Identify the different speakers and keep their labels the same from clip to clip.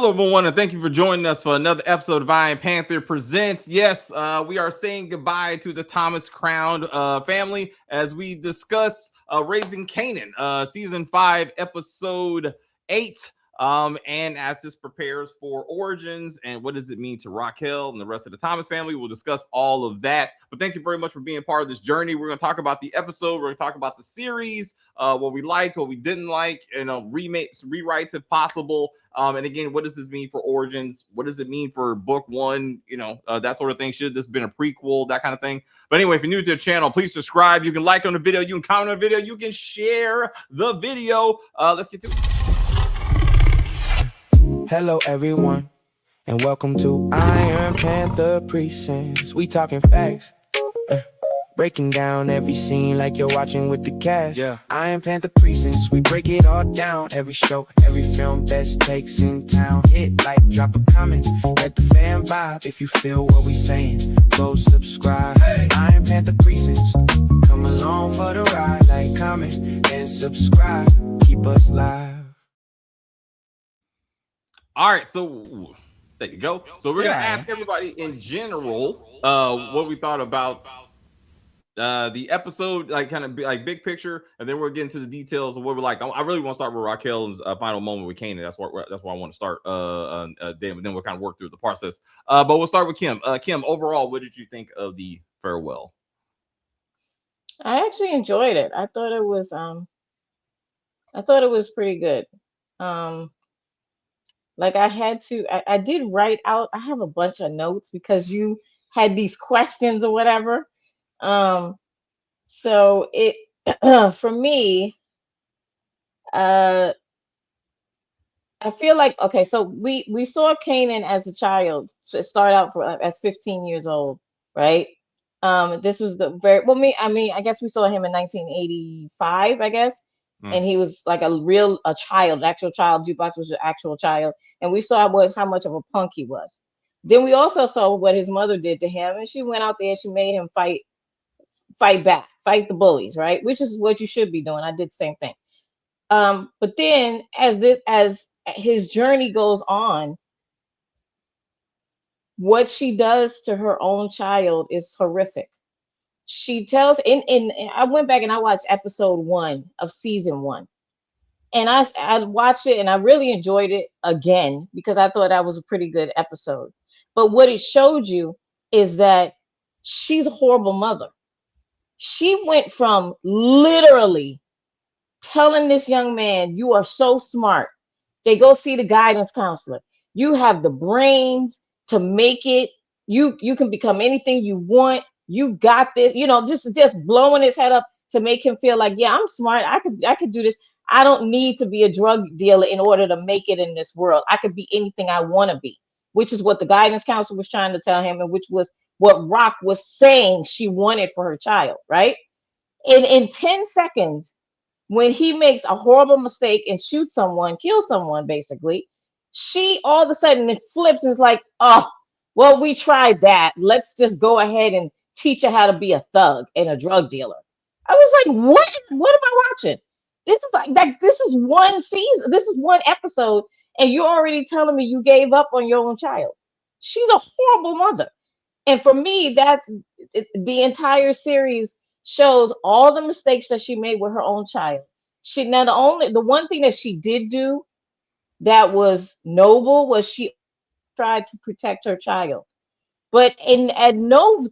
Speaker 1: Hello, everyone, and thank you for joining us for another episode of Iron Panther Presents. Yes, we are saying goodbye to the Thomas Crown family as we discuss Raising Kanan, season 5, episode 8. And as this prepares for origins and what does it mean to Raquel and the rest of the Thomas family, we'll discuss all of that. But thank you very much for being part of this journey. We're going to talk about the episode. We're going to talk about the series, what we liked, what we didn't like, remakes, rewrites if possible. And again, what does this mean for Origins? What does it mean for book one? That sort of thing. Should this have been a prequel? That kind of thing. But anyway, if you're new to the channel, please subscribe. You can like on the video. You can comment on the video. You can share the video. Let's get to it.
Speaker 2: Hello, everyone, and welcome to Iron Panther Presents. We talking facts, breaking down every scene like you're watching with the cast. Yeah. Iron Panther Presents, we break it all down. Every show, every film, best takes in town. Hit like, drop a comment, let the fan vibe. If you feel what we saying, go subscribe. Hey. Iron Panther Presents, come along for the ride. Like, comment, and subscribe. Keep us live.
Speaker 1: All right, so there you go. So we're gonna ask everybody in general what we thought about the episode, like kind of like big picture, and then we'll get into the details of what we're like. I really want to start with Raquel's final moment with Kanan. That's why I want to start. Then we'll kind of work through the process. But we'll start with Kim. Kim, overall, what did you think of the farewell?
Speaker 3: I actually enjoyed it. I thought it was pretty good. Um, like I did write out. I have a bunch of notes because you had these questions or whatever. Um, so it for me, uh, I feel like okay. So we saw Kanan as a child. So it started out as 15 years old, right? This was the very well. I guess we saw him in 1985, I guess, and he was like a child, actual child. Jukebox was an actual child, and we saw how much of a punk he was. Then we also saw what his mother did to him, and she went out there and she made him fight back, fight the bullies, right? Which is what you should be doing. I did the same thing. But then as his journey goes on, what she does to her own child is horrific. She tells in I went back and I watched episode 1 of season 1. And I watched it and I really enjoyed it again because I thought that was a pretty good episode. But what it showed you is that she's a horrible mother. She went from literally telling this young man, "You are so smart." They go see the guidance counselor. You have the brains to make it. You can become anything you want. You got this. Just blowing his head up to make him feel like, yeah, I'm smart. I could do this. I don't need to be a drug dealer in order to make it in this world. I could be anything I want to be, which is what the guidance counselor was trying to tell him, and which was what Rock was saying she wanted for her child, right? And in 10 seconds, when he makes a horrible mistake and shoots someone, kills someone, basically, she all of a sudden it flips and is like, oh, well, we tried that. Let's just go ahead and teach her how to be a thug and a drug dealer. I was like, what? What am I watching? This is like this is one season, this is one episode, and you're already telling me you gave up on your own child. She's a horrible mother. And for me, the entire series shows all the mistakes that she made with her own child. The one thing that she did do that was noble was she tried to protect her child. But at no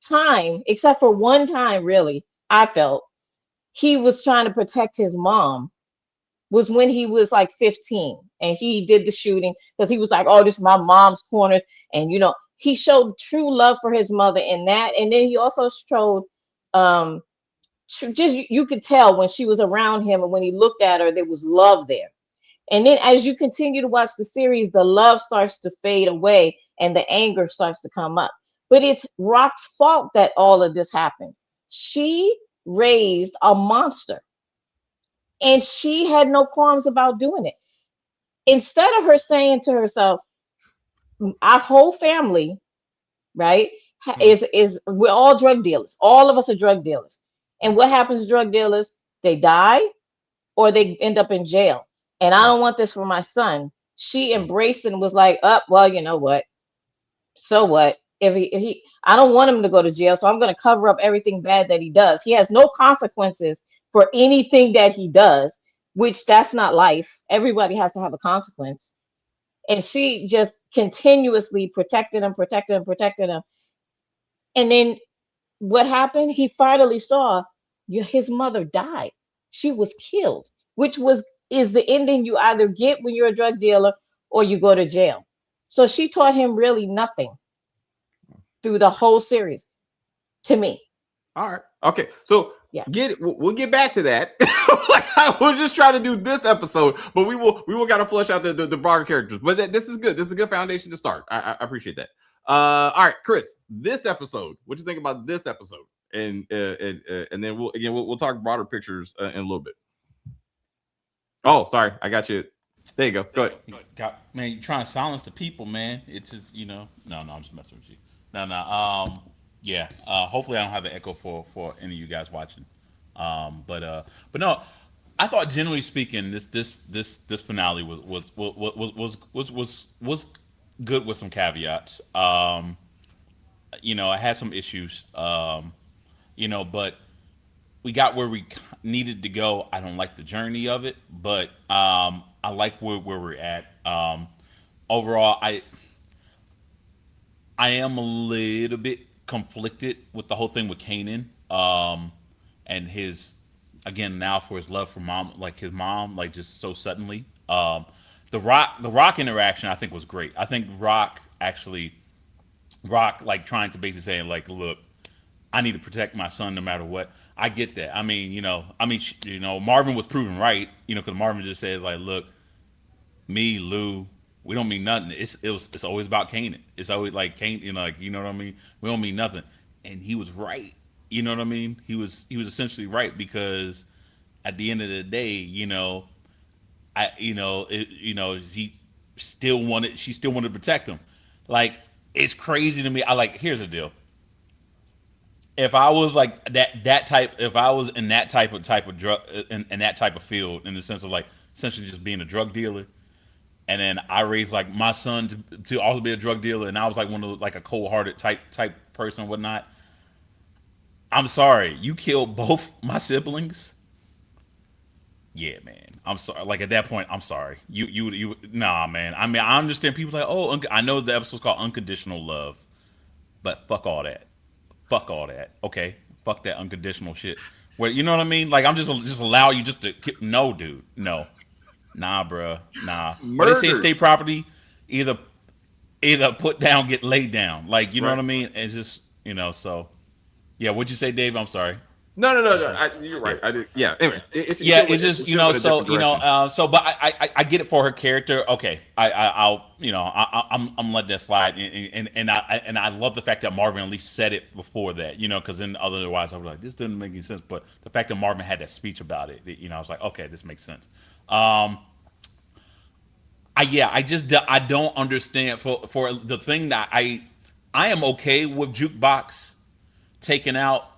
Speaker 3: time, except for one time, really, I felt he was trying to protect his mom was when he was like 15 and he did the shooting because he was like, oh, this is my mom's corner. And, he showed true love for his mother in that. And then he also showed, just you could tell when she was around him and when he looked at her, there was love there. And then as you continue to watch the series, the love starts to fade away and the anger starts to come up. But it's Rock's fault that all of this happened. She raised a monster and she had no qualms about doing it. Instead of her saying to herself, our whole family, right, is we're all drug dealers. All of us are drug dealers. And what happens to drug dealers? They die or they end up in jail. And I don't want this for my son. She embraced and was like, "Up, well, you know what? So what? If he, I don't want him to go to jail, so I'm going to cover up everything bad that he does. He has no consequences for anything that he does, which that's not life. Everybody has to have a consequence." And she just continuously protected him, protected him, protected him. And then what happened? He finally saw his mother died. She was killed, which was is the ending you either get when you're a drug dealer or you go to jail. So she taught him really nothing through the whole series, to me.
Speaker 1: All right. Okay. So
Speaker 3: Yeah.
Speaker 1: we'll get back to that. Like I was just trying to do this episode, but we will gotta flush out the broader characters. But this is good. This is a good foundation to start. I appreciate that. All right, Chris. This episode. What you think about this episode? And then we'll talk broader pictures in a little bit. Oh, sorry, I got you. There you go. Go ahead.
Speaker 4: Man, you trying to silence the people, man. It's just, no, I'm just messing with you. No. Yeah. Hopefully, I don't have an echo for any of you guys watching. But no, I thought generally speaking, this finale was good with some caveats. I had some issues. But we got where we needed to go. I don't like the journey of it, but I like where we're at. Overall, I am a little bit conflicted with the whole thing with Kanan, and his, again, now for his love for mom, like his mom, like just so suddenly. The Rock interaction I think was great. I think Rock like trying to basically say like, look, I need to protect my son no matter what. I get that. Marvin was proven right, because Marvin just says like, look, me, Lou, we don't mean nothing. It's always about Kanan. It's always like Kanan, like, you know what I mean? We don't mean nothing. And he was right. You know what I mean? He was essentially right, because at the end of the day, she still wanted to protect him. Like, it's crazy to me. Here's the deal. If I was like that type, if I was in that type of drug in that type of field, in the sense of like essentially just being a drug dealer, and then I raised like my son to also be a drug dealer, and I was like one of those, like a cold-hearted type person and whatnot. I'm sorry, you killed both my siblings. Yeah, man. I'm sorry. Like at that point, I'm sorry. Nah, man. I mean, I understand people like, oh, I know the episode's called Unconditional Love, but fuck all that. Fuck all that. Okay, fuck that unconditional shit. Where, you know what I mean? Like, I'm just allow you just to no, dude, no, nah, bruh, nah. What they say in state property, either put down, get laid down. Like, you know what I mean? It's just, so yeah. What'd you say, Dave? I'm sorry.
Speaker 1: No. You're right. I did. Yeah. Anyway, it's
Speaker 4: just but I get it for her character. Okay, I'm gonna let that slide, and I love the fact that Marvin at least said it before that, because then otherwise I was like, this doesn't make any sense. But the fact that Marvin had that speech about it, I was like, okay, this makes sense. I don't understand for the thing that I am okay with Jukebox taking out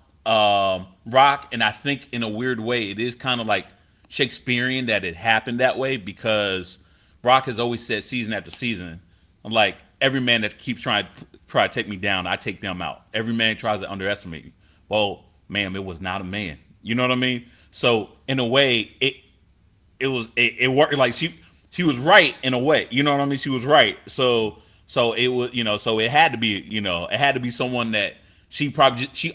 Speaker 4: Rock, and I think in a weird way it is kind of like Shakespearean that it happened that way, because Rock has always said season after season, like, every man that keeps trying to take me down, I take them out. Every man tries to underestimate me. Well, ma'am, it was not a man. You know what I mean? So in a way, it worked. Like she was right in a way. You know what I mean? She was right. So it was, so it had to be someone that she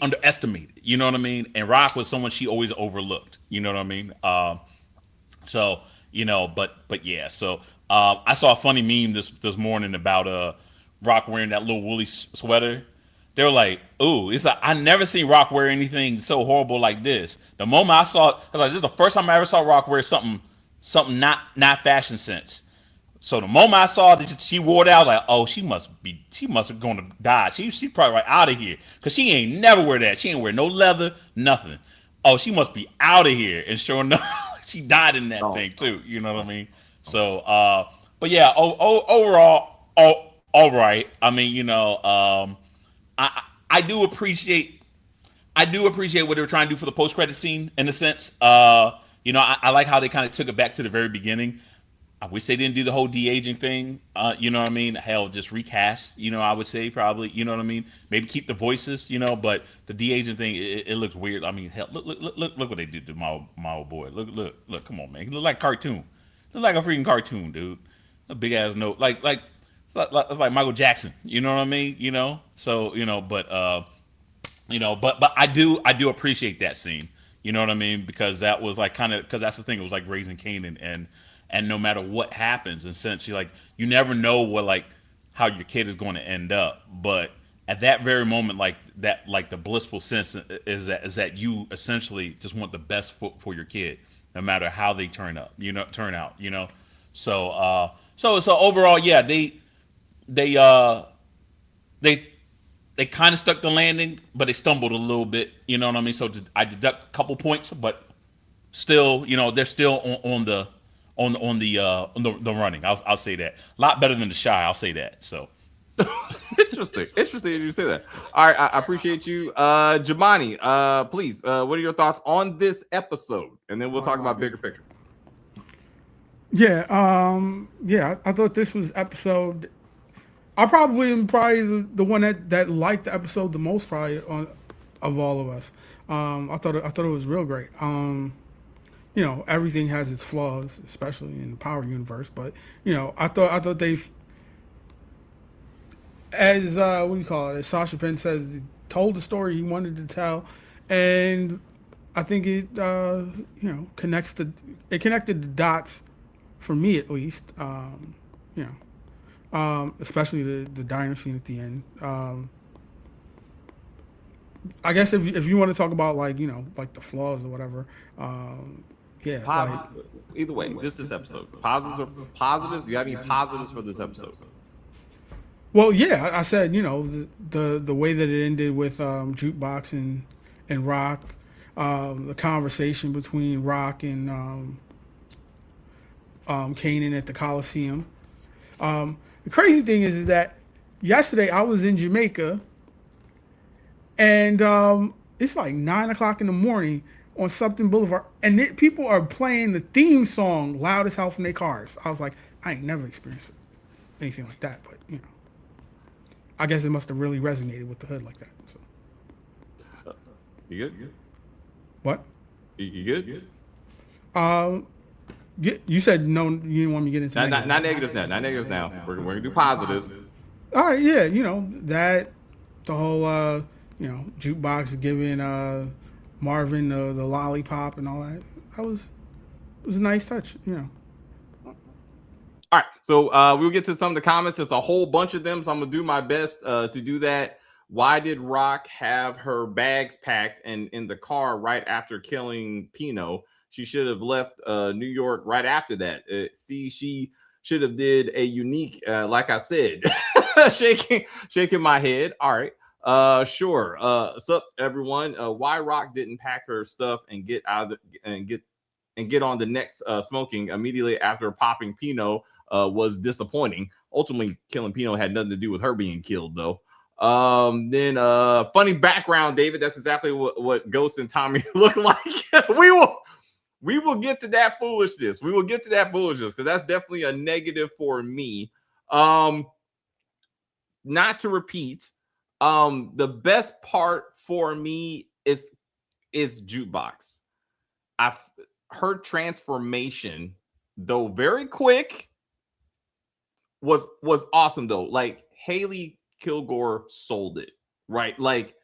Speaker 4: underestimated, you know what I mean? And Rock was someone she always overlooked, you know what I mean? But yeah. So I saw a funny meme this morning about Rock wearing that little woolly sweater. They were like, "Ooh, it's like I never seen Rock wear anything so horrible like this." The moment I saw it, I was like, "This is the first time I ever saw Rock wear something not fashion sense." So the moment I saw that she wore it out, like, oh, she must have gone to die. She probably right out of here, because she ain't never wear that. She ain't wear no leather, nothing. Oh, she must be out of here. And sure enough, she died in that thing too. You know what I mean? So, but yeah, overall, all right. I mean, I do appreciate what they were trying to do for the post credit scene, in a sense. I like how they kind of took it back to the very beginning. I wish they didn't do the whole de-aging thing. You know what I mean? Hell, just recast. You know, I would say probably. You know what I mean? Maybe keep the voices. You know, but the de-aging thing, it looks weird. I mean, hell, look what they did to my old boy. Look. Come on, man. He look like cartoon. Look like a freaking cartoon, dude. A big ass note, it's like Michael Jackson. You know what I mean? You know. So but I do appreciate that scene. You know what I mean? Because that was like kind of because that's the thing. It was like raising Kanan, and no matter what happens, essentially, like you never know what like how your kid is going to end up. But at that very moment, like that, like the blissful sense is that you essentially just want the best for your kid, no matter how they turn out. So overall, yeah, they they kind of stuck the landing, but they stumbled a little bit. You know what I mean? So I deduct a couple points, but still, they're still on the running. I'll say that. A lot better than the Shy. I'll say that. So
Speaker 1: Interesting you say that. All right, I appreciate you. Jamani, please, what are your thoughts on this episode? And then we'll talk about bigger picture.
Speaker 5: Yeah, I thought this was episode. I probably am the one that liked the episode the most, probably of all of us. I thought it was real great. Everything has its flaws, especially in the Power universe. But I thought they've, as what do you call it? As Sasha Penn says, told the story he wanted to tell, and I think it connected the dots for me at least. Especially the diner scene at the end. I guess if you want to talk about like the flaws or whatever,
Speaker 1: Either way, this episode, positives or positives. Do you have any positives for this episode?
Speaker 5: Well, yeah, I said the way that it ended with Jukebox and Rock, the conversation between Rock and Kanan at the Coliseum. The crazy thing is that yesterday I was in Jamaica, and it's like 9:00 in the morning on Something Boulevard, and people are playing the theme song loud as hell from their cars. I was like, I ain't never experienced anything like that, but I guess it must have really resonated with the hood like that. So.
Speaker 1: You good?
Speaker 5: What?
Speaker 1: You good?
Speaker 5: You said no. You didn't want me to get into
Speaker 1: not negatives now. Not negatives now. We're gonna do positives.
Speaker 5: All right, yeah, that the whole Jukebox giving Marvin the lollipop and all that. It was a nice touch.
Speaker 1: All right, so we'll get to some of the comments. There's a whole bunch of them, so I'm gonna do my best to do that. Why did Rock have her bags packed and in the car right after killing Pino? She should have left New York right after that. She should have did a unique, like I said, shaking my head. All right, sure. Sup, everyone? Why Rock didn't pack her stuff and get out and get on the next smoking immediately after popping Pino was disappointing. Ultimately, killing Pino had nothing to do with her being killed, though. Then funny background, David. That's exactly what Ghost and Tommy look like. We will get to that foolishness. Because that's definitely a negative for me. Not to repeat, the best part for me is Jukebox. Her transformation, though very quick, was awesome though. Like Haley Kilgore sold it, right? Like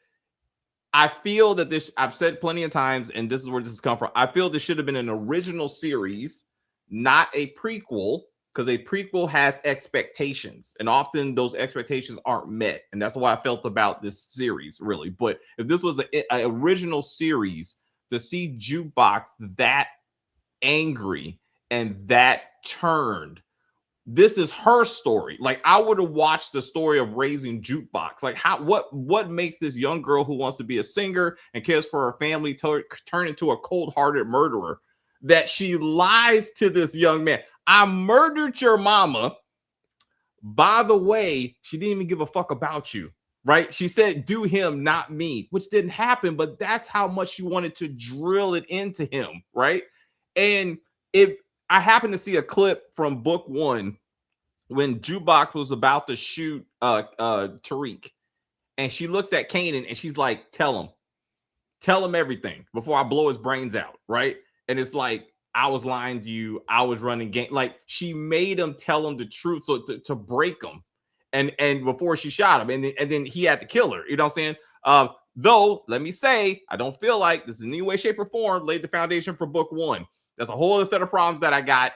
Speaker 1: I feel that this, I've said plenty of times, and this is where this has come from. I feel this should have been an original series, not a prequel, because a prequel has expectations, and often those expectations aren't met. And that's why I felt about this series, really. But if this was an original series, to see Jukebox that angry and that turned, this is her story. Like I would have watched the story of raising Jukebox. Like what makes this young girl who wants to be a singer and cares for her family turn into a cold-hearted murderer, that she lies to this young man? I murdered your mama. By the way, she didn't even give a fuck about you, right? She said, do him, not me, which didn't happen, but that's how much she wanted to drill it into him, right? And if I happened to see a clip from book 1 when Jukebox was about to shoot Tariq, and she looks at Kanan and she's like, tell him everything before I blow his brains out, right? And it's like, I was lying to you, I was running game. Like, she made him tell him the truth, so to break him, and before she shot him, and then he had to kill her. You know what I'm saying? Though, let me say, I don't feel like this in any way, shape, or form laid the foundation for book 1. That's a whole other set of problems that I got.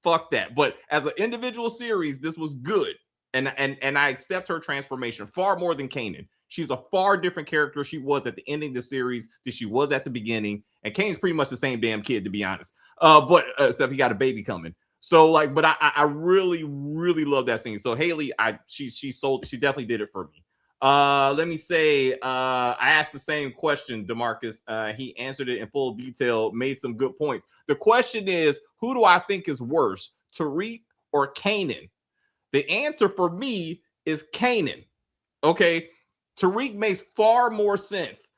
Speaker 1: Fuck that. But as an individual series, this was good. And I accept her transformation far more than Kanan. She's a far different character she was at the ending of the series than she was at the beginning. And Kanan's pretty much the same damn kid, to be honest. But except he got a baby coming. So like, but I really, really love that scene. So Haley, she definitely did it for me. Let me say, I asked the same question, DeMarcus. He answered it in full detail, made some good points. The question is, who do I think is worse, Tariq or Kanan? The answer for me is Kanan. Okay, Tariq makes far more sense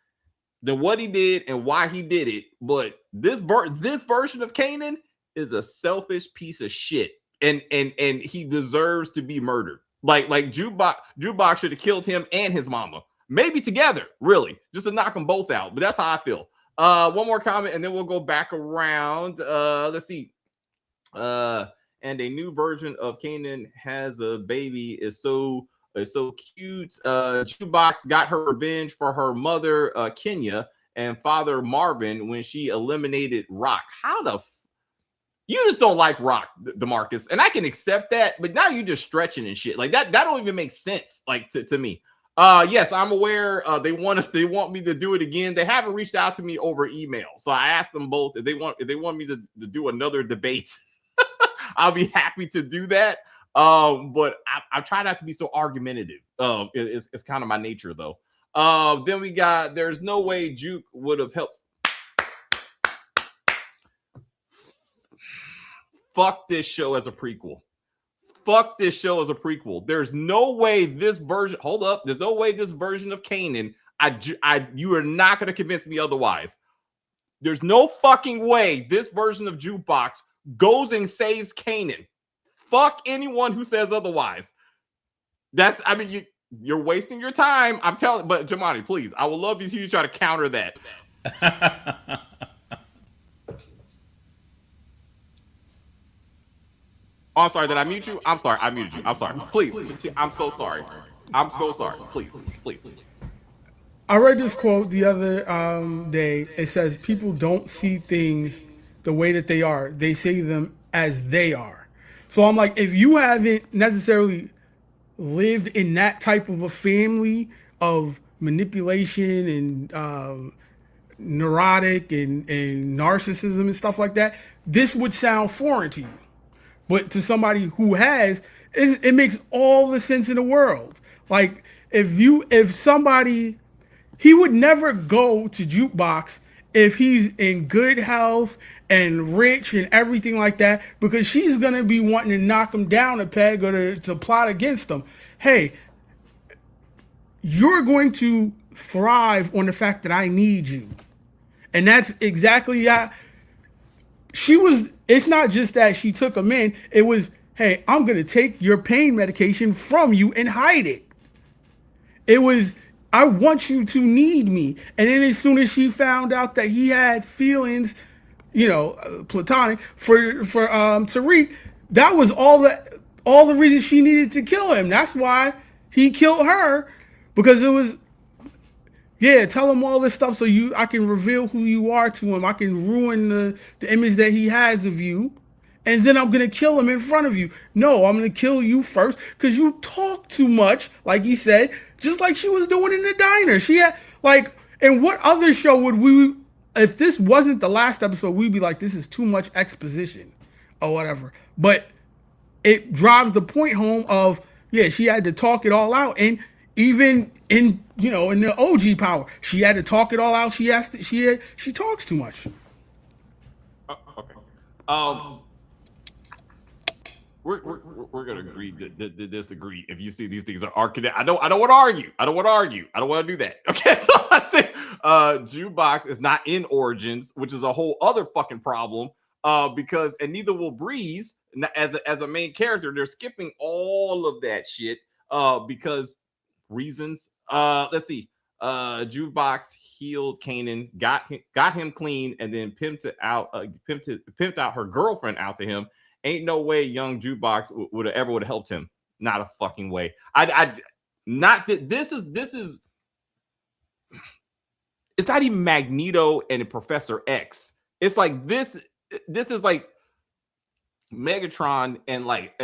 Speaker 1: than what he did and why he did it. But this version of Kanan is a selfish piece of shit, and he deserves to be murdered. Like Jukebox should have killed him and his mama, maybe together, really, just to knock them both out. But that's how I feel. One more comment, and then we'll go back around. Let's see. And a new version of Kanan has a baby is so cute. Jukebox got her revenge for her mother, Kenya, and father Marvin when she eliminated Rock. How the you just don't like Rock, DeMarcus, and I can accept that, but now you're just stretching and shit. Like that don't even make sense, like to me. Yes, I'm aware they want me to do it again. They haven't reached out to me over email. So I asked them both if they want me to do another debate. I'll be happy to do that. But I try not to be so argumentative. It's kind of my nature though. Then we got, there's no way Juke would have helped. Fuck this show as a prequel. Fuck this show as a prequel. There's no way this version. Hold up. There's no way this version of Kanan. You are not going to convince me otherwise. There's no fucking way this version of Jukebox goes and saves Kanan. Fuck anyone who says otherwise. That's. I mean, you're wasting your time. I'm telling. But Jamani, please, I would love you to try to counter that. Oh, I'm sorry. Did I mute you? I'm sorry. I muted you. I'm sorry. Please. I'm so sorry. I'm so sorry. Please.
Speaker 5: I read this quote the other day. It says, people don't see things the way that they are. They see them as they are. So I'm like, if you haven't necessarily lived in that type of a family of manipulation and neurotic and narcissism and stuff like that, this would sound foreign to you. But to somebody who has, it makes all the sense in the world. Like if somebody, he would never go to Jukebox if he's in good health and rich and everything like that, because she's gonna be wanting to knock him down a peg or to plot against him. Hey, you're going to thrive on the fact that I need you, and that's exactly how she was. It's not just that she took him in. It was, hey, I'm going to take your pain medication from you and hide it. It was, I want you to need me. And then as soon as she found out that he had feelings, platonic for Tariq, that was all the reason she needed to kill him. That's why he killed her, because it was, yeah, tell him all this stuff so I can reveal who you are to him. I can ruin the image that he has of you. And then I'm going to kill him in front of you. No, I'm going to kill you first because you talk too much, like you said, just like she was doing in the diner. She had, like, and what other show would we, if this wasn't the last episode, we'd be like, this is too much exposition or whatever. But it drives the point home of, yeah, she had to talk it all out. And even in the OG power, she had to talk it all out. She talks too much.
Speaker 1: Okay. We're gonna agree to disagree. If you see these things are connected, I don't want to argue. I don't want to do that. Okay, so I say Jukebox is not in Origins, which is a whole other fucking problem. because and neither will Breeze as a main character. They're skipping all of that shit because reasons. Let's see. Jukebox healed Kanan, got him clean, and then pimped out her girlfriend out to him. Ain't no way young Jukebox would have helped him. Not a fucking way. I not that this is it's not even Magneto and Professor X. It's like this is like Megatron and like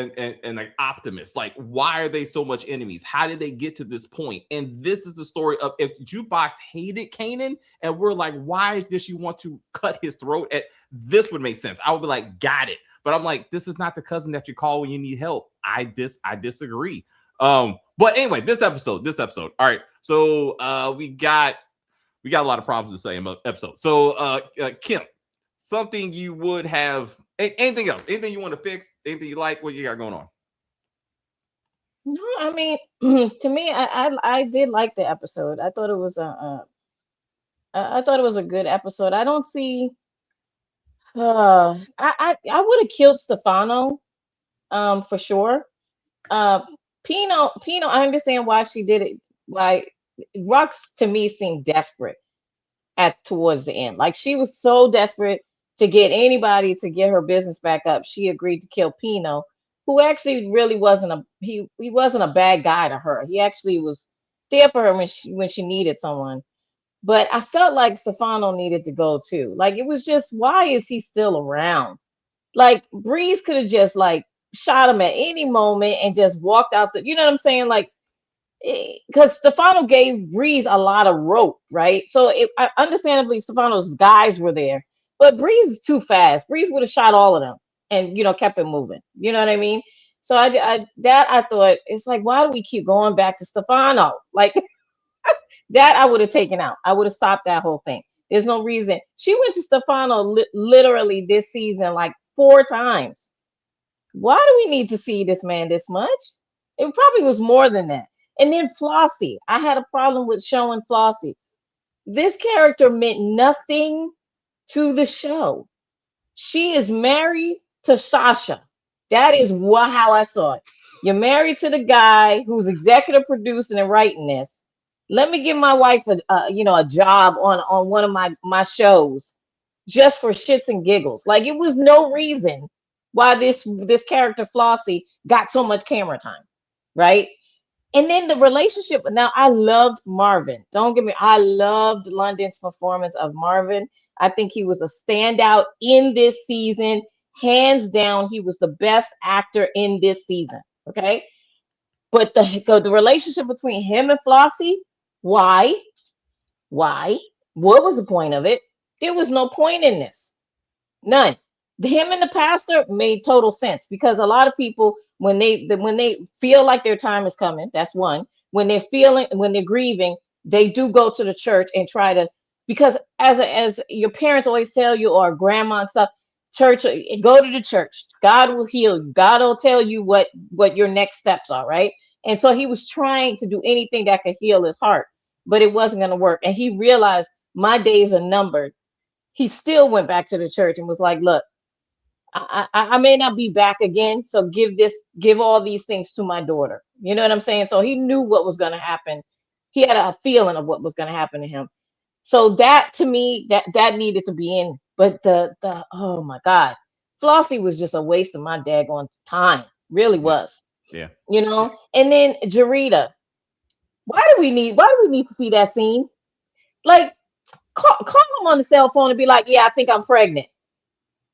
Speaker 1: Optimus. Like, why are they so much enemies? How did they get to this point? And this is the story of if Jukebox hated Kanan, and we're like, why does she want to cut his throat? This would make sense. I would be like, got it. But I'm like, this is not the cousin that you call when you need help. I disagree. But anyway, this episode. All right. So we got a lot of problems to say in the episode. So Kim, something you would have. Anything else? Anything you want to fix? Anything you like? What you got going on?
Speaker 3: No, I mean, to me, I did like the episode. I thought it was I thought it was a good episode. I don't see. I would have killed Stefano, for sure. Uh, Pino, I understand why she did it. Why Rux to me seemed desperate at towards the end. Like she was so desperate to get anybody to get her business back up. She agreed to kill Pino, who actually really wasn't he wasn't a bad guy to her. He actually was there for her when she needed someone. But I felt like Stefano needed to go too. Like it was just why is he still around? Like Breeze could have just like shot him at any moment and just walked out the, you know what I'm saying? Like because Stefano gave Breeze a lot of rope, right? So understandably, Stefano's guys were there, but Breeze is too fast. Breeze would have shot all of them and kept it moving. You know what I mean? So I thought it's like, why do we keep going back to Stefano? Like that, I would have taken out. I would have stopped that whole thing. There's no reason. She went to Stefano literally this season like 4 times. Why do we need to see this man this much? It probably was more than that. And then Flossie. I had a problem with showing Flossie. This character meant nothing to the show. She is married to Sasha. That is how I saw it. You're married to the guy who's executive producing and writing this. Let me give my wife a job on one of my shows just for shits and giggles. Like it was no reason why this character Flossie got so much camera time, right? And then the relationship. Now, I loved Marvin. Don't get me. I loved London's performance of Marvin. I think he was a standout in this season. Hands down, he was the best actor in this season. Okay, but the relationship between him and Flossie, why? Why? What was the point of it? There was no point in this. None. Him and the pastor made total sense because a lot of people when they feel like their time is coming, that's one. When they're grieving, they do go to the church and try to, because as your parents always tell you, or grandma and stuff, church, go to the church. God will heal you. God will tell you what your next steps are, right? And so he was trying to do anything that could heal his heart, but it wasn't going to work. And he realized my days are numbered. He still went back to the church and was like, look, I may not be back again. So give all these things to my daughter. You know what I'm saying? So he knew what was going to happen. He had a feeling of what was going to happen to him. So that to me, that needed to be in. But the oh my God, Flossie was just a waste of my daggone time. Really was.
Speaker 1: Yeah.
Speaker 3: And then Jarita. Why do we need to see that scene? Like, call him on the cell phone and be like, yeah, I think I'm pregnant.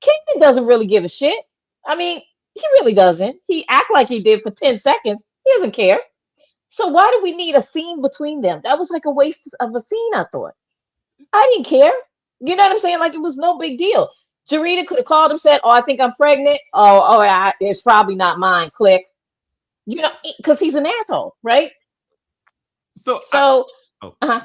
Speaker 3: Kanan doesn't really give a shit. I mean, he really doesn't. He act like he did for 10 seconds. He doesn't care. So why do we need a scene between them? That was like a waste of a scene, I thought. I didn't care. You know what I'm saying? Like it was no big deal. Jarita could have called him, said, "Oh, I think I'm pregnant." It's probably not mine. Click. Because he's an asshole, right?
Speaker 1: So,
Speaker 3: uh-huh.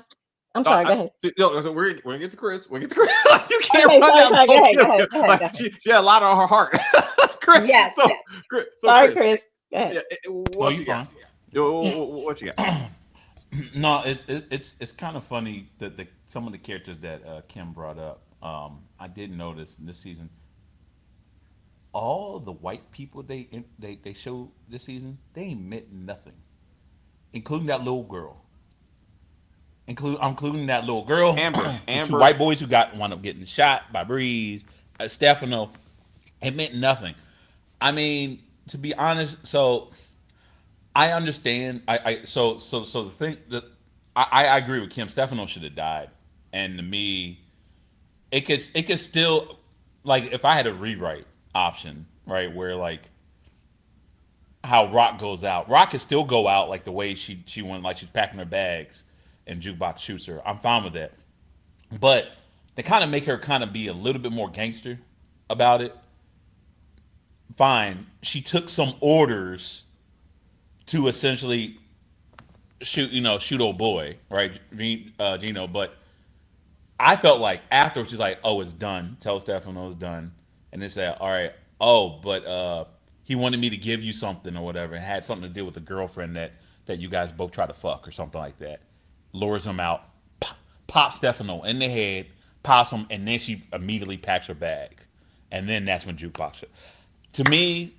Speaker 3: I'm sorry. Go ahead.
Speaker 1: So we're gonna get to Chris. We'll get to Chris. You can't
Speaker 3: Okay,
Speaker 1: run down.
Speaker 3: Go ahead.
Speaker 1: She had a lot on her heart. Chris.
Speaker 3: Yes.
Speaker 1: So,
Speaker 3: sorry, Chris. Go ahead.
Speaker 1: What you got? What you got?
Speaker 4: No, it's kind of funny that some of the characters that Kim brought up. I did notice in this season, all the white people they showed this season, they ain't meant nothing, including that little girl. Including that little girl,
Speaker 1: Amber,
Speaker 4: the two
Speaker 1: Amber.
Speaker 4: white boys who got wound up getting shot by Breeze, Stefano. It meant nothing. I mean, to be honest, so I understand. So the thing that I agree with Kim. Stefano should have died, and to me, it could still, like, if I had a rewrite option, right, where like how Rock goes out, Rock could still go out like the way she went, like she's packing her bags and Jukebox shoots her. I'm fine with that, but they kind of make her kind of be a little bit more gangster about it. Fine, she took some orders to essentially shoot old boy, right, Gino. But I felt like after she's like, oh, it's done. Tell Stefano it's done, and they said, all right, oh, but he wanted me to give you something or whatever. It had something to do with a girlfriend that you guys both try to fuck or something like that. Lures him out, pops Stefano in the head, pops him, and then she immediately packs her bag, and then that's when Jukebox. To me,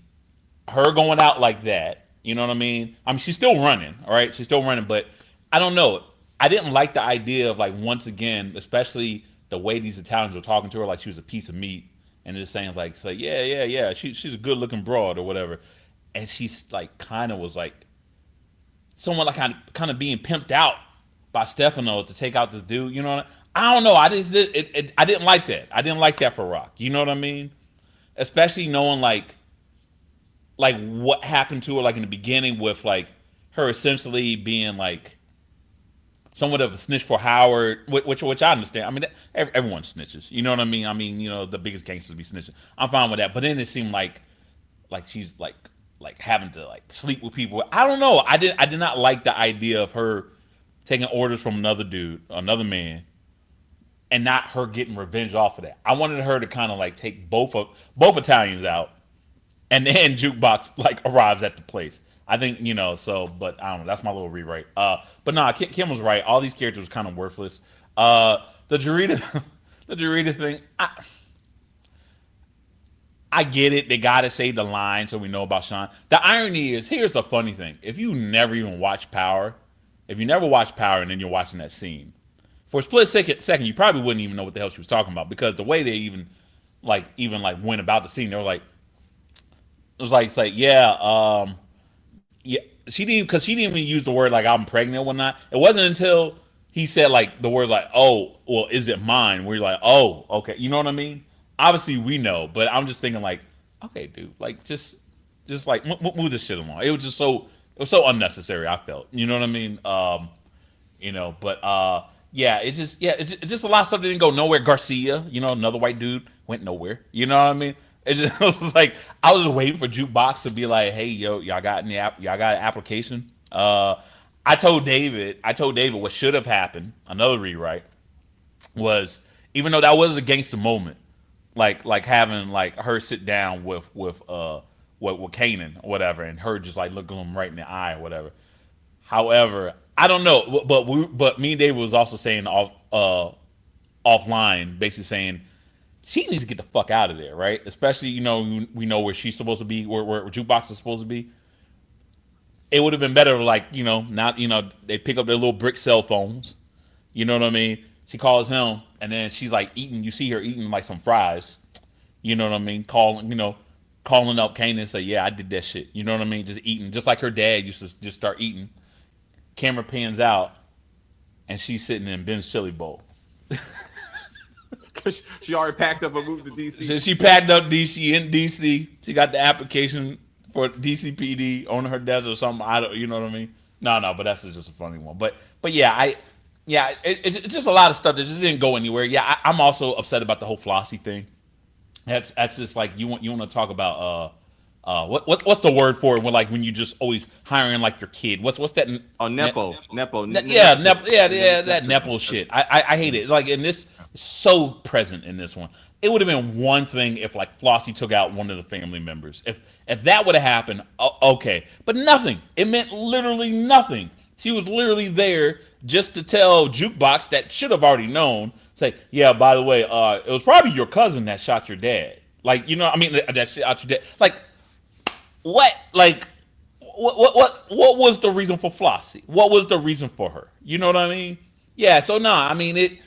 Speaker 4: her going out like that, you know what I mean? I mean, she's still running, all right? She's still running, but I don't know. I didn't like the idea of, like, once again, especially the way these Italians were talking to her like she was a piece of meat, and just saying, like, yeah, she's a good-looking broad or whatever. And she's, like, kind of was, like, someone, like, kind of being pimped out by Stefano to take out this dude, you know what I don't know. I didn't like that. I didn't like that for Rock. You know what I mean? Especially knowing like what happened to her, like in the beginning with like her essentially being like somewhat of a snitch for Howard, which I understand. I mean, everyone snitches. You know what I mean? I mean, the biggest gangsters be snitching. I'm fine with that. But then it seemed like she's like having to like sleep with people. I don't know. I did not like the idea of her taking orders from another dude, another man, and not her getting revenge off of that. I wanted her to kind of like take both Italians out, and then Jukebox like arrives at the place. I think so, but I don't know. That's my little rewrite. But nah, Kim was right. All these characters were kind of worthless. The Jarita, the Jarita thing. I get it. They gotta say the line so we know about Sean. The irony is, here's the funny thing: if you never even watch Power, and then you're watching that scene, for a split second, you probably wouldn't even know what the hell she was talking about, because the way they even went about the scene, they were like, it was like, it's like, yeah, she didn't even use the word like I'm pregnant or whatnot. It wasn't until he said like the words like, oh, well, is it mine? Where you're like, oh, okay, you know what I mean? Obviously we know, but I'm just thinking like, okay, dude, like just like move this shit along. It was so unnecessary. I felt, you know what I mean? But yeah, it's just a lot of stuff that didn't go nowhere. Garcia, another white dude, went nowhere. You know what I mean? It was like I was waiting for Jukebox to be like, "Hey, yo, y'all got an application?" I told David what should have happened. Another rewrite was, even though that was a gangster moment, like having like her sit down with Kanan or whatever, and her just like looking him right in the eye or whatever. However, I don't know, but me and David was also saying offline, basically saying she needs to get the fuck out of there, right? Especially, we know where she's supposed to be, where Jukebox is supposed to be. It would have been better, like, not, they pick up their little brick cell phones. You know what I mean? She calls him, and then she's like eating. You see her eating like some fries. You know what I mean? Calling up Kanan and say, "Yeah, I did that shit." You know what I mean? Just eating, just like her dad used to just start eating. Camera pans out, and she's sitting in Ben's chili bowl.
Speaker 1: Because she already packed up and moved to DC.
Speaker 4: So she packed up DC in DC. She got the application for DCPD on her desk or something. I don't, you know what I mean? No, but that's just a funny one. But yeah, it's just a lot of stuff that just didn't go anywhere. Yeah, I'm also upset about the whole Flossie thing. That's just like you want to talk about what's the word for it when you just always hiring like your kid? What's that?
Speaker 1: Nepo.
Speaker 4: That Nepo shit. I hate it. Like, and this is so present in this one. It would have been one thing if like Flossie took out one of the family members. If that would have happened, okay. But nothing. It meant literally nothing. She was literally there just to tell Jukebox that should have already known. Say, yeah, by the way, it was probably your cousin that shot your dad. Like, you know, I mean, that shit out your day. Like, what? Like, what was the reason for Flossie? What was the reason for her? You know what I mean? Yeah. So no, I mean it.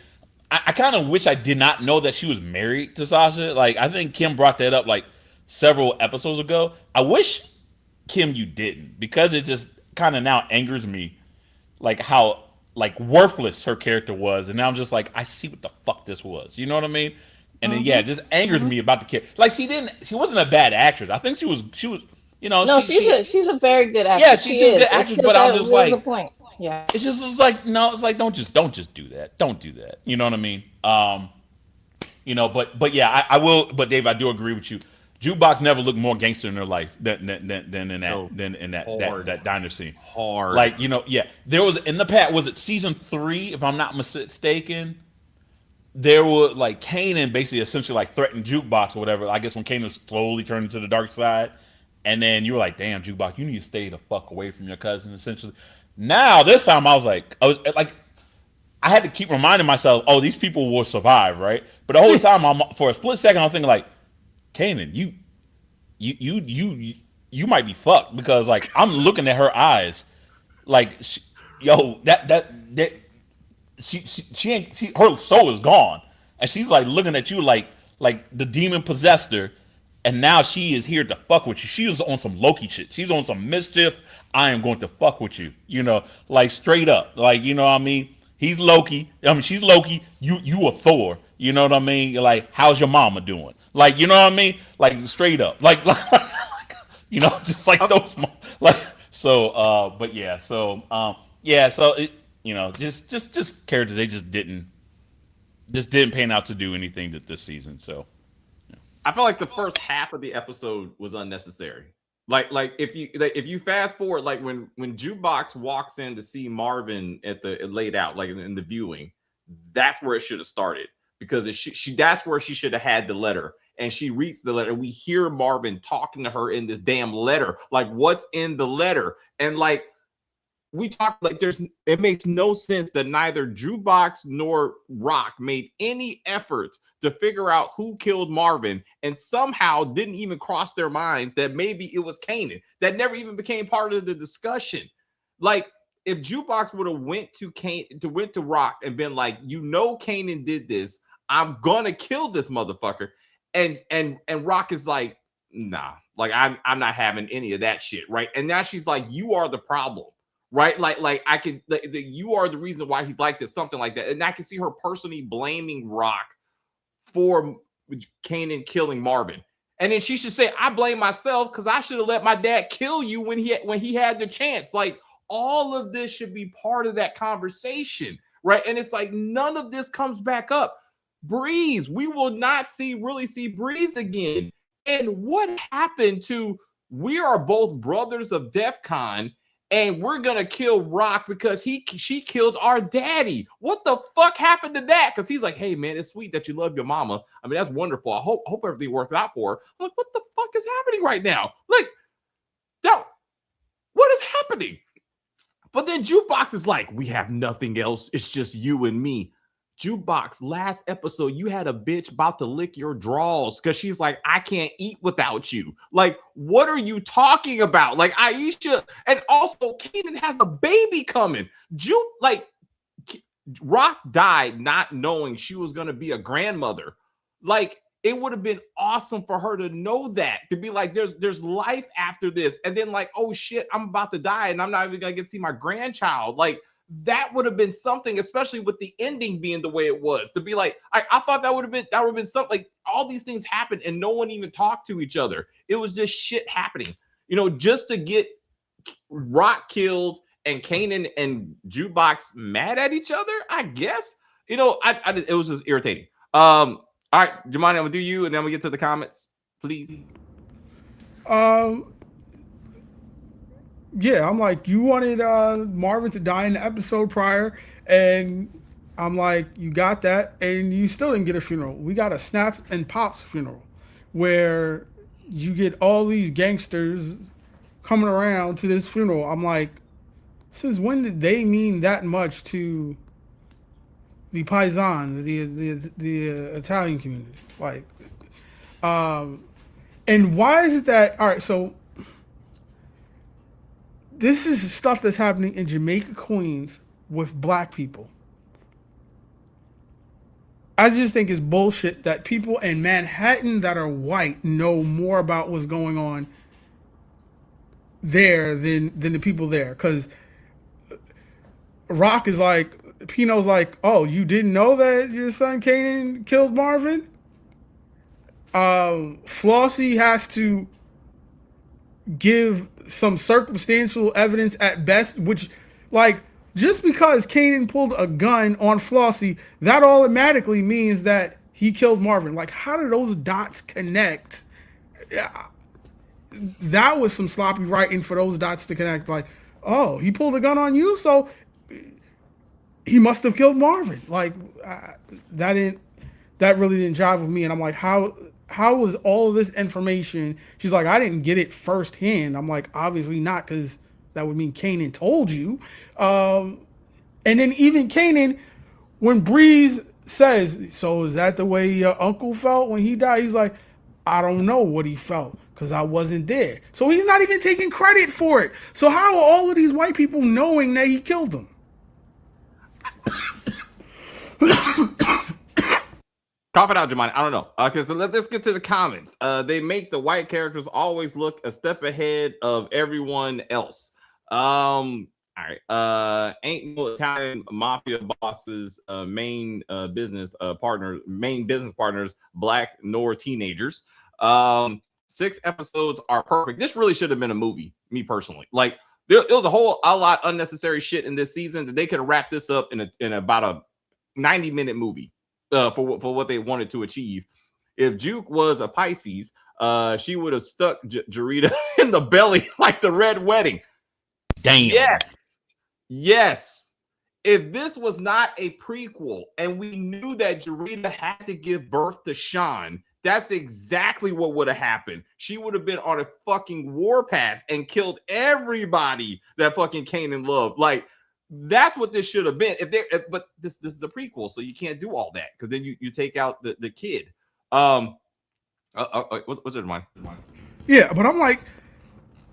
Speaker 4: I kind of wish I did not know that she was married to Sasha. Like, I think Kim brought that up like several episodes ago. I wish Kim you didn't, because it just kind of now angers me, like how like worthless her character was, and now I'm just like, I see what the fuck this was. You know what I mean? And then yeah, it just angers me about the character. Like, she wasn't a bad actress. I think she was, you know,
Speaker 3: No, she's a very good actress.
Speaker 4: yeah,
Speaker 3: She
Speaker 4: she's a
Speaker 3: is.
Speaker 4: good
Speaker 3: It's
Speaker 4: actress,
Speaker 3: just
Speaker 4: but I'm
Speaker 3: that
Speaker 4: just
Speaker 3: was the
Speaker 4: like,
Speaker 3: point. Yeah.
Speaker 4: it's just it's like, no, it's like, don't just do that. Don't do that. You know what I mean? You know, but yeah, I will. But Dave, I do agree with you. Jukebox never looked more gangster in their life than in that
Speaker 1: Oh,
Speaker 4: than in
Speaker 1: hard.
Speaker 4: that diner scene.
Speaker 1: Hard.
Speaker 4: Like, you know, yeah, there was in the past. Was it season 3, if I'm not mistaken? There was like Kanan basically essentially like threatened Jukebox or whatever. I guess when Kanan slowly turned into the dark side, and then you were like, "Damn, Jukebox, you need to stay the fuck away from your cousin." Essentially, now this time I was like, I had to keep reminding myself, "Oh, these people will survive, right?" But the whole time, for a split second, I'm thinking like, Kanan, you might be fucked, because like I'm looking at her eyes, like yo, that she ain't her soul is gone, and she's like looking at you like the demon possessed her, and now she is here to fuck with you. She was on some Loki shit. She's on some mischief. I am going to fuck with you. You know, like straight up. Like, you know what I mean? He's Loki. I mean, she's Loki. You are Thor. You know what I mean? You're like, how's your mama doing? Like, you know what I mean? Like straight up. You know, just like those. Like so. But yeah. So yeah. So it, you know, just characters, they just didn't pan out to do anything this season. So
Speaker 1: I feel like the first half of the episode was unnecessary. Like if you fast forward, like when Jukebox walks in to see Marvin at the laid out, like in the viewing, that's where it should have started, because she that's where she should have had the letter, and she reads the letter. We hear Marvin talking to her in this damn letter, like what's in the letter, and like we talked, like it makes no sense that neither Jukebox nor Rock made any effort to figure out who killed Marvin, and somehow didn't even cross their minds that maybe it was Kanan. That never even became part of the discussion. Like, if Jukebox would have went to Rock and been like, you know, Kanan did this, I'm gonna kill this motherfucker, and Rock is like, nah, like I'm not having any of that shit, right? And now she's like, you are the problem, right? Like I can, you are the reason why he's like this, something like that. And I can see her personally blaming Rock for Kanan killing Marvin. And then she should say, I blame myself because I should have let my dad kill you when he had the chance. Like, all of this should be part of that conversation, right? And it's like none of this comes back up. Breeze, we will not really see Breeze again. And what happened to, we are both brothers of DEF CON, and we're gonna kill Rock because she killed our daddy? What the fuck happened to that? Because he's like, hey man, it's sweet that you love your mama. I mean, that's wonderful. I hope everything works out for her. I'm like, what the fuck is happening right now? Like, that, what is happening? But then Jukebox is like, we have nothing else. It's just you and me. Jukebox, last episode, you had a bitch about to lick your drawers because she's like, I can't eat without you. Like, what are you talking about? Like, Aisha, and also Kanan has a baby coming. Rock died not knowing she was going to be a grandmother. Like, it would have been awesome for her to know that, to be like, there's life after this. And then like, oh shit, I'm about to die and I'm not even going to get to see my grandchild. Like, that would have been something, especially with the ending being the way it was, to be like, I thought that would have been something. Like, all these things happened and no one even talked to each other. It was just shit happening, you know, just to get Rock killed and Kanan and Jukebox mad at each other, I guess. You know, it was just irritating. All right, Jemani, I'm gonna do you, and then we get to the comments, please.
Speaker 5: Yeah, I'm like, you wanted Marvin to die in the episode prior, and I'm like, you got that, and you still didn't get a funeral. We got a Snap and Pops funeral, where you get all these gangsters coming around to this funeral. I'm like, since when did they mean that much to the Paisan, the Italian community? Like, And why is it that, all right, so this is stuff that's happening in Jamaica, Queens with black people. I just think it's bullshit that people in Manhattan that are white know more about what's going on there than the people there. Because Rock is like, Pino's like, oh, you didn't know that your son Kanan killed Marvin? Flossie has to give some circumstantial evidence at best, which, like, just because Kanan pulled a gun on Flossie, that automatically means that he killed Marvin. Like, how do those dots connect? That was some sloppy writing for those dots to connect. Like, oh, he pulled a gun on you, so he must have killed Marvin. Like, that really didn't jive with me. And I'm like, how was all of this information? She's like, I didn't get it firsthand. I'm like, obviously not, because that would mean Kanan told you. And then even Kanan, when Breeze says, so is that the way your uncle felt when he died? He's like, I don't know what he felt because I wasn't there. So he's not even taking credit for it. So how are all of these white people knowing that he killed him?
Speaker 1: Cough it out, Jemani. I don't know. Okay, so let's get to the comments. They make the white characters always look a step ahead of everyone else. All right. Ain't no Italian mafia bosses main business partners black nor teenagers. 6 episodes are perfect. This really should have been a movie, me personally. Like, there was a lot unnecessary shit in this season that they could have wrapped this up in about a 90-minute movie. For what they wanted to achieve. If Juke was a Pisces, she would have stuck Jarita in the belly like the Red Wedding.
Speaker 4: Damn.
Speaker 1: Yes. If this was not a prequel and we knew that Jarita had to give birth to Sean, that's exactly what would have happened. She would have been on a fucking warpath and killed everybody that fucking Kanan loved. Like, that's what this should have been. But this is a prequel, so you can't do all that because then you take out the kid. What's it mine?
Speaker 5: Yeah, but I'm like,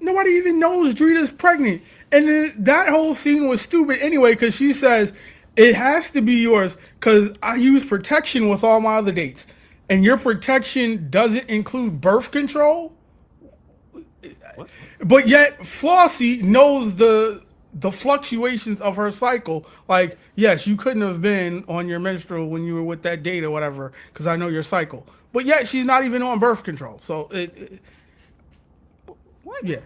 Speaker 5: nobody even knows Drita's pregnant, and that whole scene was stupid anyway because she says it has to be yours because I use protection with all my other dates, and your protection doesn't include birth control. What? But yet Flossie knows the fluctuations of her cycle. Like, yes, you couldn't have been on your menstrual when you were with that date or whatever, because I know your cycle. But yet she's not even on birth control. So
Speaker 1: what?
Speaker 5: Yeah.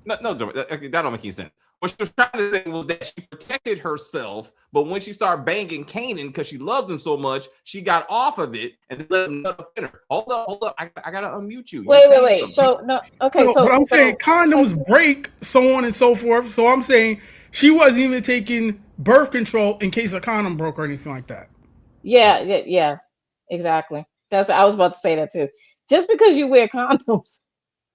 Speaker 1: No, that don't make any sense. What she was trying to say was that she protected herself, but when she started banging Kanan because she loved him so much, she got off of it and let him nut up in her. Hold up. I gotta unmute you.
Speaker 3: Wait. So no, okay.
Speaker 5: No, but I'm saying condoms break, so on and so forth. So I'm saying she wasn't even taking birth control in case a condom broke or anything like that.
Speaker 3: Yeah, exactly. I was about to say that too. Just because you wear condoms,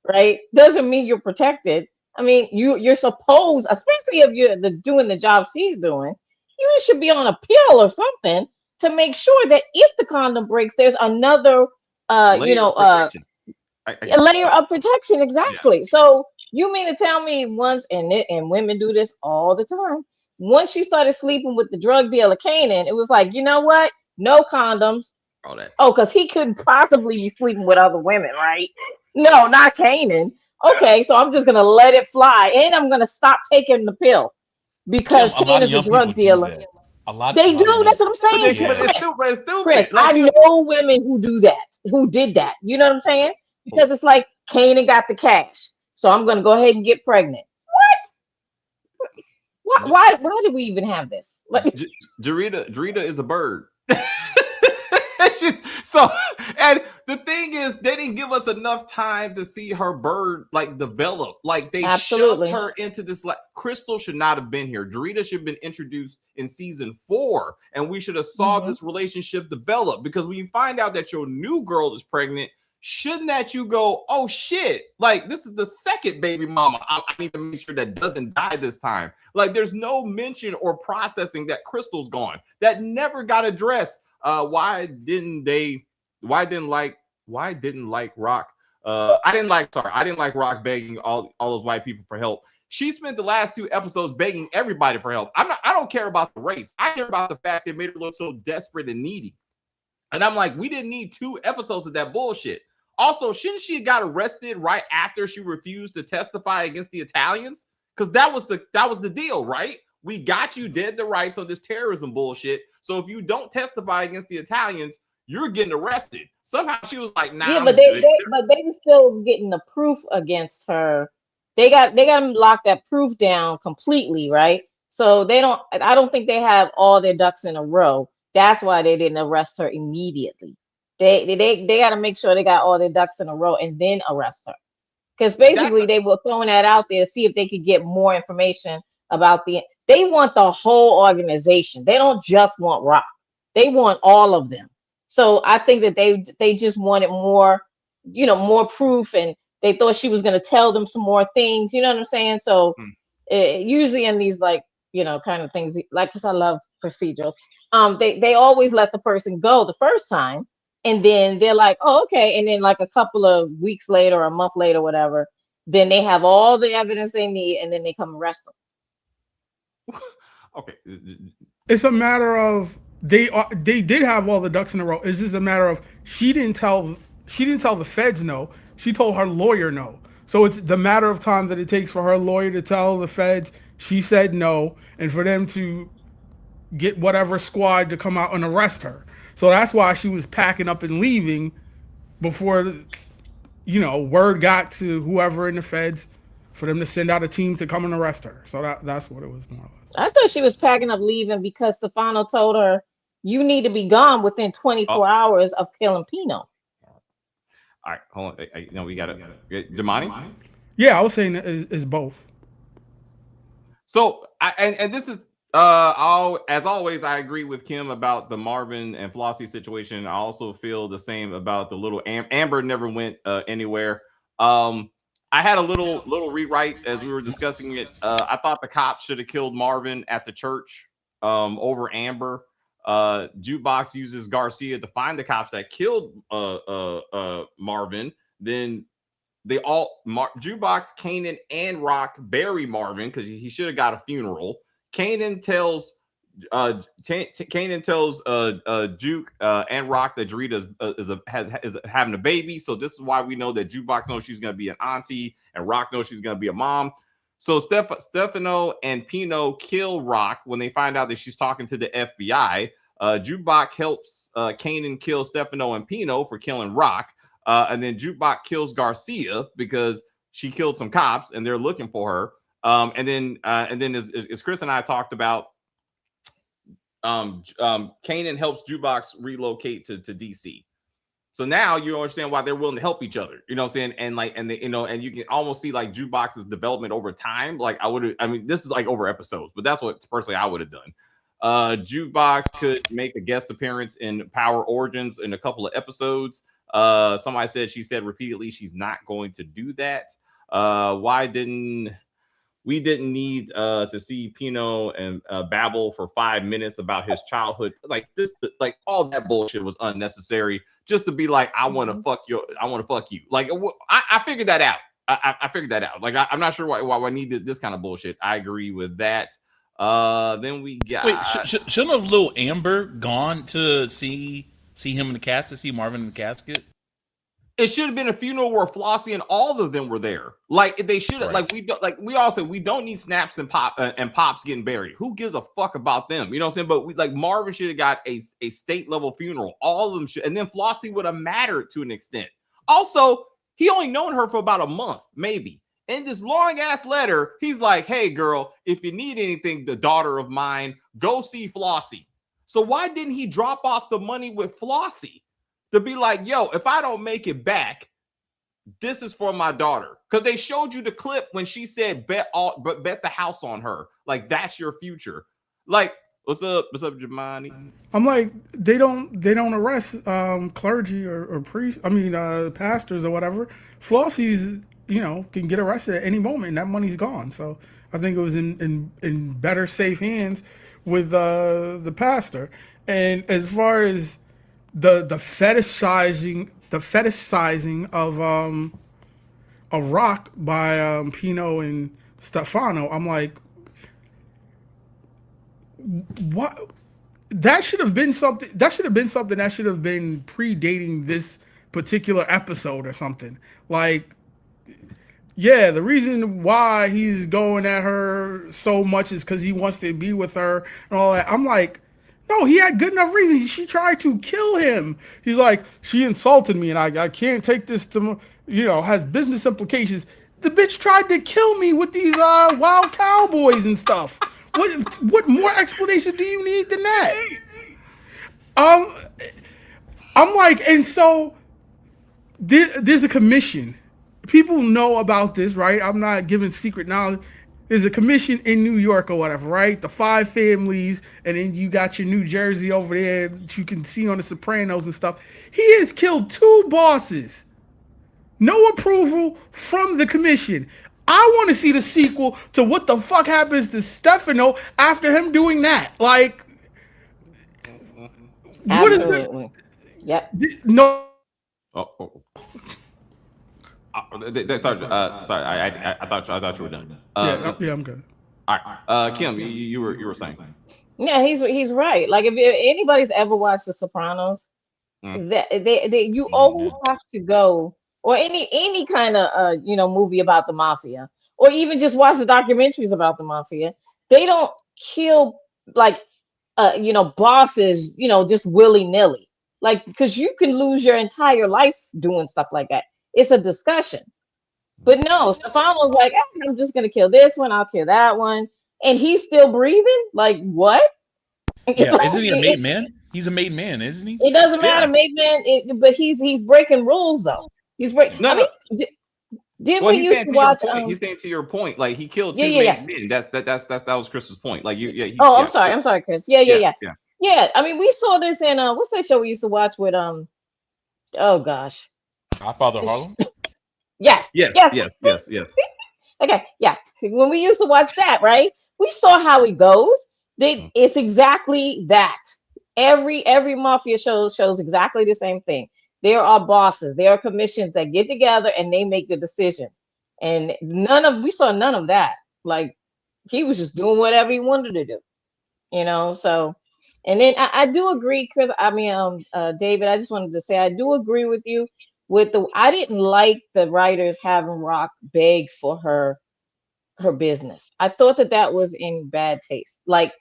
Speaker 3: right, doesn't mean you're protected. I mean, you're supposed, especially if you're doing the job she's doing, you should be on a pill or something to make sure that if the condom breaks, there's another, a layer of protection. Exactly. Yeah. So you mean to tell me once, and women do this all the time. Once she started sleeping with the drug dealer Kanan, it was like, you know what? No condoms.
Speaker 1: All that.
Speaker 3: Oh, because he couldn't possibly be sleeping with other women, right? No, not Kanan. Okay, so I'm just gonna let it fly, and I'm gonna stop taking the pill because Kanan's a drug dealer. They do. That's what I'm saying.
Speaker 1: But it's still
Speaker 3: Chris, like, I know women who do that, who did that. You know what I'm saying? Because it's like Kanan got the cash, so I'm gonna go ahead and get pregnant. What? Why did we even have this?
Speaker 1: Jarita is a bird. And the thing is, they didn't give us enough time to see her bird like develop. Like, they shoved her into this. Like, Crystal should not have been here. Jarita should have been introduced in season 4, and we should have saw this relationship develop. Because when you find out that your new girl is pregnant, shouldn't that you go, oh shit, like, this is the second baby mama. I need to make sure that doesn't die this time. Like, there's no mention or processing that Crystal's gone. That never got addressed. Why didn't why didn't like Rock. I didn't like Rock begging all those white people for help. She spent the last 2 episodes begging everybody for help. I don't care about the race. I care about the fact that it made her look so desperate and needy. And I'm like, we didn't need 2 episodes of that bullshit. Also, shouldn't she have got arrested right after she refused to testify against the Italians? Because that was the deal, right? We got you dead to rights on this terrorism bullshit. So if you don't testify against the Italians, you're getting arrested. Somehow she was like, nah.
Speaker 3: Yeah, but they were still getting the proof against her. They got to lock that proof down completely, right? So I don't think they have all their ducks in a row. That's why they didn't arrest her immediately. They got to make sure they got all their ducks in a row and then arrest her. Because basically they were throwing that out there to see if they could get more information about they want the whole organization. They don't just want Rock. They want all of them. So I think that they just wanted more, more proof, and they thought she was going to tell them some more things. You know what I'm saying? So usually in these kind of things, like, because I love procedurals, they always let the person go the first time, and then they're like, oh, okay, and then like a couple of weeks later or a month later, whatever, then they have all the evidence they need, and then they come arrest them.
Speaker 1: Okay,
Speaker 5: it's a matter of they did have all the ducks in a row. It's just a matter of she didn't tell the feds no. She told her lawyer no. So it's the matter of time that it takes for her lawyer to tell the feds she said no, and for them to get whatever squad to come out and arrest her. So that's why she was packing up and leaving before, word got to whoever in the feds for them to send out a team to come and arrest her. So that's what it was more or less.
Speaker 3: I thought she was packing up leaving because Stefano told her, you need to be gone within 24 hours of killing Pino.
Speaker 1: All right, hold on. We got it. Damani?
Speaker 5: Yeah, I was saying it's both.
Speaker 1: So, and this is, as always, I agree with Kim about the Marvin and Flossie situation. I also feel the same about the little Amber never went anywhere. I had a little rewrite as we were discussing it. I thought the cops should have killed Marvin at the church over Amber. Jukebox uses Garcia to find the cops that killed Marvin. Then Jukebox, Kanan, and Rock bury Marvin because he should have got a funeral. Kanan tells Juke and Rock that Drita is having a baby. So this is why we know that Jukebox knows she's going to be an auntie and Rock knows she's going to be a mom. So Stefano and Pino kill Rock when they find out that she's talking to the FBI. Jukebox helps Kanan kill Stefano and Pino for killing Rock. And then Jukebox kills Garcia because she killed some cops and they're looking for her. And then as Chris and I talked about, Kanan helps Jukebox relocate to DC. So now you understand why they're willing to help each other. You know what I'm saying? And you can almost see like Jukebox's development over time. Like this is like over episodes, but that's what personally I would have done. Jukebox could make a guest appearance in Power Origins in a couple of episodes. Somebody said she said repeatedly she's not going to do that. We didn't need to see Pino and babble for 5 minutes about his childhood. Like this, like all that bullshit was unnecessary. Just to be like, I want to fuck you. I want to fuck you. Like I figured that out. I figured that out. Like I'm not sure why I needed this kind of bullshit. I agree with that. Then we got.
Speaker 4: Wait, shouldn't have little Amber gone to see him in the casket, see Marvin in the casket?
Speaker 1: It should have been a funeral where Flossie and all of them were there. Like they should have. Right. We all said we don't need Snaps and Pops getting buried. Who gives a fuck about them? You know what I'm saying? But Marvin should have got a state level funeral. All of them should, and then Flossie would have mattered to an extent. Also, he only known her for about a month, maybe. In this long ass letter, he's like, "Hey, girl, if you need anything, the daughter of mine, go see Flossie." So why didn't he drop off the money with Flossie? To be like, yo, if I don't make it back, this is for my daughter. Because they showed you the clip when she said bet the house on her. Like, that's your future. Like, what's up, Jamani?
Speaker 5: I'm like, they don't arrest clergy or priests. Pastors or whatever. Flossie's, can get arrested at any moment. And that money's gone. So I think it was in better safe hands with the pastor. And as far as the fetishizing the fetishizing of Rock by Pino and Stefano. I'm like, what? That should have been something. That should have been something that should have been predating this particular episode or something. Like, yeah, the reason why he's going at her so much is because he wants to be with her and all that. I'm like, no, he had good enough reason. She tried to kill him. He's like, she insulted me and I can't take this to, has business implications. The bitch tried to kill me with these wild cowboys and stuff. What more explanation do you need than that? Um, I'm like, and so there's a commission. People know about this, right? I'm not giving secret knowledge. There's a commission in New York or whatever, right? The 5 families, and then you got your New Jersey over there that you can see on The Sopranos and stuff. He has killed 2 bosses. No approval from the commission. I want to see the sequel to what the fuck happens to Stefano after him doing that. Like, what is this?
Speaker 3: Absolutely. Yep.
Speaker 5: No.
Speaker 1: Oh. Sorry, I thought you were done.
Speaker 5: Yeah, I'm good.
Speaker 1: All right, Kim, you were saying.
Speaker 3: Yeah, he's right. Like if anybody's ever watched The Sopranos,
Speaker 1: Mm.
Speaker 3: that you always have to go, or any kind of movie about the mafia, or even just watch the documentaries about the mafia. They don't kill like bosses, just willy-nilly. Like, because you can lose your entire life doing stuff like that. It's a discussion. But no, Stefano's like, I'm just gonna kill this one, I'll kill that one. And he's still breathing? Like what?
Speaker 4: Yeah,
Speaker 3: Like,
Speaker 4: isn't he a made man? He's a made man, isn't he?
Speaker 3: it doesn't matter,
Speaker 1: Yeah.
Speaker 3: maybe, man. But he's breaking rules though. He's breaking.
Speaker 1: No,
Speaker 3: I mean,
Speaker 1: no.
Speaker 3: didn't
Speaker 1: Well,
Speaker 3: we
Speaker 1: he's
Speaker 3: used
Speaker 1: saying
Speaker 3: to
Speaker 1: to your
Speaker 3: watch?
Speaker 1: point. He's saying to your point. Like he killed
Speaker 3: Yeah,
Speaker 1: 2
Speaker 3: yeah, yeah.
Speaker 1: made men. That was Chris's point. Like
Speaker 3: Oh,
Speaker 1: yeah.
Speaker 3: I'm sorry, Chris. Yeah, yeah, yeah.
Speaker 1: Yeah.
Speaker 3: Yeah, I mean, we saw this in what's that show we used to watch with oh gosh,
Speaker 4: Godfather Harlem.
Speaker 3: yes,
Speaker 1: Yes.
Speaker 3: yes. Okay, yeah. When we used to watch that, right? We saw how it goes. It's exactly that. Every mafia shows exactly the same thing. There are bosses, there are commissions that get together and they make the decisions. And we saw none of that. Like he was just doing whatever he wanted to do. So, and then I do agree, Chris. I mean, David, I just wanted to say I do agree with you with I didn't like the writers having Rock beg for her business. I thought that was in bad taste. Like,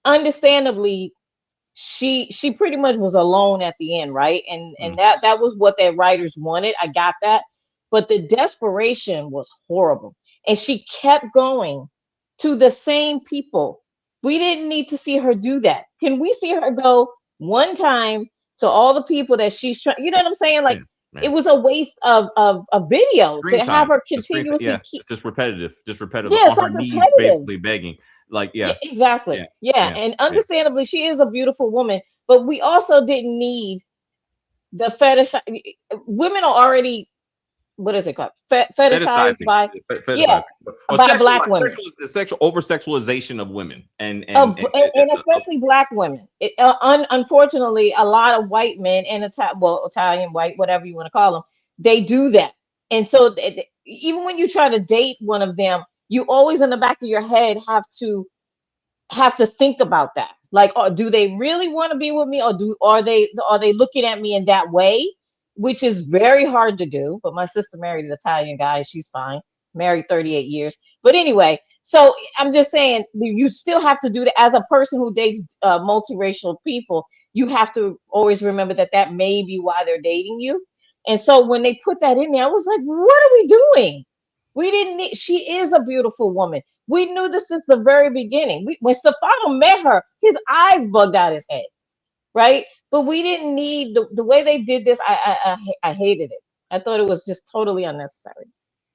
Speaker 3: understandably, she pretty much was alone at the end, right? And that was what their writers wanted. I got that. But the desperation was horrible. And she kept going to the same people. We didn't need to see her do that. Can we see her go one time to all the people that she's trying? You know what I'm saying? Like,
Speaker 1: Man.
Speaker 3: it was a waste of a video
Speaker 1: Screen
Speaker 3: to have
Speaker 1: time.
Speaker 3: her continuously keep.
Speaker 1: It's just repetitive.
Speaker 3: Yeah,
Speaker 1: On her
Speaker 3: it's
Speaker 1: knees,
Speaker 3: repetitive.
Speaker 1: basically begging. Like,
Speaker 3: Yeah, exactly. Yeah,
Speaker 1: yeah,
Speaker 3: and understandably, she is a beautiful woman, but we also didn't need the fetish. Women are already, what is it called? Fetishized by, yeah,
Speaker 1: Well,
Speaker 3: by black women.
Speaker 1: the sexual over sexualization of women, and
Speaker 3: Especially black women. Unfortunately, a lot of white men and Italian, white, whatever you want to call them, they do that. And so even when you try to date one of them, you always in the back of your head have to think about that. Like, oh, do they really want to be with me, or are they looking at me in that way? Which is very hard to do. But my sister married an Italian guy, and she's fine. Married 38 years. But anyway, so I'm just saying, you still have to do that as a person who dates multiracial people. You have to always remember that may be why they're dating you. And so when they put that in there, I was like, what are we doing? We didn't need. She is a beautiful woman. We knew this since the very beginning. When Stefano met her, his eyes bugged out his head, right? But we didn't need the way they did this. I hated it. I thought it was just totally unnecessary.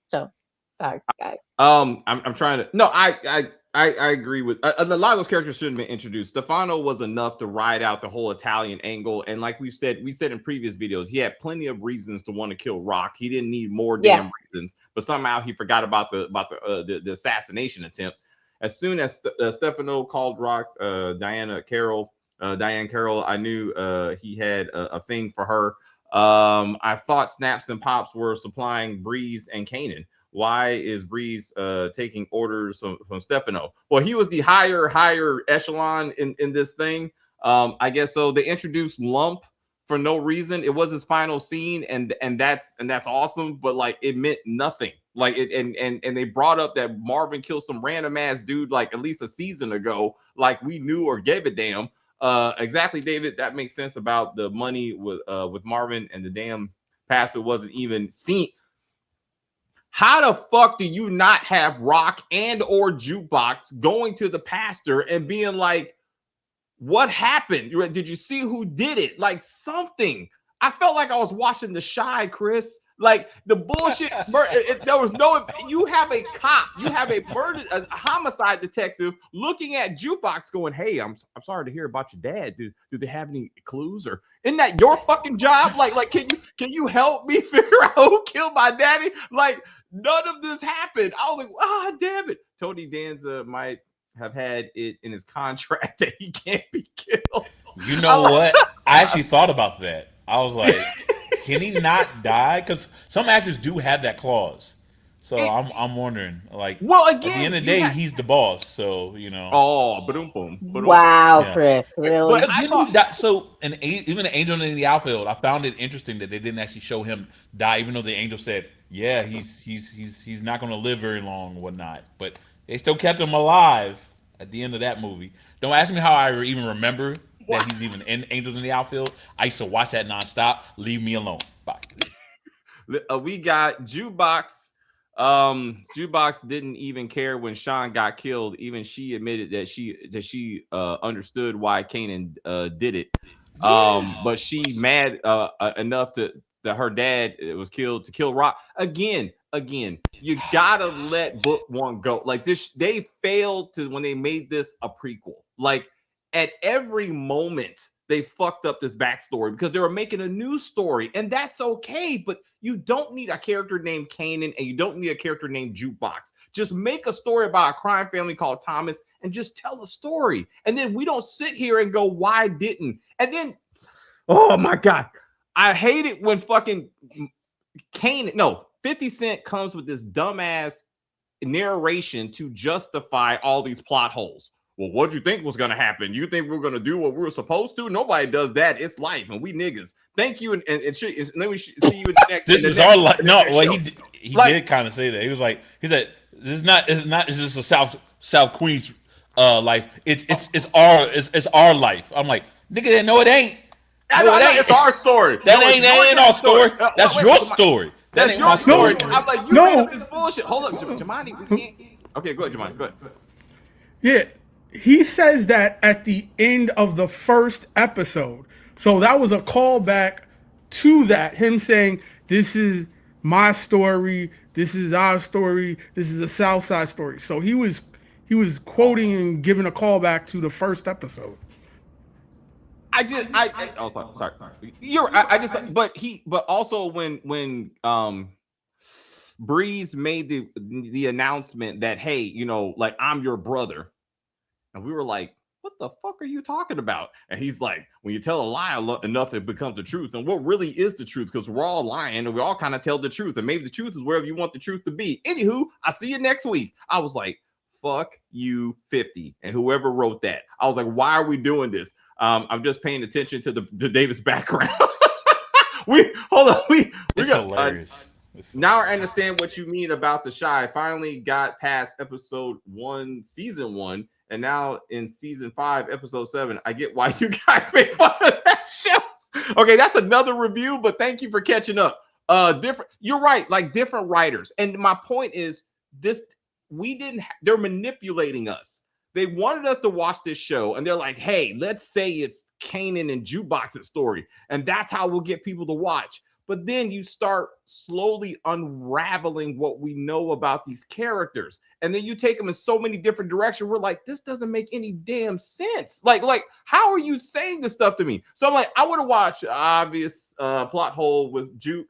Speaker 3: So sorry, guys.
Speaker 1: I'm trying to. No, I agree with a lot of those characters shouldn't have been introduced. Stefano was enough to ride out the whole Italian angle, and like we said in previous videos, he had plenty of reasons to want to kill Rock. He didn't need more damn reasons, but somehow he forgot about the assassination attempt. As soon as Stefano called Rock Diane Carroll, I knew he had a thing for her. I thought Snaps and Pops were supplying Breeze and Kanan. Why is Breeze taking orders from Stefano? Well, he was the higher echelon in this thing. I guess so. They introduced Lump for no reason. It was his final scene, and that's awesome, but like it meant nothing. Like it, and they brought up that Marvin killed some random ass dude like at least a season ago, like we knew or gave a damn. Exactly, David. That makes sense about the money with Marvin, and the damn pastor wasn't even seen. How the fuck do you not have Rock and or Jukebox going to the pastor and being like, what happened? Did you see who did it? Like something. I felt like I was watching The Shy, Chris. Like the bullshit. There was no. You have a cop. You have a homicide detective looking at Jukebox, going, "Hey, I'm sorry to hear about your dad. Do they have any clues? Or isn't that your fucking job? Like can you help me figure out who killed my daddy? Like none of this happened. I was like, ah, damn it. Tony Danza might have had it in his contract that he can't be killed.
Speaker 4: You know what? I actually thought about that. I was like, can he not die? Because some actors do have that clause. So I'm wondering, like,
Speaker 1: well, again,
Speaker 4: at the end of the day, he's the boss. So
Speaker 1: Oh, boom, boom.
Speaker 3: Wow,
Speaker 4: Yeah.
Speaker 3: Chris, really?
Speaker 4: So, and even the angel in the outfield, I found it interesting that they didn't actually show him die, even though the angel said, "Yeah, he's not going to live very long and whatnot." But they still kept him alive at the end of that movie. Don't ask me how I even remember that he's even in Angels in the Outfield. I used to watch that nonstop. Leave me alone. Bye.
Speaker 1: We got Jukebox. Jukebox didn't even care when Sean got killed. Even she admitted that she understood why Kanan did it. But she mad enough that her dad was killed to kill Rock again. You gotta let book one go. Like this, they failed to when they made this a prequel. Like at every moment they fucked up this backstory because they were making a new story, and that's okay. But you don't need a character named Kanan, and you don't need a character named Jukebox. Just make a story about a crime family called Thomas, and just tell a story. And then we don't sit here and go, "Why didn't?" And then, oh my god, I hate it when fucking Kanan. No, 50 Cent comes with this dumbass narration to justify all these plot holes. Well, what do you think was going to happen? You think we're going to do what we were supposed to? Nobody does that. It's life, and we niggas. Thank you, and let me see you in the next.
Speaker 4: This is our life. No, well, he did kind of say that. He said it's just a South Queens life. It's our life. I'm like, nigga, no, it ain't.
Speaker 1: No, it's our story.
Speaker 4: That ain't our story. That's your story. That ain't my story.
Speaker 1: I'm like, you made this bullshit. Hold up, Jamani, we can't. Okay, go ahead, Jamani. Go ahead.
Speaker 5: Yeah, he says that at the end of the first episode. So that was a callback to that. Him saying, "This is my story. This is our story. This is a South Side story." So he was quoting and giving a callback to the first episode.
Speaker 1: Sorry. But also when Breeze made the announcement that, hey, like I'm your brother, and we were like, what the fuck are you talking about? And he's like, when you tell a lie enough, it becomes the truth. And what really is the truth? Because we're all lying and we all kind of tell the truth, and maybe the truth is wherever you want the truth to be. Anywho, I see you next week. I was like, fuck you, 50, and whoever wrote that. I was like, why are we doing this? I'm just paying attention to the Davis background. It's
Speaker 4: hilarious.
Speaker 1: Now I understand what you mean about The Shy. I finally got past episode 1, season 1, and now in season 5, episode 7, I get why you guys make fun of that show. Okay, that's another review, but thank you for catching up. You're right, like different writers. And my point is this: they're manipulating us. They wanted us to watch this show, and they're like, hey, let's say it's Kanan and Jukebox's story, and that's how we'll get people to watch. But then you start slowly unraveling what we know about these characters, and then you take them in so many different directions. We're like, this doesn't make any damn sense. Like, how are you saying this stuff to me? So I'm like, I would have watched obvious plot hole with Juke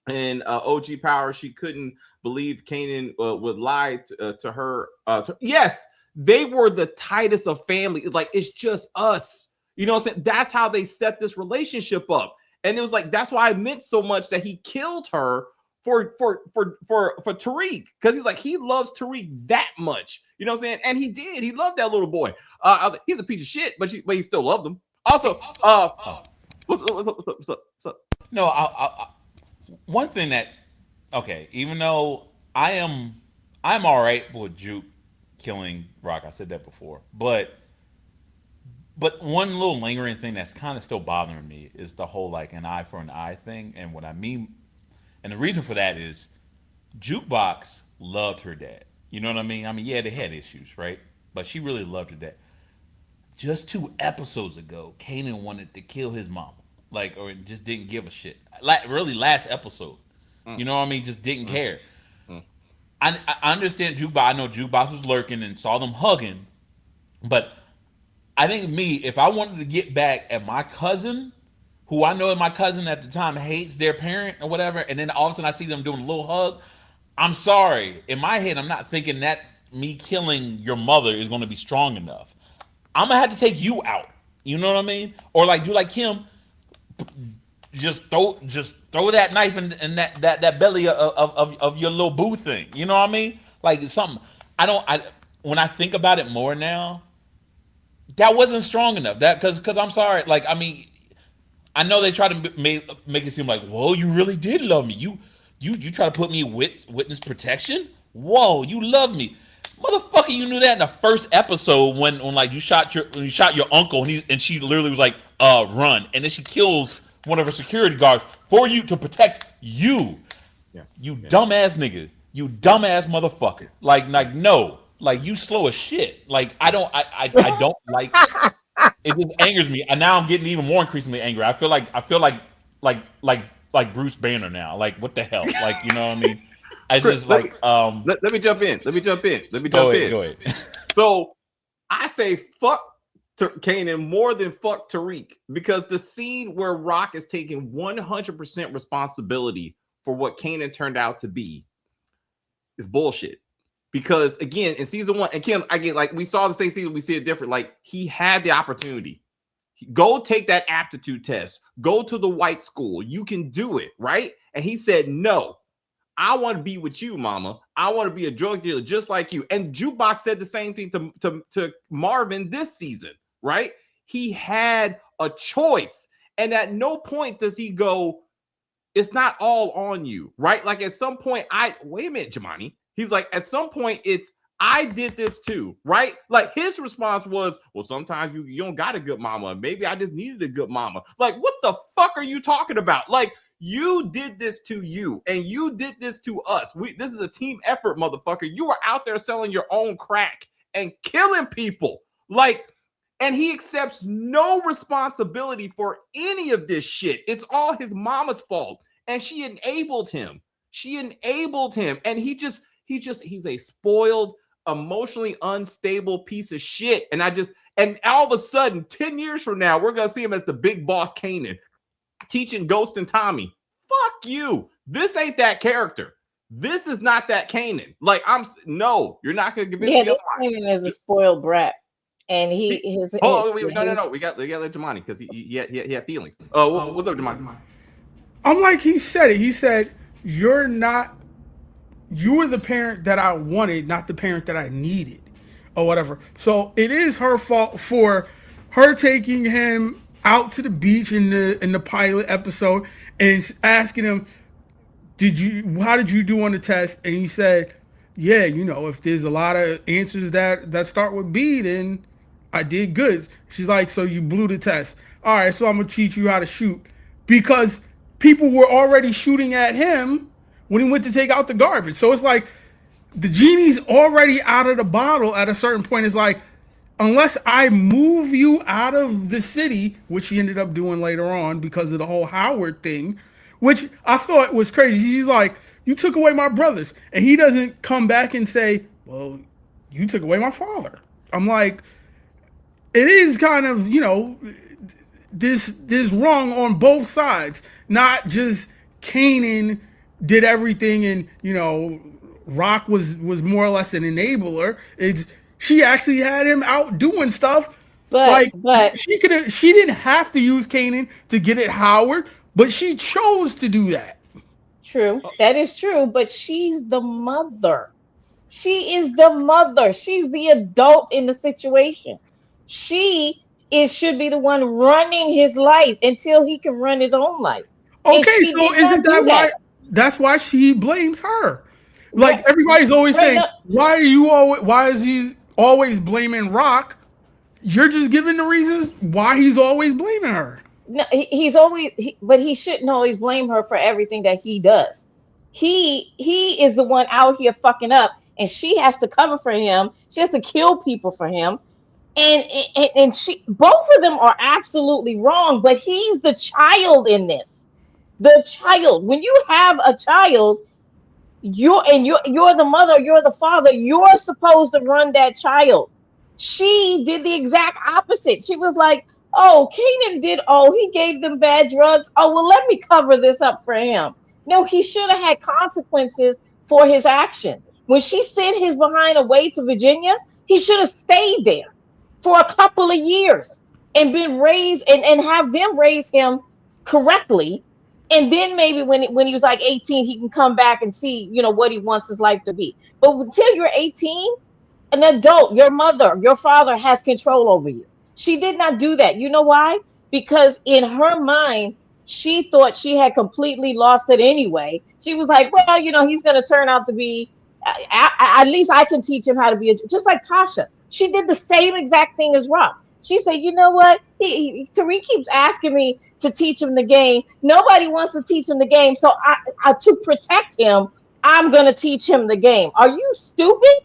Speaker 1: and OG Power. She couldn't believe Kanan would lie to her. Yes. They were the tightest of family. Like, it's just us. You know what I'm saying? That's how they set this relationship up. And it was like, that's why I meant so much that he killed her for Tariq, because he's like, he loves Tariq that much. You know what I'm saying? And he did. He loved that little boy. I was like, he's a piece of shit, but he still loved him. Also, what's up?
Speaker 4: No, one thing that, okay, even though I'm all right with Juke killing Rock. I said that before, but one little lingering thing that's kind of still bothering me is the whole like an eye for an eye thing. And what I mean, and the reason for that is Jukebox loved her dad. You know what I mean? I mean, yeah, they had issues, right? But she really loved her dad. Just 2 episodes ago, Kanan wanted to kill his mama, like, or just didn't give a shit. Really, last episode, you know what I mean? Just didn't care. I understand Jukebox. I know Jukebox was lurking and saw them hugging, but I think if I wanted to get back at my cousin, who I know my cousin at the time hates their parent or whatever, and then all of a sudden I see them doing a little hug, I'm sorry. In my head, I'm not thinking that me killing your mother is going to be strong enough. I'm going to have to take you out. You know what I mean? Or like do like Kim, just throw that knife in that belly of your little boo thing. You know what I mean? Like something. When I think about it more now, that wasn't strong enough. That because I'm sorry. Like, I mean, I know they try to make it seem like, whoa, you really did love me. You try to put me witness protection. Whoa, you love me, motherfucker. You knew that in the first episode when like you shot your uncle and she literally was like, run, and then she kills one of her security guards for you to protect you. You dumbass nigga. You dumbass motherfucker. Like no. Like you slow as shit. Like I don't like. It just angers me, and now I'm getting even more increasingly angry. I feel like Bruce Banner now. Like what the hell? Like you know what I mean? I just like
Speaker 1: let me jump in.
Speaker 4: Go ahead.
Speaker 1: So I say fuck Kanan more than fuck Tariq, because the scene where Rock is taking 100% responsibility for what Kanan turned out to be is bullshit. Because again, in season 1, and Kim, again, like we saw the same season, we see it different. Like he had the opportunity. Go take that aptitude test. Go to the white school. You can do it, right? And he said, no, I want to be with you, mama. I want to be a drug dealer just like you. And Jukebox said the same thing to Marvin this season, right? He had a choice. And at no point does he go, it's not all on you, right? Like at some point, wait a minute, Jamani. He's like, at some point, it's, I did this too, right? Like his response was, well, sometimes you don't got a good mama. Maybe I just needed a good mama. Like, what the fuck are you talking about? Like, you did this to you and you did this to us. This is a team effort, motherfucker. You were out there selling your own crack and killing people. Like, and he accepts no responsibility for any of this shit. It's all his mama's fault. And she enabled him. And he's a spoiled, emotionally unstable piece of shit. And all of a sudden, 10 years from now, we're going to see him as the big boss Kanan, teaching Ghost and Tommy. Fuck you. This ain't that character. This is not that Kanan. Like, no, you're not going to convince me.
Speaker 3: Yeah, Kanan is a spoiled brat. And no.
Speaker 1: We got to let Jamani, because he had feelings. What's up, Jamani?
Speaker 5: I'm like, he said it. He said, you were the parent that I wanted, not the parent that I needed, or whatever. So it is her fault for her taking him out to the beach in the pilot episode and asking him, how did you do on the test? And he said, yeah, if there's a lot of answers that start with B, then I did good. She's like, so you blew the test. All right, so I'm gonna teach you how to shoot, because people were already shooting at him when he went to take out the garbage. So it's like the genie's already out of the bottle at a certain point. It's like, unless I move you out of the city, which he ended up doing later on because of the whole Howard thing, which I thought was crazy. He's like, you took away my brothers. And he doesn't come back and say, well, you took away my father. I'm like, it is kind of, this wrong on both sides. Not just Kanan did everything and Rock was more or less an enabler. She actually had him out doing stuff. But she didn't have to use Kanan to get at Howard, but she chose to do that.
Speaker 3: True. That is true, but she's the mother. She is the mother. She's the adult in the situation. She should be the one running his life until he can run his own life. And
Speaker 5: Okay,
Speaker 3: she
Speaker 5: so
Speaker 3: did not
Speaker 5: isn't
Speaker 3: do
Speaker 5: that
Speaker 3: that.
Speaker 5: why? That's why she blames her. Like
Speaker 3: Right.
Speaker 5: everybody's always
Speaker 3: Right.
Speaker 5: saying,
Speaker 3: No,
Speaker 5: why are you always? Why is he always blaming Rock? You're just giving the reasons why he's always blaming her.
Speaker 3: no, he's always, but he shouldn't always blame her for everything that he does. He is the one out here fucking up, and she has to cover for him. She has to kill people for him, and she, both of them are absolutely wrong. But he's the child in this. The child. When you have a child, you're the mother, you're the father, you're supposed to run that child. She did the exact opposite. She was like, oh, Kanan did, oh, he gave them bad drugs, oh well, let me cover this up for him. No, he should have had consequences for his action. When she sent his behind away to Virginia, he should have stayed there for a couple of years and been raised, and have them raise him correctly. And then maybe when he was like 18, he can come back and see, what he wants his life to be. But until you're 18, an adult, your mother, your father has control over you. She did not do that. You know why? Because in her mind, she thought she had completely lost it anyway. She was like, well, he's going to turn out to be, at least I can teach him how to be just like Tasha. She did the same exact thing as Rock. She said, you know what? Tariq keeps asking me to teach him the game. Nobody wants to teach him the game. So to protect him, I'm going to teach him the game. Are you stupid?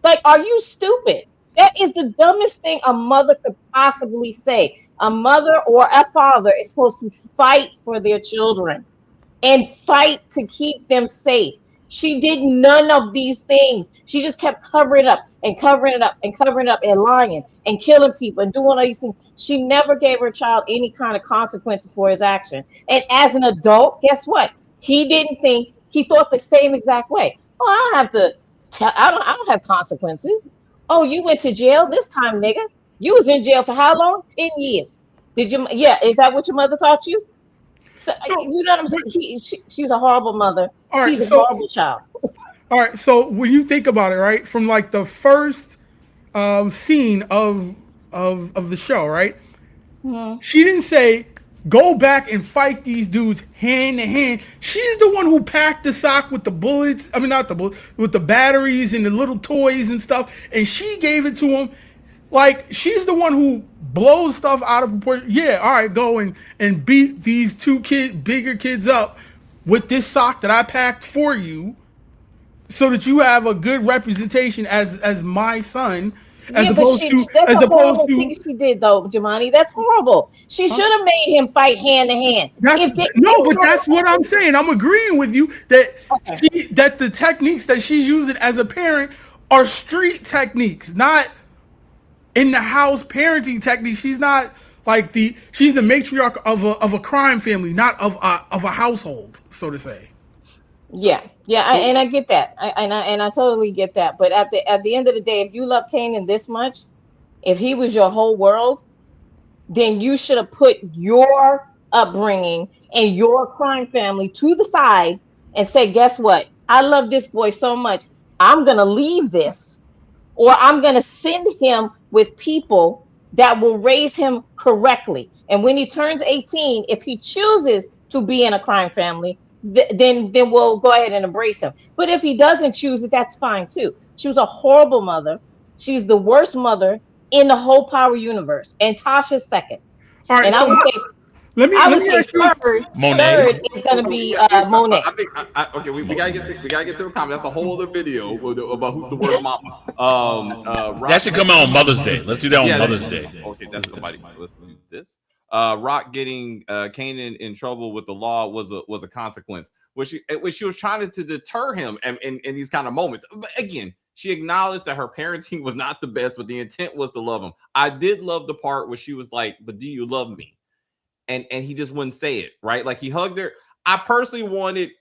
Speaker 3: Like, are you stupid? That is the dumbest thing a mother could possibly say. A mother or a father is supposed to fight for their children and fight to keep them safe. She did none of these things. She just kept covering it up and covering it up and covering it up and lying and killing people and doing all these things. She never gave her child any kind of consequences for his action. And as an adult, guess what? He didn't think, he thought the same exact way. Oh, I don't have to tell, I don't have consequences. Oh, you went to jail this time, nigga. You was in jail for how long? 10 years. Did you, yeah, is that what your mother taught you? So
Speaker 5: No,
Speaker 3: you know what I'm saying? She's a horrible mother.
Speaker 5: all right,
Speaker 3: He's a
Speaker 5: so
Speaker 3: horrible child.
Speaker 5: all right, so when you think about it, right, from like the first scene of the show, right?
Speaker 3: Mhm.
Speaker 5: She didn't say go back and fight these dudes hand to hand. She's the one who packed the sock with the bullets. I mean, not the bullets, with the batteries and the little toys and stuff, and she gave it to him. Like, she's the one who blows stuff out of proportion. Yeah, all right, go and beat these two bigger kids up with this sock that I packed for you, so that you have a good representation as my son, as
Speaker 3: Yeah, but
Speaker 5: opposed to
Speaker 3: that's a horrible thing she did, though, Jamani. That's horrible. She
Speaker 5: huh?
Speaker 3: should have made him fight hand to hand.
Speaker 5: That's
Speaker 3: If they,
Speaker 5: no,
Speaker 3: they
Speaker 5: but
Speaker 3: were
Speaker 5: that's what I'm saying. I'm agreeing with you that
Speaker 3: okay.
Speaker 5: that the techniques that she's using as a parent are street techniques, not in the house parenting techniques. She's not like she's the matriarch of a crime family, not of a household, so to say.
Speaker 3: Yeah,
Speaker 1: So,
Speaker 3: yeah,
Speaker 1: so
Speaker 3: and I get that. I totally get that. But at the end of the day, if you love Kanan this much, if he was your whole world, then you should have put your upbringing and your crime family to the side and say, guess what? I love this boy so much. I'm going to leave this, or I'm going to send him with people that will raise him correctly. And when he turns 18, if he chooses to be in a crime family, then we'll go ahead and embrace him. But if he doesn't choose it, that's fine too. She was a horrible mother. She's the worst mother in the whole Power universe, and Tasha's second.
Speaker 5: All right,
Speaker 3: And
Speaker 5: so
Speaker 3: I
Speaker 5: let
Speaker 3: would
Speaker 5: me
Speaker 3: say
Speaker 5: ask you.
Speaker 3: third.
Speaker 4: Monet.
Speaker 3: Third is going to be
Speaker 1: I,
Speaker 3: Monet.
Speaker 1: I think okay. We gotta get to the comment. That's a whole other video about who's the worst mama.
Speaker 4: That should come out on Mother's Day. Let's do that on
Speaker 1: Yeah,
Speaker 4: Mother's Day.
Speaker 1: Okay, that's somebody. Let's do this. Rock getting Kanan in trouble with the law was a consequence, which she was trying to deter him in these kind of moments. But again, she acknowledged that her parenting was not the best, but the intent was to love him. I did love the part where she was like, "But do you love me?" And he just wouldn't say it, right? Like, he hugged her. I personally wanted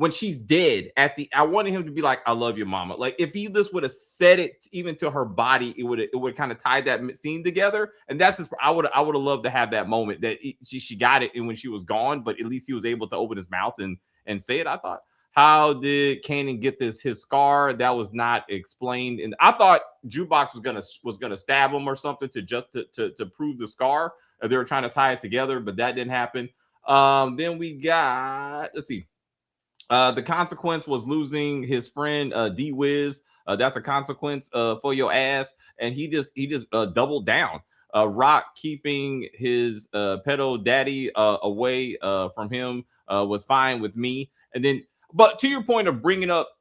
Speaker 1: when she's dead I wanted him to be like, I love you, mama. Like if he just would have said it even to her body, it would kind of tie that scene together. And that's just, I would have loved to have that moment that she got it and when she was gone, but at least he was able to open his mouth and say it. I thought, how did Kanan get his scar? That was not explained. And I thought Jukebox was gonna stab him or something to prove the scar. They were trying to tie it together, but that didn't happen. Then we got, let's see. The consequence was losing his friend D Wiz. That's a consequence for your ass. And he just doubled down. Rock keeping his pedo daddy away from him was fine with me. And then, but to your point of bringing up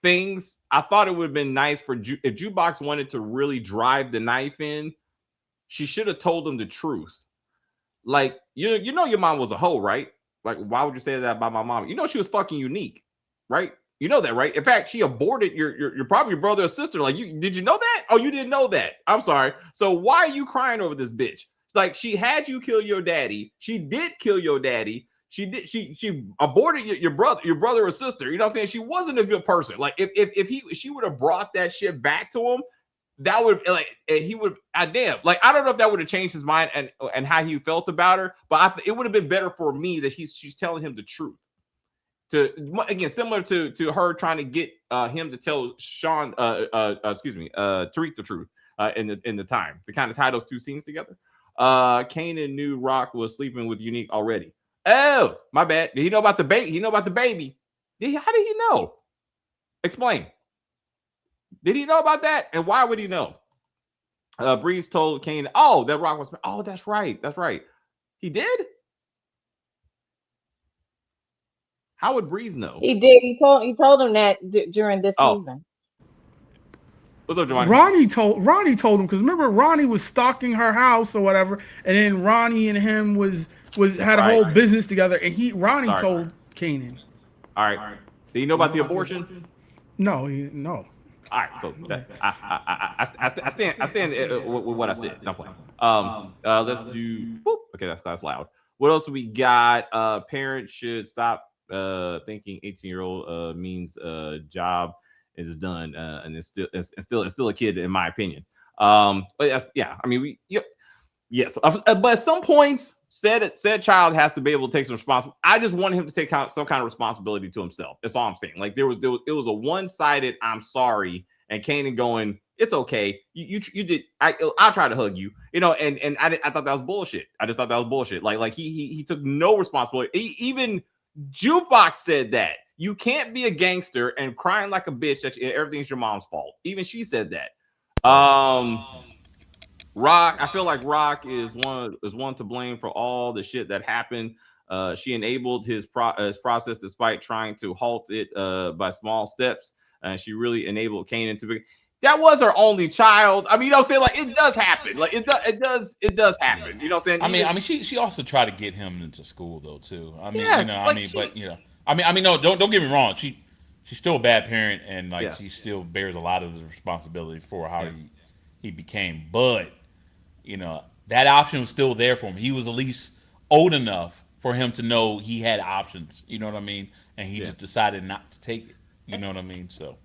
Speaker 1: things, I thought it would have been nice for if Jukebox wanted to really drive the knife in, she should have told him the truth. Like, you know your mom was a hoe, right? Like, why would you say that about my mom? You know she was fucking unique, right? You know that, right? In fact, she aborted your probably your brother or sister. Like, did you know that? Oh, you didn't know that. I'm sorry. So why are you crying over this bitch? Like, she had you kill your daddy. She did kill your daddy. She aborted your brother or sister. You know what I'm saying? She wasn't a good person. Like, if she would have brought that shit back to him, that would like he would damn, like I don't know if that would have changed his mind and how he felt about her, but it would have been better for me that she's telling him the truth. To again, similar to her trying to get him to tell Sean Tariq the truth in the time to kind of tie those two scenes together. Kanan knew Rock was sleeping with Unique already. Oh, my bad. Did he know about the baby? He know about the baby. How did he know? Explain. Did he know about that? And why would he know? Breeze told Kanan, oh, that Rock was, oh, that's right. That's right. He did? How would Breeze know?
Speaker 3: He did. He told him that during this season.
Speaker 1: What's up, Giovanni?
Speaker 5: Ronnie told him, because remember Ronnie was stalking her house or whatever, and then Ronnie and him had a whole business together, and Ronnie told Kanan.
Speaker 1: All right. Did you know about the abortion?
Speaker 5: No, no.
Speaker 1: All right, so I stand with what I said. No point. Let's do. Whoop. Okay, that's loud. What else do we got? Parents should stop thinking 18-year-old means job is done, and it's still a kid in my opinion. But I mean yes. But at some points, said child has to be able to take some responsibility. I just wanted him to take some kind of responsibility to himself. That's all I'm saying. Like it was a one-sided I'm sorry, and Kanan going, it's okay. You did. I'll try to hug you. You know, and I thought that was bullshit. I just thought that was bullshit. Like he took no responsibility. Even Jukebox said that you can't be a gangster and crying like a bitch that everything's your mom's fault. Even she said that. Rock, I feel like Rock is one to blame for all the shit that happened. She enabled his process despite trying to halt it by small steps. She really enabled Kanan to be. That was her only child. I mean, you know what I'm saying? Like it does happen. Like it does happen. You know what I'm saying?
Speaker 4: I mean, she also tried to get him into school though too. I mean, yes, no, don't get me wrong. She's still a bad parent, and she still bears a lot of the responsibility for how he became. But you know, that option was still there for him. He was at least old enough for him to know he had options. You know what I mean? And he just decided not to take it. You know what I mean? So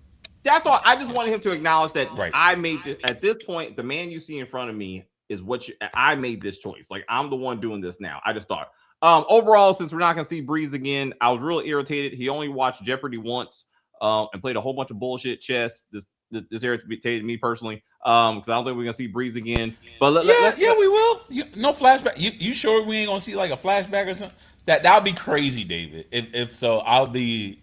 Speaker 1: that's all. I just wanted him to acknowledge that I made this, at this point, the man you see in front of me is I made this choice. Like I'm the one doing this now. I just thought. Overall, since we're not gonna see Breeze again, I was real irritated. He only watched Jeopardy once and played a whole bunch of bullshit chess. This irritated me personally. Because I don't think we're gonna see Breeze again. But
Speaker 4: we will. No flashback. You sure we ain't gonna see like a flashback or something? That would be crazy, David. If so, I'll be.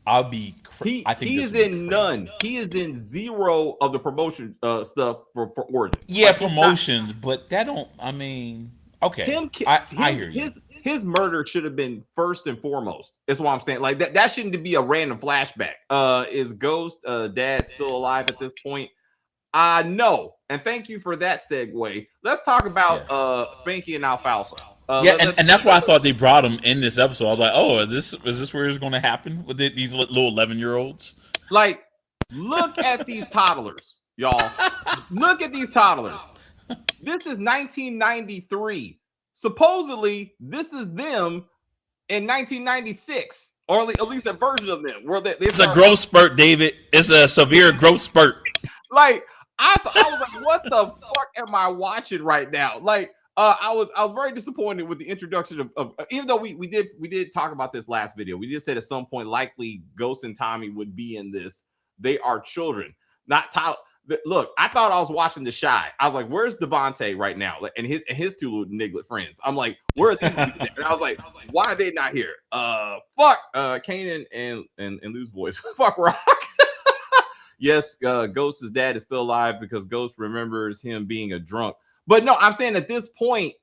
Speaker 4: I think
Speaker 1: he is in none. He is in zero of the promotion stuff for Origin.
Speaker 4: Yeah, like promotions, but that don't. I mean, okay. I hear you.
Speaker 1: His murder should have been first and foremost. That's what I'm saying. Like that shouldn't be a random flashback. Is Ghost dad still alive at this point? No. And thank you for that segue. Let's talk about Spanky and Alfalfa.
Speaker 4: And that's why I thought they brought him in this episode. I was like, oh, is this where it's going to happen with these little 11-year-olds?
Speaker 1: Like, look at these toddlers, y'all. Look at these toddlers. This is 1993. Supposedly, this is them in 1996. or at least a version of them where they
Speaker 4: It's a growth spurt, David. It's a severe growth spurt.
Speaker 1: like I was like, what the fuck am I watching right now? Like, I was very disappointed with the introduction of even though we did talk about this last video. We did say at some point likely Ghost and Tommy would be in this. They are children, not Tyler. Look, I thought I was watching The Shy. I was like, "Where's Devontae right now?" And his two little niglet friends. I'm like, "Where are these?" And I was like, "Why are they not here?" Fuck, Kanan and Lou's boys. Fuck Rock. Yes, Ghost's dad is still alive because Ghost remembers him being a drunk. But no, I'm saying at this point,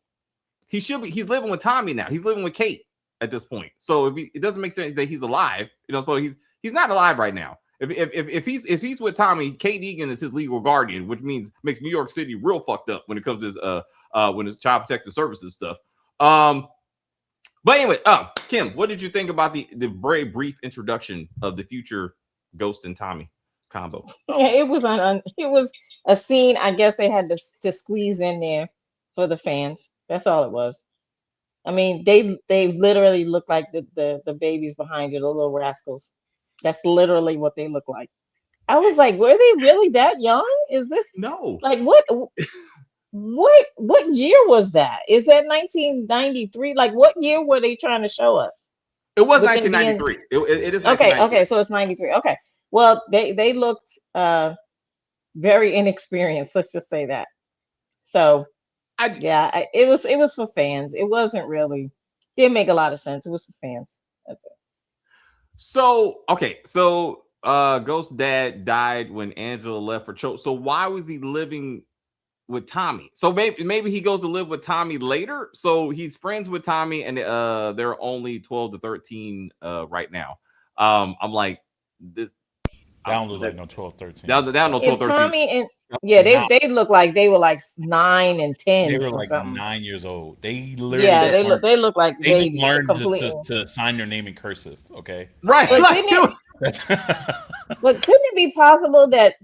Speaker 1: he should be. He's living with Tommy now. He's living with Kate at this point. So it doesn't make sense that he's alive. So he's not alive right now. If he's with Tommy, Kate Egan is his legal guardian, which makes New York City real fucked up when it comes to his, when it's Child Protective Services stuff. But anyway, Kim, what did you think about the very brief introduction of the future Ghost and Tommy combo?
Speaker 3: It was it was a scene. I guess they had to squeeze in there for the fans. That's all it was. I mean, they literally look like the babies behind you, the little rascals. That's literally what they look like. I was like, were they really that young? Is this
Speaker 1: No.
Speaker 3: like what year was that? Is that 1993? Like what year were they trying to show us?
Speaker 1: It was
Speaker 3: With them
Speaker 1: 1993. It is
Speaker 3: Okay,
Speaker 1: 1993.
Speaker 3: okay, so it's 93. Okay. Well, they looked very inexperienced, let's just say that. So it was for fans. It wasn't really didn't make a lot of sense. It was for fans. That's it.
Speaker 1: So okay, so Ghost's dad died when Angela left for Cho. So why was he living with Tommy? So maybe he goes to live with Tommy later. So he's friends with Tommy, and they're only 12 to 13 right now. I'm like this.
Speaker 4: Down to like no 12, 13.
Speaker 1: Down no 12, 13.
Speaker 3: Tommy and they look like they were like 9 and 10.
Speaker 4: They were like
Speaker 3: something.
Speaker 4: 9 years old. They literally
Speaker 3: they look like
Speaker 4: they
Speaker 3: babies.
Speaker 4: just learned
Speaker 3: completely.
Speaker 4: to sign their name in cursive. Okay,
Speaker 1: Right.
Speaker 3: But,
Speaker 1: Like,
Speaker 3: but couldn't it be possible that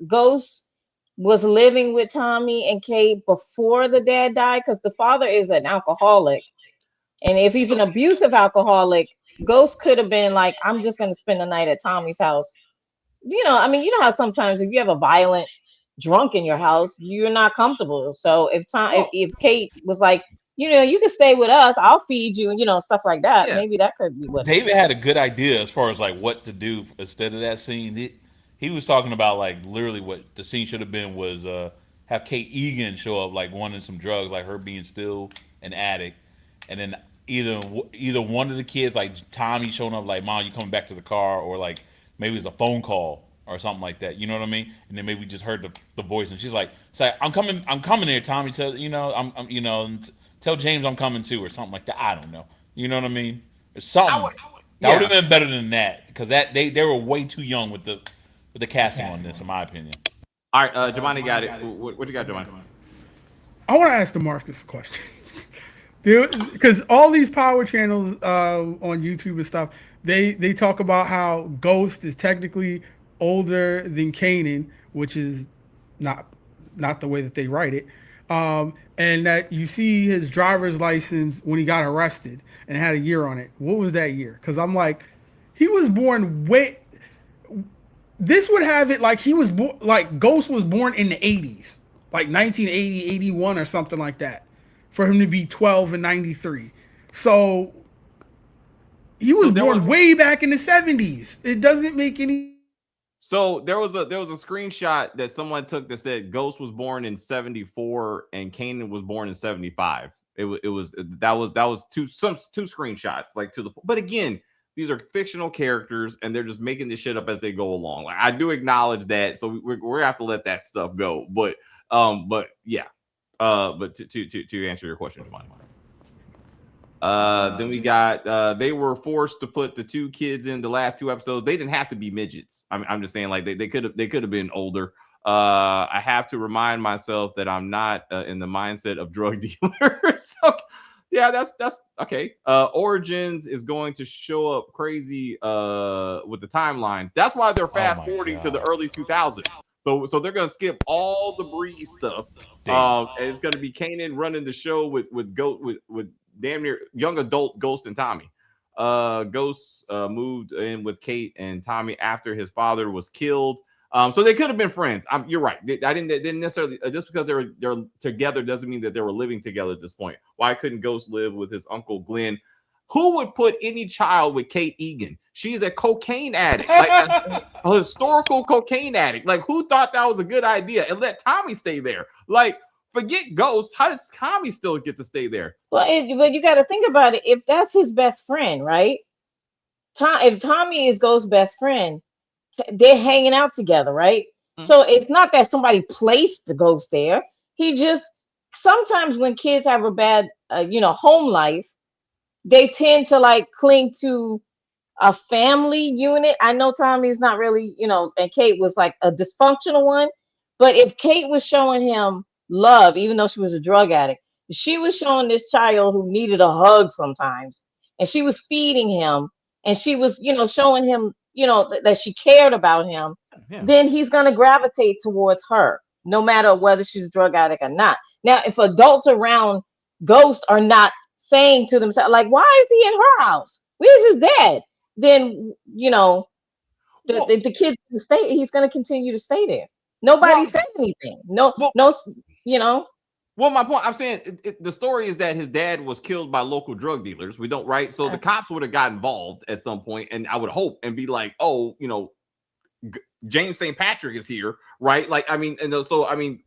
Speaker 3: Ghost was living with Tommy and Kate before the dad died? Because the father is an alcoholic, and if he's an abusive alcoholic, Ghost could have been like, I'm just going to spend the night at Tommy's house. I mean, you know how sometimes if you have a violent drunk in your house, you're not comfortable. So if Kate was like, you can stay with us, I'll feed you, and stuff like that.
Speaker 1: Yeah.
Speaker 3: Maybe that could be what
Speaker 4: David had a good idea as far as like what to do instead of that scene. He was talking about like literally what the scene should have been was have Kate Egan show up like wanting some drugs, like her being still an addict, and then either one of the kids, like Tommy, showing up like, "Mom, you coming back to the car," or like maybe it's a phone call or something like that. You know what I mean? And then maybe we just heard the voice, and she's like, "I'm coming there, Tommy. Tell James I'm coming too," or something like that. I don't know. You know what I mean? Or something. That would have been better than that because they were way too young with the casting on this, in my opinion.
Speaker 1: all right, Jemani got it. What you got, Jemani?
Speaker 5: I want to ask DeMarcus a question. Because all these power channels on YouTube and stuff, they talk about how Ghost is technically older than Kanan, which is not the way that they write it. And that you see his driver's license when he got arrested and had a year on it. What was that year? Because I'm like, he was born way. This would have it like he was like Ghost was born in the 80s, like 1980, 81 or something like that, for him to be 12 and 93. So he was born way back in the 70s. It doesn't make any.
Speaker 1: So there was a screenshot that someone took that said Ghost was born in 74 and Kanan was born in 75. That was two screenshots like but again, these are fictional characters and they're just making this shit up as they go along. Like I do acknowledge that, so we're gonna have to let that stuff go. But yeah. But to answer your question, then we got they were forced to put the two kids in the last two episodes. They didn't have to be midgets. I'm just saying, like they could have been older. I have to remind myself that I'm not in the mindset of drug dealers. So, yeah, that's okay. Origins is going to show up crazy with the timeline. That's why they're fast forwarding to the early 2000s. So they're gonna skip all the Breeze stuff. And it's gonna be Kanan running the show with damn near young adult Ghost and Tommy. Ghost moved in with Kate and Tommy after his father was killed. So they could have been friends. You're right. I didn't necessarily just because they're together doesn't mean that they were living together at this point. Why couldn't Ghost live with his uncle Glenn? Who would put any child with Kate Egan? She's a cocaine addict, like a historical cocaine addict. Like, who thought that was a good idea? And let Tommy stay there. Like, forget Ghost. How does Tommy still get to stay there?
Speaker 3: Well, but you got to think about it. If that's his best friend, right? If Tommy is Ghost's best friend, they're hanging out together, right? So it's not that somebody placed the Ghost there. He just sometimes when kids have a bad, home life, they tend to like cling to a family unit. I know Tommy's not really, and Kate was like a dysfunctional one. But if Kate was showing him love, even though she was a drug addict, she was showing this child who needed a hug sometimes, and she was feeding him, and she was, showing him, that she cared about him, then he's going to gravitate towards her, no matter whether she's a drug addict or not. Now, if adults around Ghost are not saying to themselves, like, why is he in her house? Where's his dad? Then, the kid's gonna stay. He's going to continue to stay there. Nobody said anything. No,
Speaker 1: Well, my point, I'm saying the story is that his dad was killed by local drug dealers. We don't, right? So the cops would have got involved at some point, and I would hope and be like, oh, James St. Patrick is here, right? Like, I mean,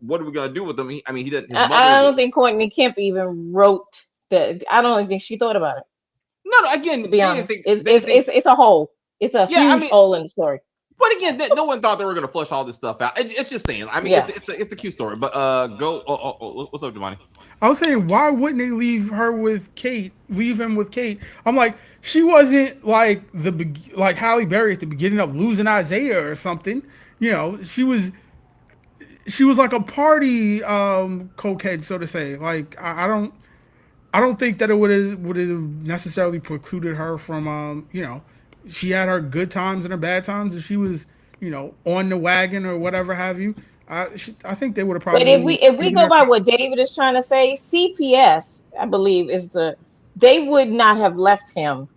Speaker 1: what are we gonna do with him? He doesn't.
Speaker 3: I don't think Courtney Kemp even wrote that. I don't think she thought about it.
Speaker 1: No. Again,
Speaker 3: to be honest, it's a hole. It's a huge hole in the story.
Speaker 1: But again, no one thought they were going to flush all this stuff out. It's just saying. I mean, it's a cute story. But go. What's up, Jamani?
Speaker 5: I was saying, why wouldn't they leave him with Kate? I'm like, she wasn't like like Halle Berry at the beginning of Losing Isaiah or something. She was like a party cokehead, so to say. Like, I don't think that it would have necessarily precluded her from she had her good times and her bad times. If she was, on the wagon or whatever have you, I think they would have probably.
Speaker 3: But if we go by what David is trying to say, CPS, I believe, they would not have left him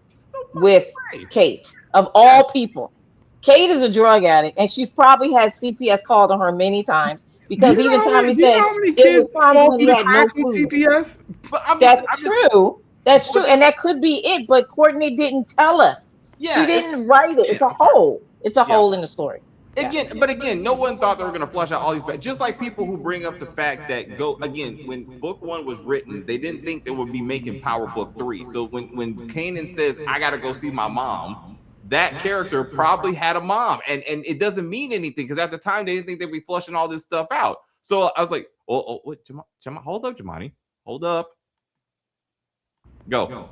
Speaker 3: with Kate of all people. Kate is a drug addict, and she's probably had CPS called on her many times because even Tommy said it was times when he had no food.
Speaker 5: CPS?
Speaker 3: That's true. That's true, and that could be it. But Courtney didn't tell us. Yeah, she didn't write it. It's a hole. It's a hole in the story.
Speaker 1: Again, no one thought they were going to flush out all these. Just like people who bring up the fact that when book 1 was written, they didn't think they would be making Power Book 3. So when Kanan says, "I got to go see my mom," that character probably had a mom, and it doesn't mean anything because at the time they didn't think they'd be flushing all this stuff out. So I was like, wait, hold up, Jamani, hold up, go.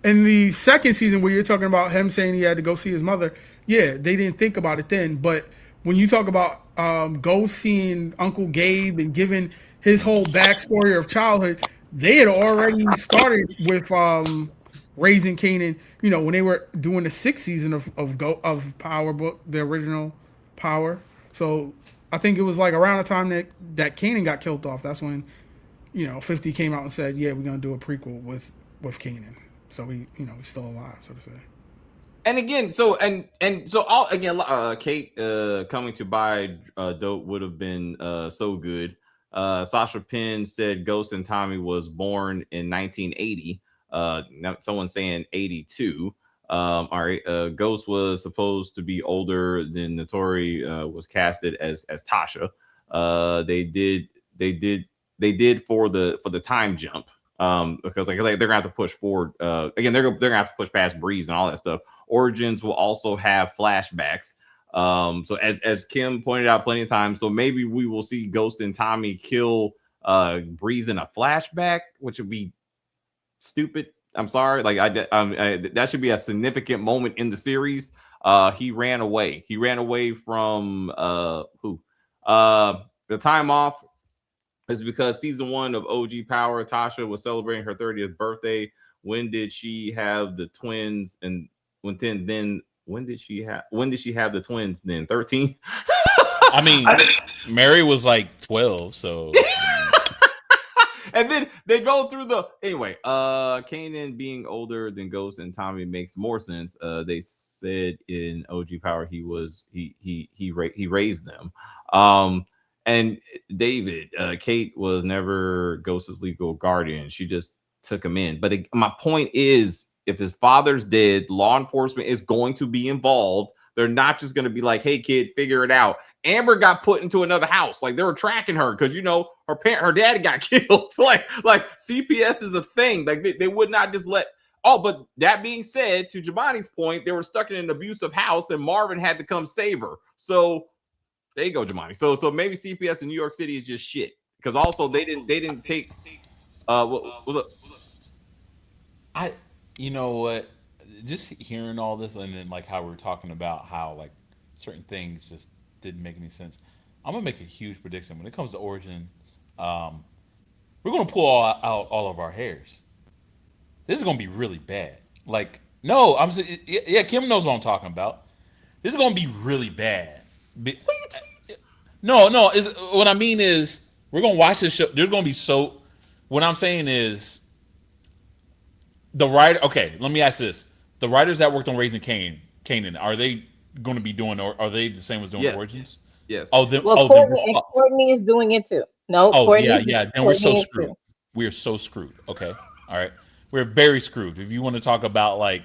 Speaker 5: In the second season, where you're talking about him saying he had to go see his mother, they didn't think about it then. But when you talk about Ghost seeing Uncle Gabe and giving his whole backstory of childhood, they had already started with raising Kanan. When they were doing the 6th season of Power Book, the original Power. So I think it was like around the time that Kanan got killed off. That's when 50 came out and said, "Yeah, we're gonna do a prequel with Kanan." So he's still alive, so to say.
Speaker 1: And again, Kate coming to buy dope would have been so good. Sasha Penn said Ghost and Tommy was born in 1980. Someone saying 82. All right. Ghost was supposed to be older than Notori was casted as Tasha. They did for the time jump. Because like they're gonna have to push forward. Again, they're gonna have to push past Breeze and all that stuff. Origins will also have flashbacks. So as Kim pointed out plenty of times, so maybe we will see Ghost and Tommy kill Breeze in a flashback, which would be stupid. I'm sorry, like that should be a significant moment in the series. He ran away. He ran away from who? The time off is because season 1 of OG Power, Tasha was celebrating her 30th birthday. When did she have the twins? And when did she have the twins then? 13?
Speaker 4: I mean, Mary was like 12, so
Speaker 1: And then they go through the anyway. Kanan being older than Ghost and Tommy makes more sense. They said in OG Power he raised them. And David, Kate was never Ghost's legal guardian. She just took him in. But my point is, if his father's dead, law enforcement is going to be involved. They're not just going to be like, "Hey, kid, figure it out." Amber got put into another house. Like they were tracking her because her dad got killed. like CPS is a thing. Like they would not just let. Oh, but that being said, to Jabani's point, they were stuck in an abusive house, and Marvin had to come save her. So there you go, Jabani. So maybe CPS in New York City is just shit because also they didn't take. What was it?
Speaker 4: You know what? Just hearing all this and then like how we were talking about how like certain things just didn't make any sense. I'm gonna make a huge prediction when it comes to Origins. We're gonna pull out all of our hairs. This is gonna be really bad. Like, no, yeah, Kim knows what I'm talking about. This is gonna be really bad. No, is what I mean is we're gonna watch this show. There's gonna be so. What I'm saying is the writer. Okay, let me ask this: the writers that worked on Raising Kanan, are they going to be doing, or are they the same as doing Origins?
Speaker 1: Yes.
Speaker 3: Well, Courtney is doing it too. No,
Speaker 4: yeah. And we're so screwed. We're so screwed. Okay, all right. We're very screwed. If you want to talk about like,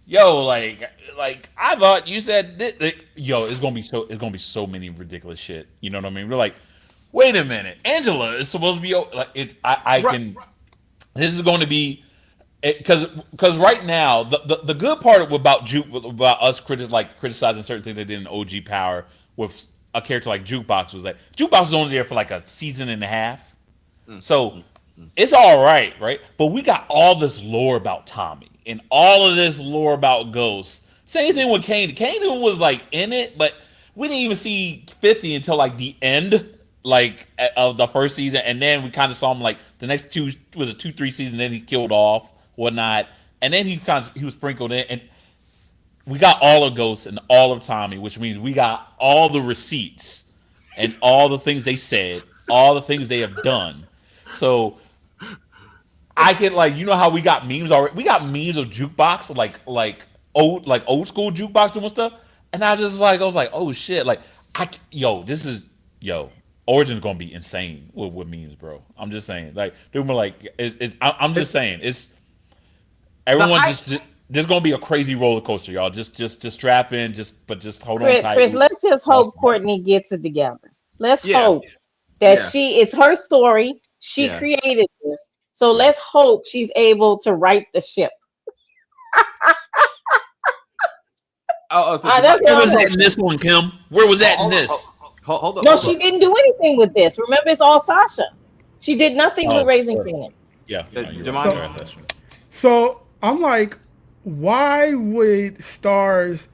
Speaker 4: like I thought you said this, it's gonna be so many ridiculous shit. You know what I mean? We're like, wait a minute, Angela is supposed to be like it's. I can. This is going to be. Because right now the good part about us criticizing certain things they did in OG Power with a character like Jukebox was that Jukebox was only there for like a season and a half, so it's all right, but we got all this lore about Tommy and all of this lore about Ghost. Same thing with Kanan. Kanan was like in it, but we didn't even see 50 until like the end like of the first season, and then we kind of saw him like the next 2-3 seasons, then he killed off whatnot, and then he was sprinkled in, and we got all of Ghost and all of Tommy, which means we got all the receipts and all the things they said, all the things they have done. So I can how we got memes already. We got memes of Jukebox, like old school Jukebox doing stuff, and I was like, oh shit, Origin's gonna be insane with memes, bro. I'm just saying, like they're like, I'm just saying, it's. Everyone there's gonna be a crazy roller coaster, y'all. Just strap in, just hold on tight.
Speaker 3: Chris, let's just hope Courtney gets it together. Let's hope that it's her story. She created this, so let's hope she's able to right the ship.
Speaker 4: Where was that in this one, Kim? Where was that in this?
Speaker 3: Hold on. No, she didn't do anything with this. Remember, it's all Sasha. She did nothing with Raising Kanan.
Speaker 4: Yeah,
Speaker 5: so I'm like, why would Starz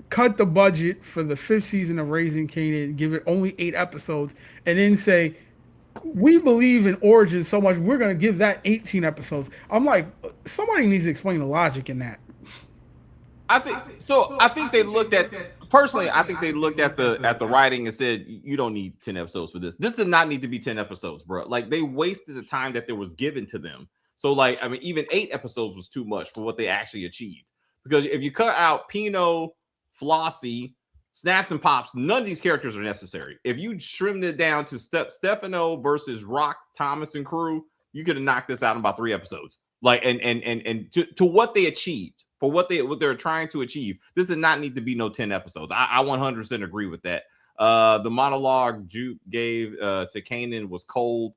Speaker 5: cut the budget for the 5th season of Raising Kanan, give it only 8 episodes, and then say, we believe in Origins so much, we're going to give that 18 episodes? I'm like, somebody needs to explain the logic in that.
Speaker 1: I think they looked at personally. I think they looked at the writing and said, "You don't need 10 episodes for this. This does not need to be 10 episodes, bro." Like they wasted the time that there was given to them. So, like, I mean, even 8 episodes was too much for what they actually achieved. Because if you cut out Pino, Flossie, Snaps and Pops, none of these characters are necessary. If you trimmed it down to Stefano versus Rock, Thomas, and crew, you could have knocked this out in about 3 episodes. Like, and to what they achieved, for what they're trying to achieve, this did not need to be no 10 episodes. I 100% agree with that. The monologue Juke gave to Kanan was cold.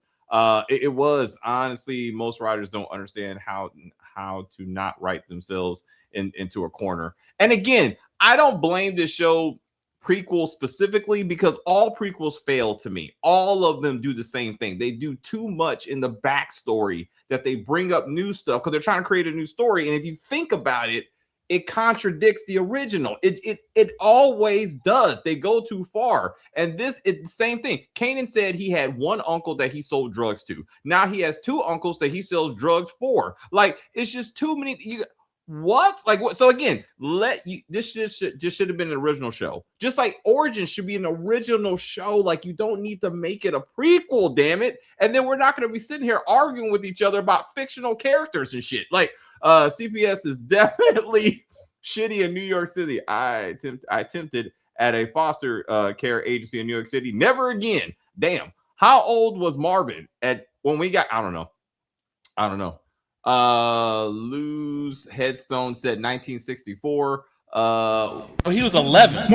Speaker 1: It was honestly, most writers don't understand how to not write themselves into a corner. And again, I don't blame this show prequel specifically because all prequels fail to me. All of them do the same thing. They do too much in the backstory that they bring up new stuff because they're trying to create a new story. And if you think about it, it contradicts the original. It always does. They go too far. And it's the same thing. Kanan said he had one uncle that he sold drugs to. Now he has 2 uncles that he sells drugs for. Like, it's just too many. What? Like what? So again, this just should have been an original show. Just like Origins should be an original show. Like you don't need to make it a prequel, damn it. And then we're not going to be sitting here arguing with each other about fictional characters and shit. Like CPS is definitely shitty in New York City. I attempted at a foster care agency in New York City. Never again. Damn. How old was Marvin at when we got? I don't know. Lou's headstone said 1964.
Speaker 4: He was 11.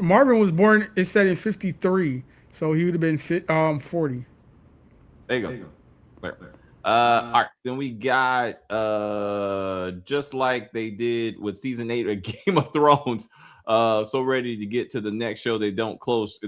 Speaker 5: Marvin was born, it said, in 53, so he would have been 40.
Speaker 1: There you go. There. All right, then we got just like they did with season 8 of Game of Thrones. So ready to get to the next show. They don't close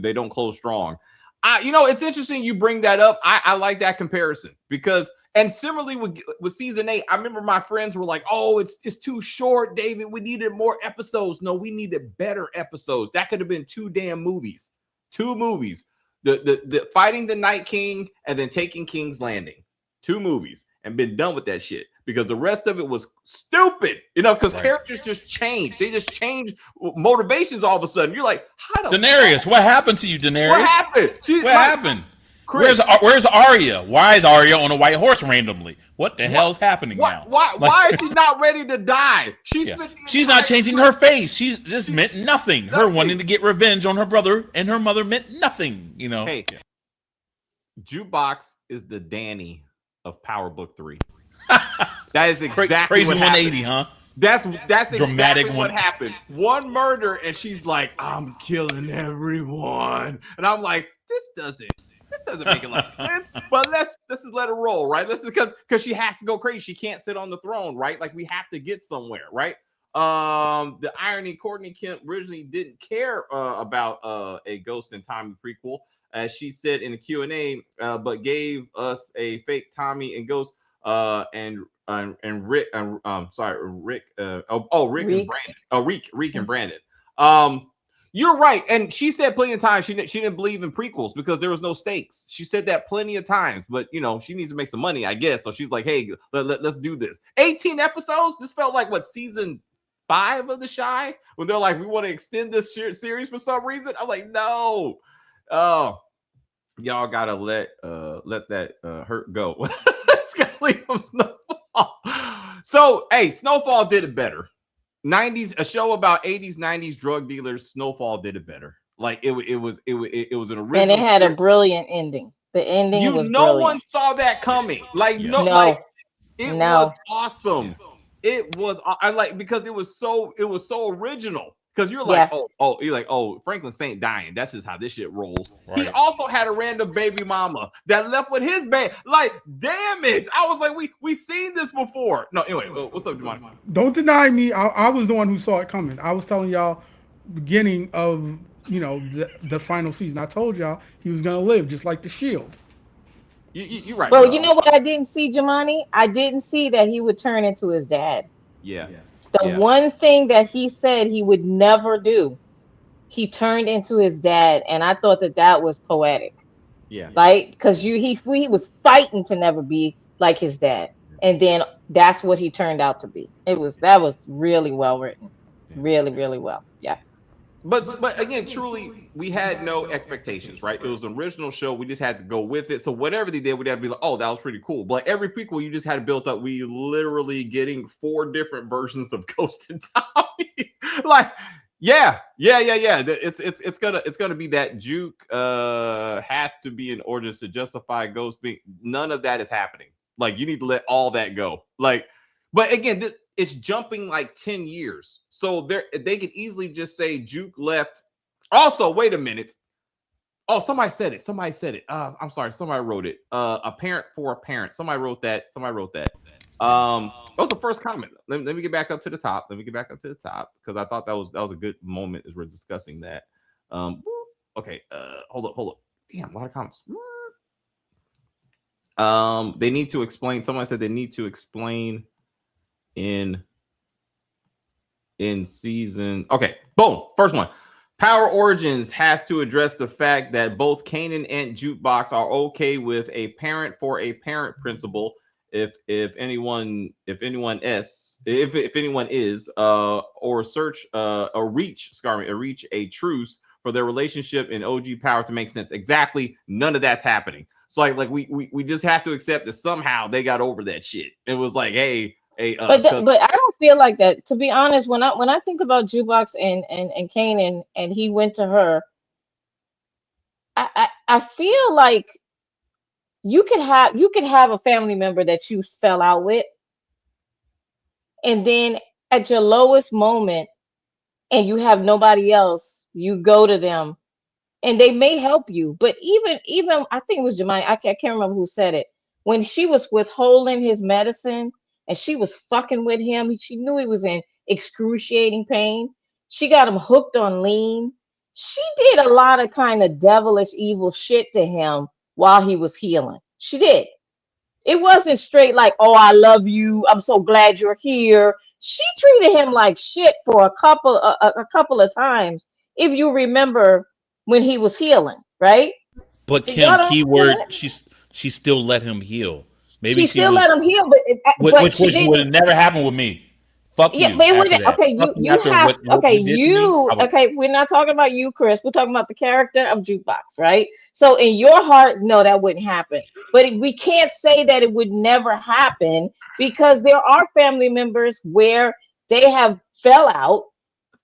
Speaker 1: strong. It's interesting you bring that up. I like that comparison because, and similarly with season 8, I remember my friends were like, "Oh, it's too short, David. We needed more episodes." No, we needed better episodes. That could have been 2 damn movies. 2 movies. The fighting the Night King and then taking King's Landing. 2 movies and been done with that shit because the rest of it was stupid, because characters just changed. They just changed motivations all of a sudden. You're like, how the
Speaker 4: Daenerys, what happened to you, Daenerys?
Speaker 1: What happened?
Speaker 4: What happened? Chris, where's Arya? Why is Arya on a white horse randomly? What the hell's happening now?
Speaker 1: Why is she not ready to die?
Speaker 4: She's not changing her face. She's just meant nothing. Her wanting to get revenge on her brother and her mother meant nothing. Hey,
Speaker 1: Jukebox is the Danny of Power Book 3. That is exactly
Speaker 4: crazy
Speaker 1: what
Speaker 4: 180,
Speaker 1: happened.
Speaker 4: Huh?
Speaker 1: That's
Speaker 4: dramatic
Speaker 1: exactly what happened. One murder, and she's like, "I'm killing everyone," and I'm like, "This doesn't make a lot of sense." But let's just let it roll, right? Because she has to go crazy. She can't sit on the throne, right? Like we have to get somewhere, right? The irony: Courtney Kemp originally didn't care about a Ghost in Tommy prequel, as she said in the Q&A, but gave us a fake Tommy and Ghost and Rick. Rick and Brandon. You're right, and she said plenty of times she didn't believe in prequels because there was no stakes. She said that plenty of times, but she needs to make some money, I guess. So she's like, "Hey, let's do this." 18 episodes. This felt like season 5 of The Chi when they're like, "We want to extend this series for some reason." I'm like, "No, oh, y'all gotta let that hurt go." Scully from Snowfall. So, hey, Snowfall did it better. 90s, a show about 80s, 90s drug dealers. Snowfall did it better. Like it was an original,
Speaker 3: and it had a brilliant ending. The ending was
Speaker 1: no
Speaker 3: brilliant.
Speaker 1: one saw that coming. Like
Speaker 3: No.
Speaker 1: Was awesome. It was I like because it was so original. Because you're like, Franklin Saint dying. That's just how this shit rolls. Right. He also had a random baby mama that left with his baby. Like, damn it. I was like, we seen this before. No, anyway, what's up, Jamani?
Speaker 5: Don't deny me. I was the one who saw it coming. I was telling y'all beginning of, the final season. I told y'all he was going to live just like the Shield.
Speaker 1: You're right.
Speaker 3: Well, you know what I didn't see, Jamani? I didn't see that he would turn into his dad.
Speaker 1: Yeah.
Speaker 3: The one thing that he said he would never do, he turned into his dad, and I thought that was poetic.
Speaker 1: Yeah,
Speaker 3: like because he was fighting to never be like his dad, and then that's what he turned out to be. That was really well written, really, really well. Yeah.
Speaker 1: But again, truly, we had no expectations, right? It was an original show. We just had to go with it. So whatever they did, we'd have to be like, "Oh, that was pretty cool." But like every prequel, you just had to build up. We literally getting 4 different versions of Ghost and Tommy. Like, yeah. It's gonna be that Juke has to be in order to justify Ghost being. None of that is happening. Like, you need to let all that go. Like, but again, it's jumping like 10 years. So they could easily just say Juke left. Also, wait a minute. Oh, somebody said it. I'm sorry. Somebody wrote it. A parent for a parent. Somebody wrote that. That was the first comment. Let me get back up to the top. Because I thought that was a good moment as we're discussing that. Okay. Hold up. Damn, a lot of comments. They need to explain. Someone said they need to explain in season. Okay, boom. First one. Power Origins has to address the fact that both Kanan and Jukebox are okay with a parent for a parent principle if anyone is or search or reach, a truce for their relationship in OG power to make sense. Exactly, none of that's happening. So like we just have to accept that somehow they got over that shit. It was like, hey,
Speaker 3: But I don't feel like that. To be honest, when I think about Jukebox and Kanan and he went to her, I feel like you could have a family member that you fell out with, and then at your lowest moment, and you have nobody else, you go to them and they may help you. But even I think it was Jemima, I can't remember who said it. When she was withholding his medicine and she was fucking with him, she knew he was in excruciating pain. She got him hooked on lean. She did a lot of kind of devilish evil shit to him while he was healing. She did. It wasn't straight like, oh, I love you, I'm so glad you're here. She treated him like shit for a couple of times, if you remember, when he was healing, right?
Speaker 4: But
Speaker 3: Y'all
Speaker 4: Kim,
Speaker 3: don't remember
Speaker 4: keyword,
Speaker 3: that?
Speaker 4: she still let him heal. Maybe
Speaker 3: She
Speaker 4: she
Speaker 3: still let
Speaker 4: was,
Speaker 3: him heal, but
Speaker 4: which
Speaker 3: she
Speaker 4: would have
Speaker 3: didn't.
Speaker 4: never happened with me. Fuck
Speaker 3: Yeah,
Speaker 4: you
Speaker 3: but it
Speaker 4: after
Speaker 3: wouldn't.
Speaker 4: that.
Speaker 3: Okay,
Speaker 4: Fuck
Speaker 3: you
Speaker 4: you
Speaker 3: you
Speaker 4: after
Speaker 3: have.
Speaker 4: what
Speaker 3: Okay,
Speaker 4: you did to me.
Speaker 3: you.
Speaker 4: I would.
Speaker 3: Okay, we're not talking about you, Chris. We're talking about the character of Jukebox, right? So in your heart, no, that wouldn't happen. But we can't say that it would never happen, because there are family members where they have fell out,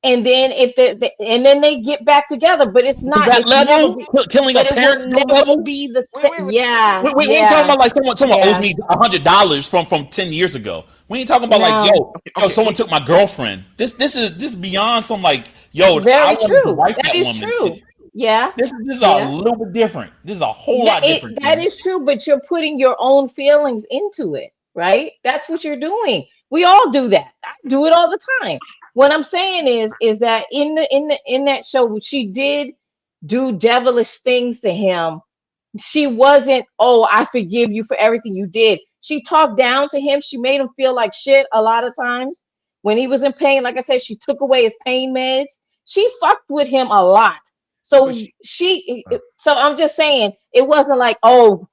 Speaker 3: and then and then they get back together. But it's
Speaker 4: To
Speaker 3: not.
Speaker 4: that
Speaker 3: It's never
Speaker 4: level,
Speaker 3: be.
Speaker 4: killing a
Speaker 3: But it will
Speaker 4: parent to a
Speaker 3: never
Speaker 4: level.
Speaker 3: be the
Speaker 1: wait,
Speaker 3: same.
Speaker 1: wait, wait.
Speaker 3: Yeah,
Speaker 4: We ain't talking
Speaker 3: yeah,
Speaker 4: about like someone owes
Speaker 3: yeah.
Speaker 4: me $100 from 10 years ago. We ain't talking about like
Speaker 3: No,
Speaker 1: Okay,
Speaker 4: someone took my girlfriend. This is beyond some like I
Speaker 3: very
Speaker 4: wanted to
Speaker 3: true.
Speaker 4: wife
Speaker 3: That
Speaker 4: that
Speaker 3: is
Speaker 4: woman.
Speaker 3: true. Yeah,
Speaker 4: This is a
Speaker 3: yeah.
Speaker 4: little bit different. This is a whole
Speaker 3: That
Speaker 4: lot different,
Speaker 3: that
Speaker 4: Kim.
Speaker 3: is true, but you're putting your own feelings into it, right? That's what you're doing. We all do that. I do it all the time. What I'm saying is that in that show, she did do devilish things to him. She wasn't, oh, I forgive you for everything you did. She talked down to him. She made him feel like shit a lot of times when he was in pain. Like I said, she took away his pain meds. She fucked with him a lot.
Speaker 1: but
Speaker 3: So so I'm just saying, it wasn't like, oh,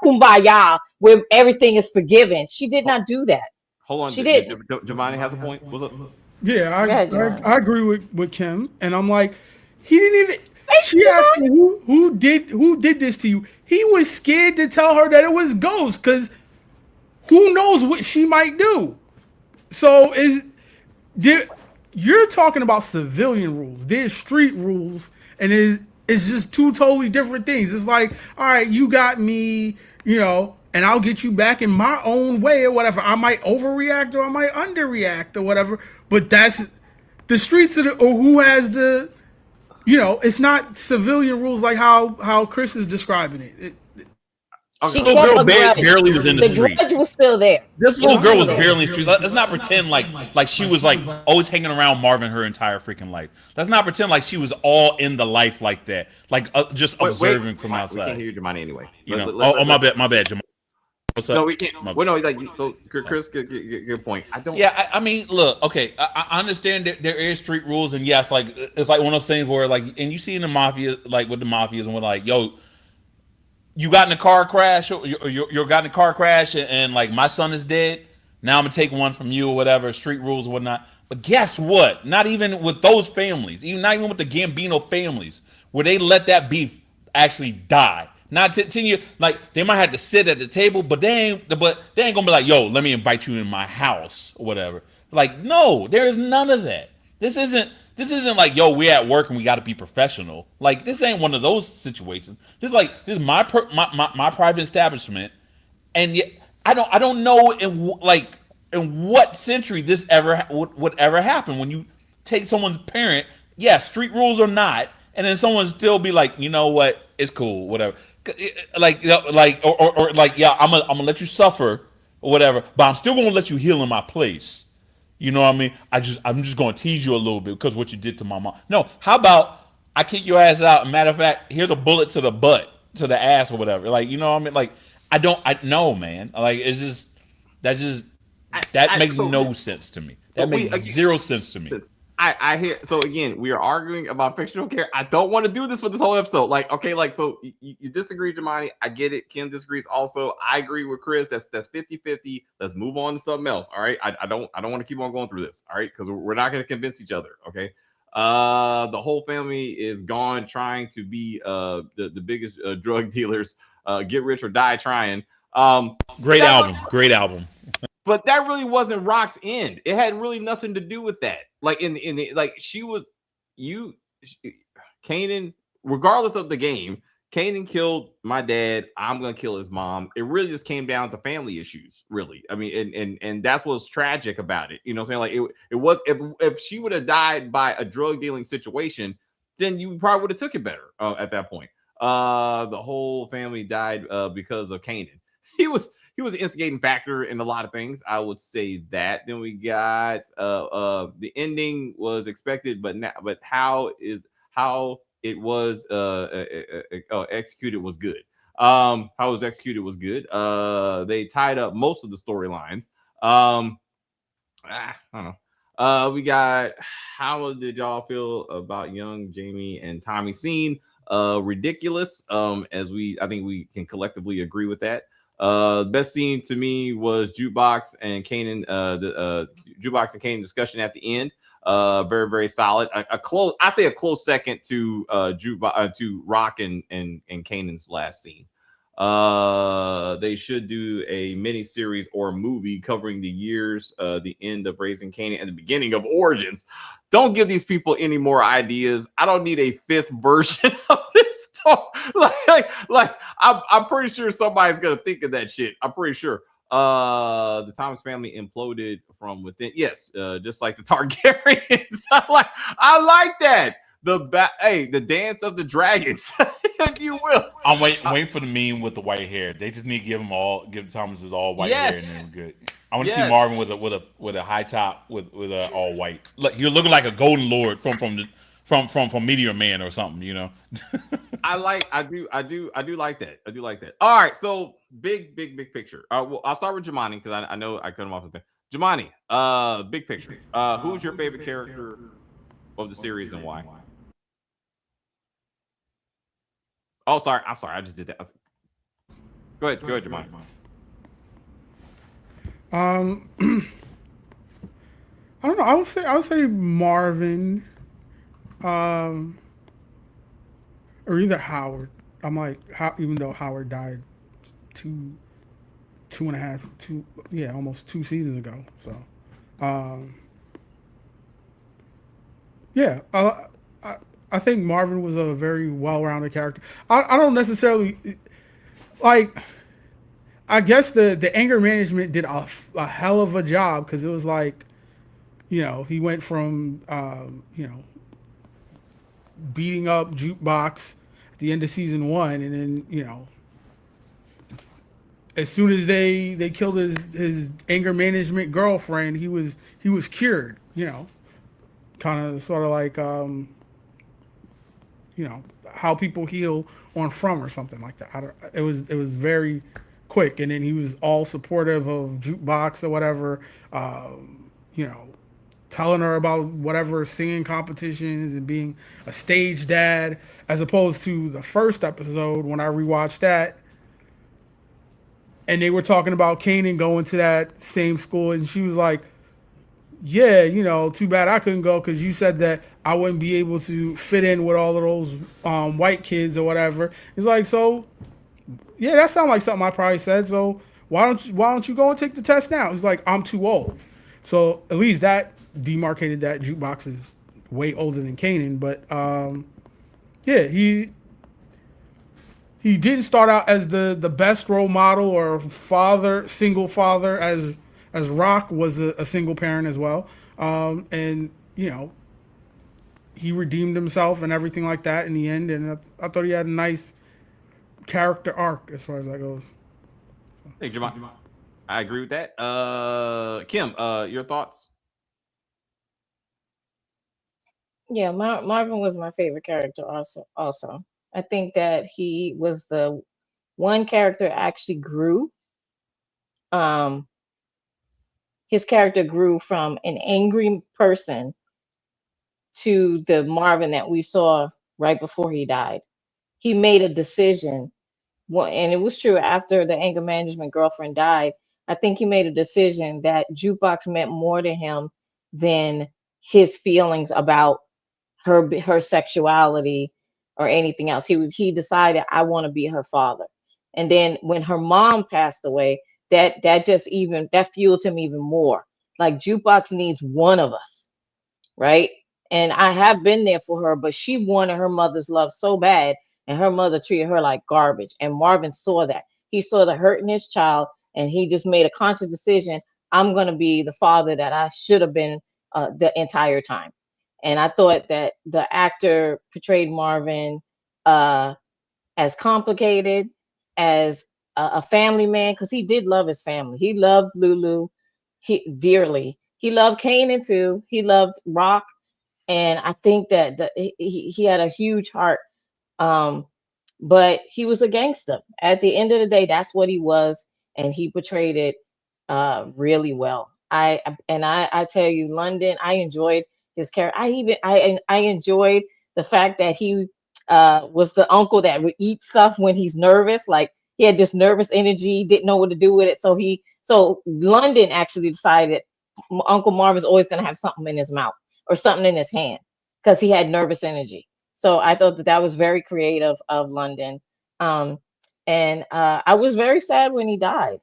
Speaker 3: kumbaya, where everything is forgiven. She did
Speaker 1: hold,
Speaker 3: not do that.
Speaker 1: hold on,
Speaker 3: She didn't.
Speaker 1: Giovanni has a point. What's up?
Speaker 5: Yeah,
Speaker 3: Go ahead,
Speaker 5: I,
Speaker 3: Javon.
Speaker 5: I agree with Kim, and I'm like, he didn't even.
Speaker 3: Thank
Speaker 5: She
Speaker 3: you,
Speaker 5: asked
Speaker 3: Javon.
Speaker 5: me who did this to you. He was scared to tell her that it was Ghost, because who knows what she might do. So there, you're talking about civilian rules. There's street rules, and it's just two totally different things. It's like, all right, you got me, and I'll get you back in my own way or whatever. I might overreact or I might underreact or whatever. But that's the streets of or who has the, it's not civilian rules like how Chris is describing it.
Speaker 1: Okay,
Speaker 3: She
Speaker 4: Little
Speaker 3: kept
Speaker 4: girl
Speaker 3: a grudge.
Speaker 4: barely was in the
Speaker 3: The grudge
Speaker 4: streets.
Speaker 3: was still there.
Speaker 4: This
Speaker 3: It
Speaker 4: little
Speaker 3: was
Speaker 4: girl
Speaker 3: still
Speaker 4: was
Speaker 3: there.
Speaker 4: barely in the streets. Let's not pretend like she was like always hanging around Marvin her entire freaking life. Let's not pretend like she was all in the life like that, like just
Speaker 1: wait,
Speaker 4: observing from
Speaker 1: we can't
Speaker 4: outside.
Speaker 1: hear Giovanni anyway.
Speaker 4: You know? Oh, my bad, Jamal. What's up?
Speaker 1: No, we can't.
Speaker 4: My
Speaker 1: Well,
Speaker 4: bad.
Speaker 1: no, like so, Chris, good point. I don't.
Speaker 4: Yeah, I mean, look, okay, I understand that there is street rules, and yes, like it's like one of those things where like, and you see in the mafia, like with the mafias, and we're like, yo, you got in a car crash, or you got in a car crash, and like my son is dead. Now I'm gonna take one from you or whatever, street rules or whatnot. But guess what? Not even with those families, even not even with the Gambino families, where they let that beef actually die. Not 10 years, like they might have to sit at the table, but they ain't gonna be like, yo, let me invite you in my house or whatever. Like, no, there is none of that. This isn't like, yo, we're at work and we got to be professional. Like, this ain't one of those situations. This is my private establishment, and yet I don't know in what century this ever would ever happen when you take someone's parent. Yeah, street rules or not, and then someone still be like, you know what, it's cool, whatever. Or like, yeah, I'm gonna let you suffer or whatever, but I'm still gonna let you heal in my place. You know what I mean? I'm just gonna tease you a little bit because what you did to my mom. No, how about I kick your ass out? Matter of fact, here's a bullet to the butt, to the ass or whatever. Like, you know what I mean? Like, I know, man. Like, it's just that
Speaker 1: I,
Speaker 4: that
Speaker 1: I
Speaker 4: makes
Speaker 1: so
Speaker 4: no sense to me.
Speaker 1: so
Speaker 4: That
Speaker 1: we
Speaker 4: makes
Speaker 1: again,
Speaker 4: zero sense to me.
Speaker 1: I hear. So again, we are arguing about fictional character. I don't want to do this for this whole episode. Like, okay, like so you disagree, Jamani. I get it. Kim disagrees also. I agree with Chris. That's 50-50. Let's move on to something else. All right. I don't want to keep on going through this. All right, because we're not going to convince each other. Okay. The whole family is gone trying to be the biggest drug dealers. Get rich or die trying. But
Speaker 4: Great
Speaker 1: that
Speaker 4: album. Great album.
Speaker 1: but that really wasn't Rock's end. It had really nothing to do with that. Like in the like she was you Kanan, regardless of the game, Kanan killed my dad. I'm gonna kill his mom. It really just came down to family issues, really. I mean, and that's what's tragic about it. You know what I'm saying? Like it was if she would have died by a drug dealing situation, then you probably would have took it better at that point. The whole family died because of Kanan. He was an instigating factor in a lot of things. I would say that. Then we got the ending was expected, but how it was executed was good. How it was executed was good. They tied up most of the storylines. I don't know. We got how did y'all feel about young Jamie and Tommy scene? Ridiculous. As I think we can collectively agree with that. Best scene to me was Jukebox and Kanan. The Jukebox and Kanan discussion at the end. Very very solid. A close. I say a close second to Jukebox to Rock and Kanan's last scene. They should do a mini series or a movie covering the years, the end of Raising Kanan and the beginning of Origins. Don't give these people any more ideas. I don't need a fifth version of this story. I'm pretty sure somebody's gonna think of that shit. I'm pretty sure. The Thomas family imploded from within. Yes, just like the Targaryens. I like that. The dance of the dragons, if you will.
Speaker 4: I'm waiting for the meme with the white hair. They just need to give Thomas his all white
Speaker 1: Yes.
Speaker 4: hair and then we're good. I want to see
Speaker 1: Yes.
Speaker 4: Marvin with a high top with a all white. Look, you're looking like a golden lord from Meteor Man or something, you know.
Speaker 1: I do like that. I do like that. All right, so big picture. Well, I'll start with Jamani because I know I cut him off with that. Jamani, big picture. Who's your favorite character of the series and why? Oh, sorry. I'm sorry. I just did that. Go ahead, Jamani.
Speaker 5: I don't know. I would say Marvin, or either Howard. I'm like, even though Howard died two and a half, almost 2 seasons ago. So, yeah, I think Marvin was a very well-rounded character. I don't necessarily like. I guess the anger management did a hell of a job because it was like, he went from beating up Jukebox at the end of season 1, and then as soon as they killed his anger management girlfriend, he was cured. Kind of sort of like how people heal on From or something like that. It was very quick, and then he was all supportive of Jukebox or whatever. Telling her about whatever singing competitions and being a stage dad, as opposed to the first episode when I rewatched that, and they were talking about Kanan going to that same school, and she was like, yeah, too bad I couldn't go because you said that I wouldn't be able to fit in with all of those white kids or whatever. It's like, so, yeah, that sounds like something I probably said. So why don't you go and take the test now? It's like, I'm too old. So at least that demarcated that Jukebox is way older than Kanan. But yeah, he didn't start out as the best role model or single father as Rock was a single parent as well. And he redeemed himself and everything like that in the end. And I thought he had a nice character arc as far as that goes.
Speaker 1: Hey, Jamani. I agree with that. Kim, your thoughts?
Speaker 3: Yeah, Marvin was my favorite character also. I think that he was the one character actually grew. His character grew from an angry person to the Marvin that we saw right before he died. He made a decision, and it was true after the anger management girlfriend died. I think he made a decision that jukebox meant more to him than his feelings about her sexuality or anything else. He decided I want to be her father. And then when her mom passed away, that just even that fueled him even more. Like jukebox needs one of us, right? And I have been there for her, but she wanted her mother's love so bad, and her mother treated her like garbage. And Marvin saw that. He saw the hurt in his child, and he just made a conscious decision. I'm going to be the father that I should have been the entire time. And I thought that the actor portrayed Marvin uh, as complicated, as a family man, because he did love his family. He loved Lulu dearly. He loved Kanan too. He loved Rock, and I think that he had a huge heart. Um, but he was a gangster. At the end of the day, that's what he was, and he portrayed it really well. I tell you, London, I enjoyed his character. I enjoyed the fact that he was the uncle that would eat stuff when he's nervous. Like he had this nervous energy, didn't know what to do with it. So London actually decided Uncle Marvin's always going to have something in his mouth or something in his hand because he had nervous energy. So I thought that was very creative of London. Um, and I was very sad when he died.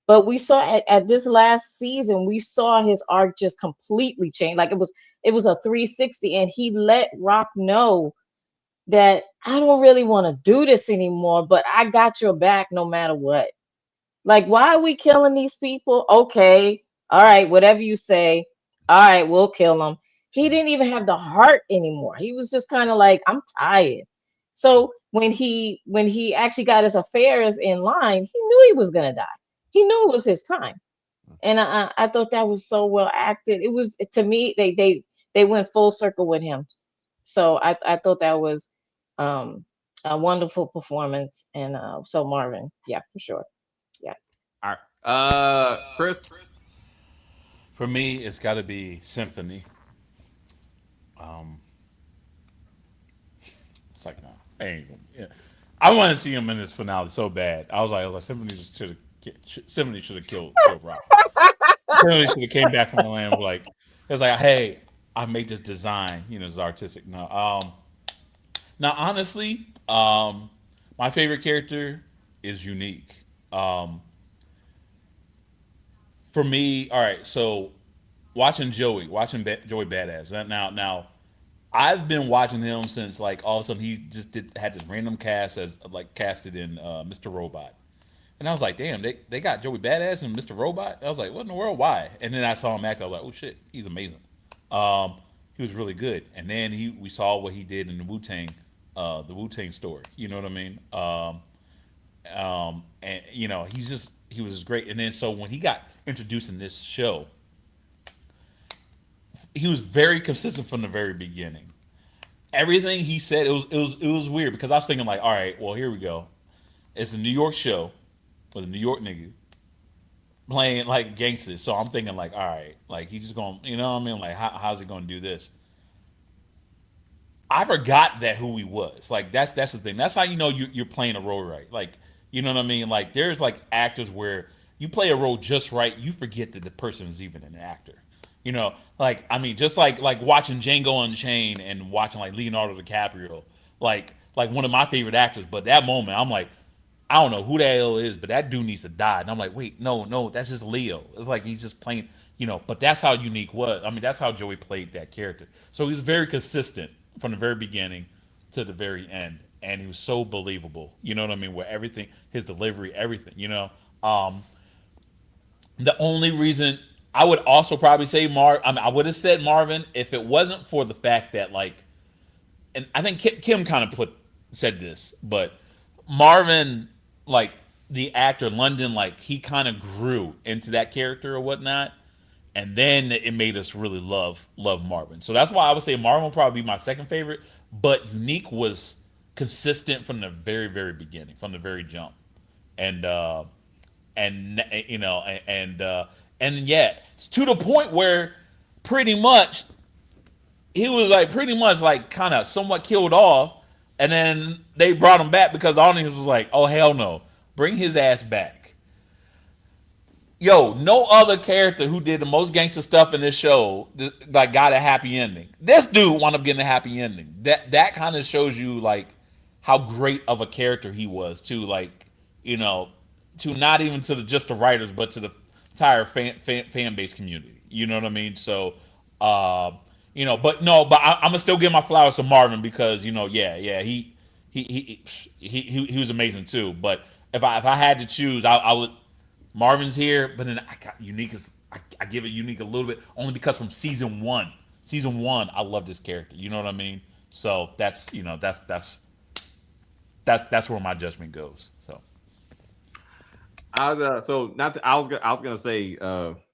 Speaker 3: But we saw at this last season, we saw his arc just completely change. Like it was a 360, and he let Rock know that I don't really want to do this anymore, but I got your back no matter what. Like, why are we killing these people? Okay, all right, whatever you say. All right, we'll kill them. He didn't even have the heart anymore. He was just kind of like, I'm tired. So when he actually got his affairs in line, he knew he was gonna die. He knew it was his time, and I thought that was so well acted. It was, to me, they went full circle with him. So I thought that was um a wonderful performance, and so Marvin, yeah, for sure, yeah.
Speaker 1: All right. Chris.
Speaker 4: For me, it's got to be Symphony. Um, it's like no, I ain't gonna, yeah. I want to see him in this finale so bad. I was like, Symphony should have killed Rock. Symphony should have came back from the land with like, it was like, hey, I made this design, it's artistic. No, now honestly, my favorite character is Unique. Um, for me, all right, so watching Joey Badass. Now, I've been watching him since like all of a sudden he just had this random cast as like casted in Mr. Robot, and I was like, damn, they got Joey Badass and Mr. Robot. I was like, what in the world? Why? And then I saw him act. I was like, oh shit, he's amazing. Um, he was really good. And then we saw what he did in the Wu Tang story. You know what I mean? And he was just great. And then so when he got introduced in this show, he was very consistent from the very beginning. Everything he said, it was weird because I was thinking like, all right, well here we go. It's a New York show with a New York nigga playing like gangsters. So I'm thinking like, all right, like he's just going, you know what I mean? Like how's he going to do this? I forgot that who he was. Like that's the thing. That's how you know you're playing a role right. Like you know what I mean? Like there's like actors where you play a role just right, you forget that the person is even an actor. Like I mean, just like watching Django Unchained and watching like Leonardo DiCaprio, like one of my favorite actors. But that moment, I'm like, I don't know who the hell it is, but that dude needs to die. And I'm like, wait, no, that's just Leo. It's like he's just playing, But that's how Unique was. I mean, that's how Joey played that character. So he's very consistent from the very beginning to the very end, and he was so believable. You know what I mean? Where everything, his delivery, everything. The only reason I would also probably say I mean, I would have said Marvin if it wasn't for the fact that and I think Kim kind of said this, but Marvin, like the actor London, like he kind of grew into that character or whatnot, and then it made us really love Marvin. So that's why I would say Marvin would probably be my second favorite, but Unique was consistent from the very very beginning, from the very jump, and and yeah, it's to the point where pretty much he was like pretty much like kind of somewhat killed off, and then they brought him back because the audience was like, "Oh hell no, bring his ass back." Yo, no other character who did the most gangster stuff in this show like got a happy ending. This dude wound up getting a happy ending. That kind of shows you like how great of a character he was too. Like, you know, to not even to just the writers, but to the entire fan base community. You know what I mean? So, uh, you know, but no, but I'm gonna still give my flowers to Marvin because yeah, he was amazing too. But if I had to choose, I would. Marvin's here, but then I got Unique. I give it Unique a little bit only because from season one, I love this character. You know what I mean? So that's that's where my judgment goes. So
Speaker 1: I was so not. I was gonna say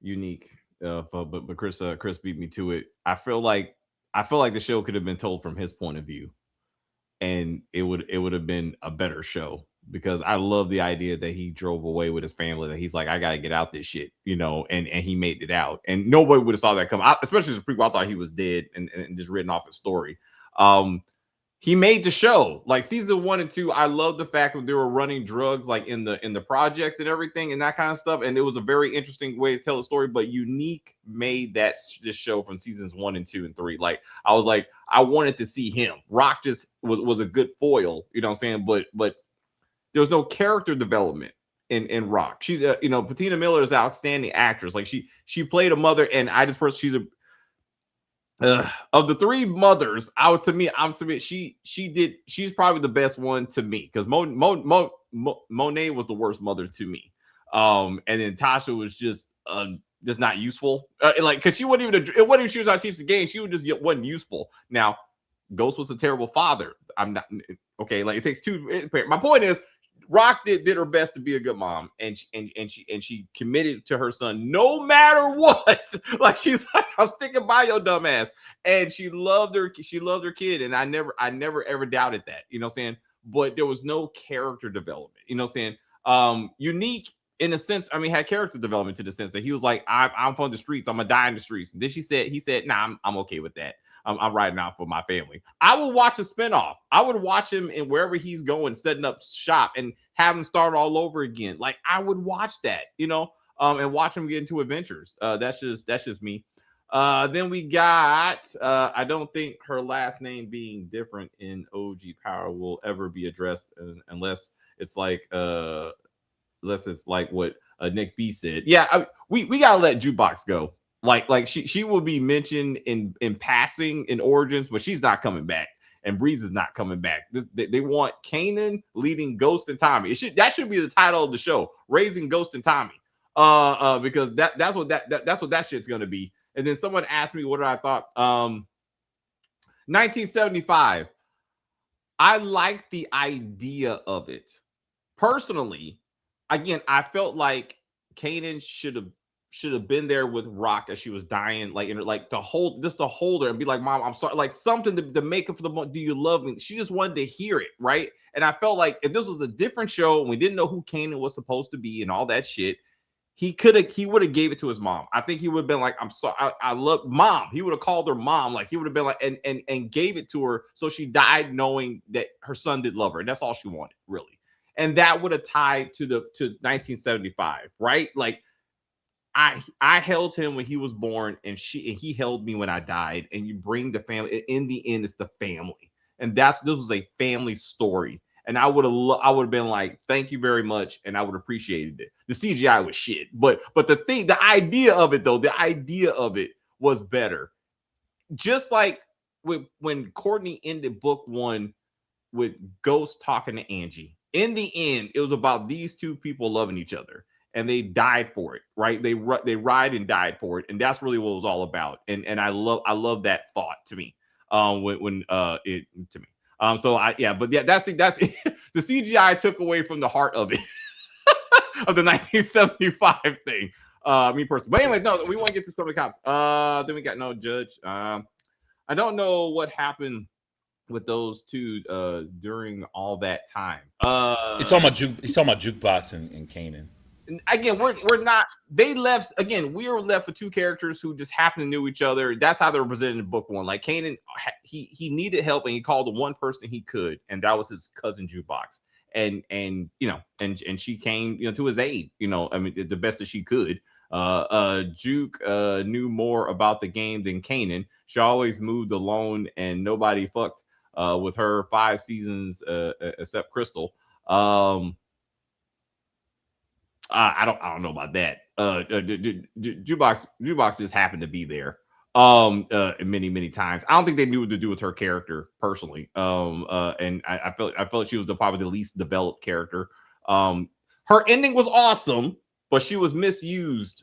Speaker 1: Unique, but Chris beat me to it. I feel like the show could have been told from his point of view, and it would have been a better show because I love the idea that he drove away with his family. That he's like, I gotta get out this shit, and he made it out, and nobody would have saw that come. Especially as a prequel, I thought he was dead and just written off his story. Um, he made the show like season 1 and 2. I love the fact that they were running drugs like in the projects and everything and that kind of stuff, and it was a very interesting way to tell a story. But Unique made this show from seasons 1 and 2 and 3. Like I was like, I wanted to see him. Rock just was a good foil, you know what I'm saying? But there was no character development in Rock. She's Patina Miller is an outstanding actress. Like she played a mother, and I just she's a of the three mothers, she's probably the best one to me because Monet was the worst mother to me. And then Tasha was just not useful. Like because she wasn't even it wasn't even she was out teaching the game. She would just wasn't useful. Now, Ghost was a terrible father. I'm not okay. Like it takes two. My point is, Rock did her best to be a good mom, and she committed to her son no matter what. Like she's like, I'm sticking by your dumb ass, and she loved her kid, and I never ever doubted that. You know what I'm saying? But there was no character development. You know what I'm saying? Unique in a sense, I mean, had character development to the sense that he was like, I'm from the streets, I'm gonna die in the streets. And then he said, nah, I'm okay with that. I'm riding out for my family. I would watch a spinoff. I would watch him in wherever he's going, setting up shop and have him start all over again. Like I would watch that, and watch him get into adventures. That's just me. Then we got, I don't think her last name being different in OG Power will ever be addressed unless it's like what Nick B said. Yeah, we gotta let Jukebox go. Like she will be mentioned in passing in Origins, but she's not coming back, and Breeze is not coming back. They want Kanan leading Ghost and Tommy. That should be the title of the show, Raising Ghost and Tommy. Because that's what that shit's gonna be. And then someone asked me what I thought. 1975. I like the idea of it personally. Again, I felt like Kanan should have been there with Rock as she was dying, like to hold her and be like, Mom, I'm sorry, like something to make it for the do you love me? She just wanted to hear it, right? And I felt like if this was a different show and we didn't know who Kanan was supposed to be and all that shit, he would have gave it to his mom. I think he would have been like, I'm sorry, I love Mom. He would have called her Mom, like he would have been like and gave it to her so she died knowing that her son did love her, and that's all she wanted, really. And that would have tied to 1975, right? Like I held him when he was born, and he held me when I died. And you bring the family. In the end, it's the family, and this was a family story. And I would have been like, thank you very much, and I would have appreciated it. The CGI was shit, but the idea of it was better. Just like when Courtney ended book 1 with Ghost talking to Angie. In the end, it was about these two people loving each other, and they died for it, right? They ride and died for it, and that's really what it was all about. And I love that thought to me. When it to me. That's it. The CGI took away from the heart of it of the 1975 thing. Me personally, but anyway, no, we want to get to some of the cops. Then we got no judge. I don't know what happened with those two during all that time.
Speaker 4: He's talking about Jukebox and Kanan.
Speaker 1: again, we're not. They left again. We were left with two characters who just happened to know each other. That's how they were presented in book one. Like Kanan, he needed help, and he called the one person he could, and that was his cousin Jukebox. And and she came to his aid. I mean the best that she could. Juke knew more about the game than Kanan. She always moved alone, and nobody fucked with her 5 seasons except Crystal. I don't know about that. Jukebox just happened to be there many times. I don't think they knew what to do with her character personally. And I felt she was probably the least developed character. Her ending was awesome, but she was misused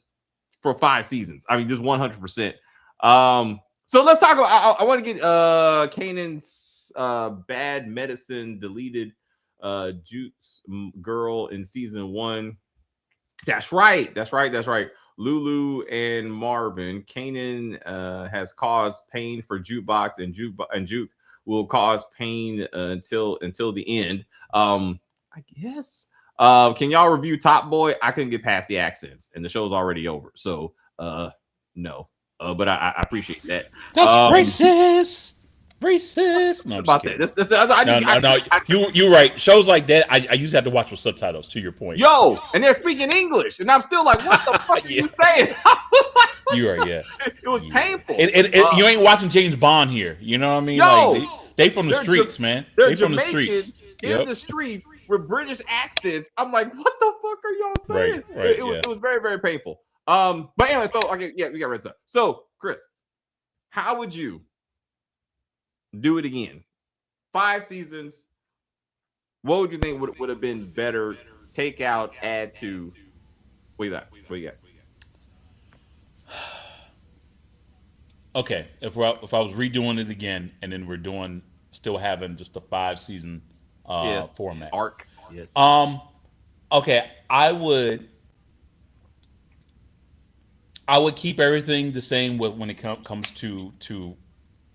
Speaker 1: for 5 seasons. I mean, just 100%. So let's talk about. I want to get Kanan's bad medicine deleted Juke's girl in season 1. That's right. Lulu and Marvin. Kanan has caused pain for Jukebox, and Juke will cause pain until the end. I guess. Can y'all review Top Boy? I couldn't get past the accents, and the show's already over. So, no. But I appreciate that.
Speaker 4: That's racist. Racist. No,
Speaker 1: about that.
Speaker 4: You're right. Shows like that, I usually have to watch with subtitles. To your point,
Speaker 1: and they're speaking English, and I'm still like, what the fuck are you saying? I was like,
Speaker 4: you are, yeah.
Speaker 1: It was painful.
Speaker 4: You ain't watching James Bond here. You know what I mean? Like, they from the streets, man. They from the streets.
Speaker 1: In the streets with British accents. I'm like, what the fuck are y'all saying? Right, it was very, very painful. But anyway, so okay, yeah, we got red stuff. So, Chris, how would you do it again? 5 seasons. What would you think would have been better? Take out, add to. What you got?
Speaker 4: Okay, if I was redoing it again, and then we're still having just a 5 season format
Speaker 1: arc. Yes.
Speaker 4: Okay, I would keep everything the same when it comes to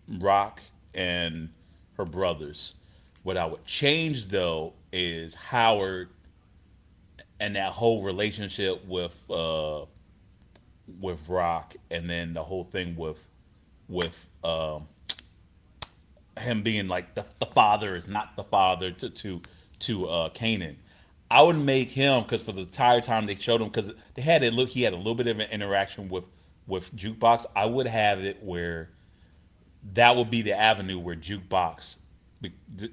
Speaker 4: Rock and her brothers. What I would change though is Howard and that whole relationship with Rock, and then the whole thing with him being like the father is not the father to Kanan. I would make him, because for the entire time they showed him, because he had a little bit of an interaction with Jukebox. I would have it where that would be the avenue where Jukebox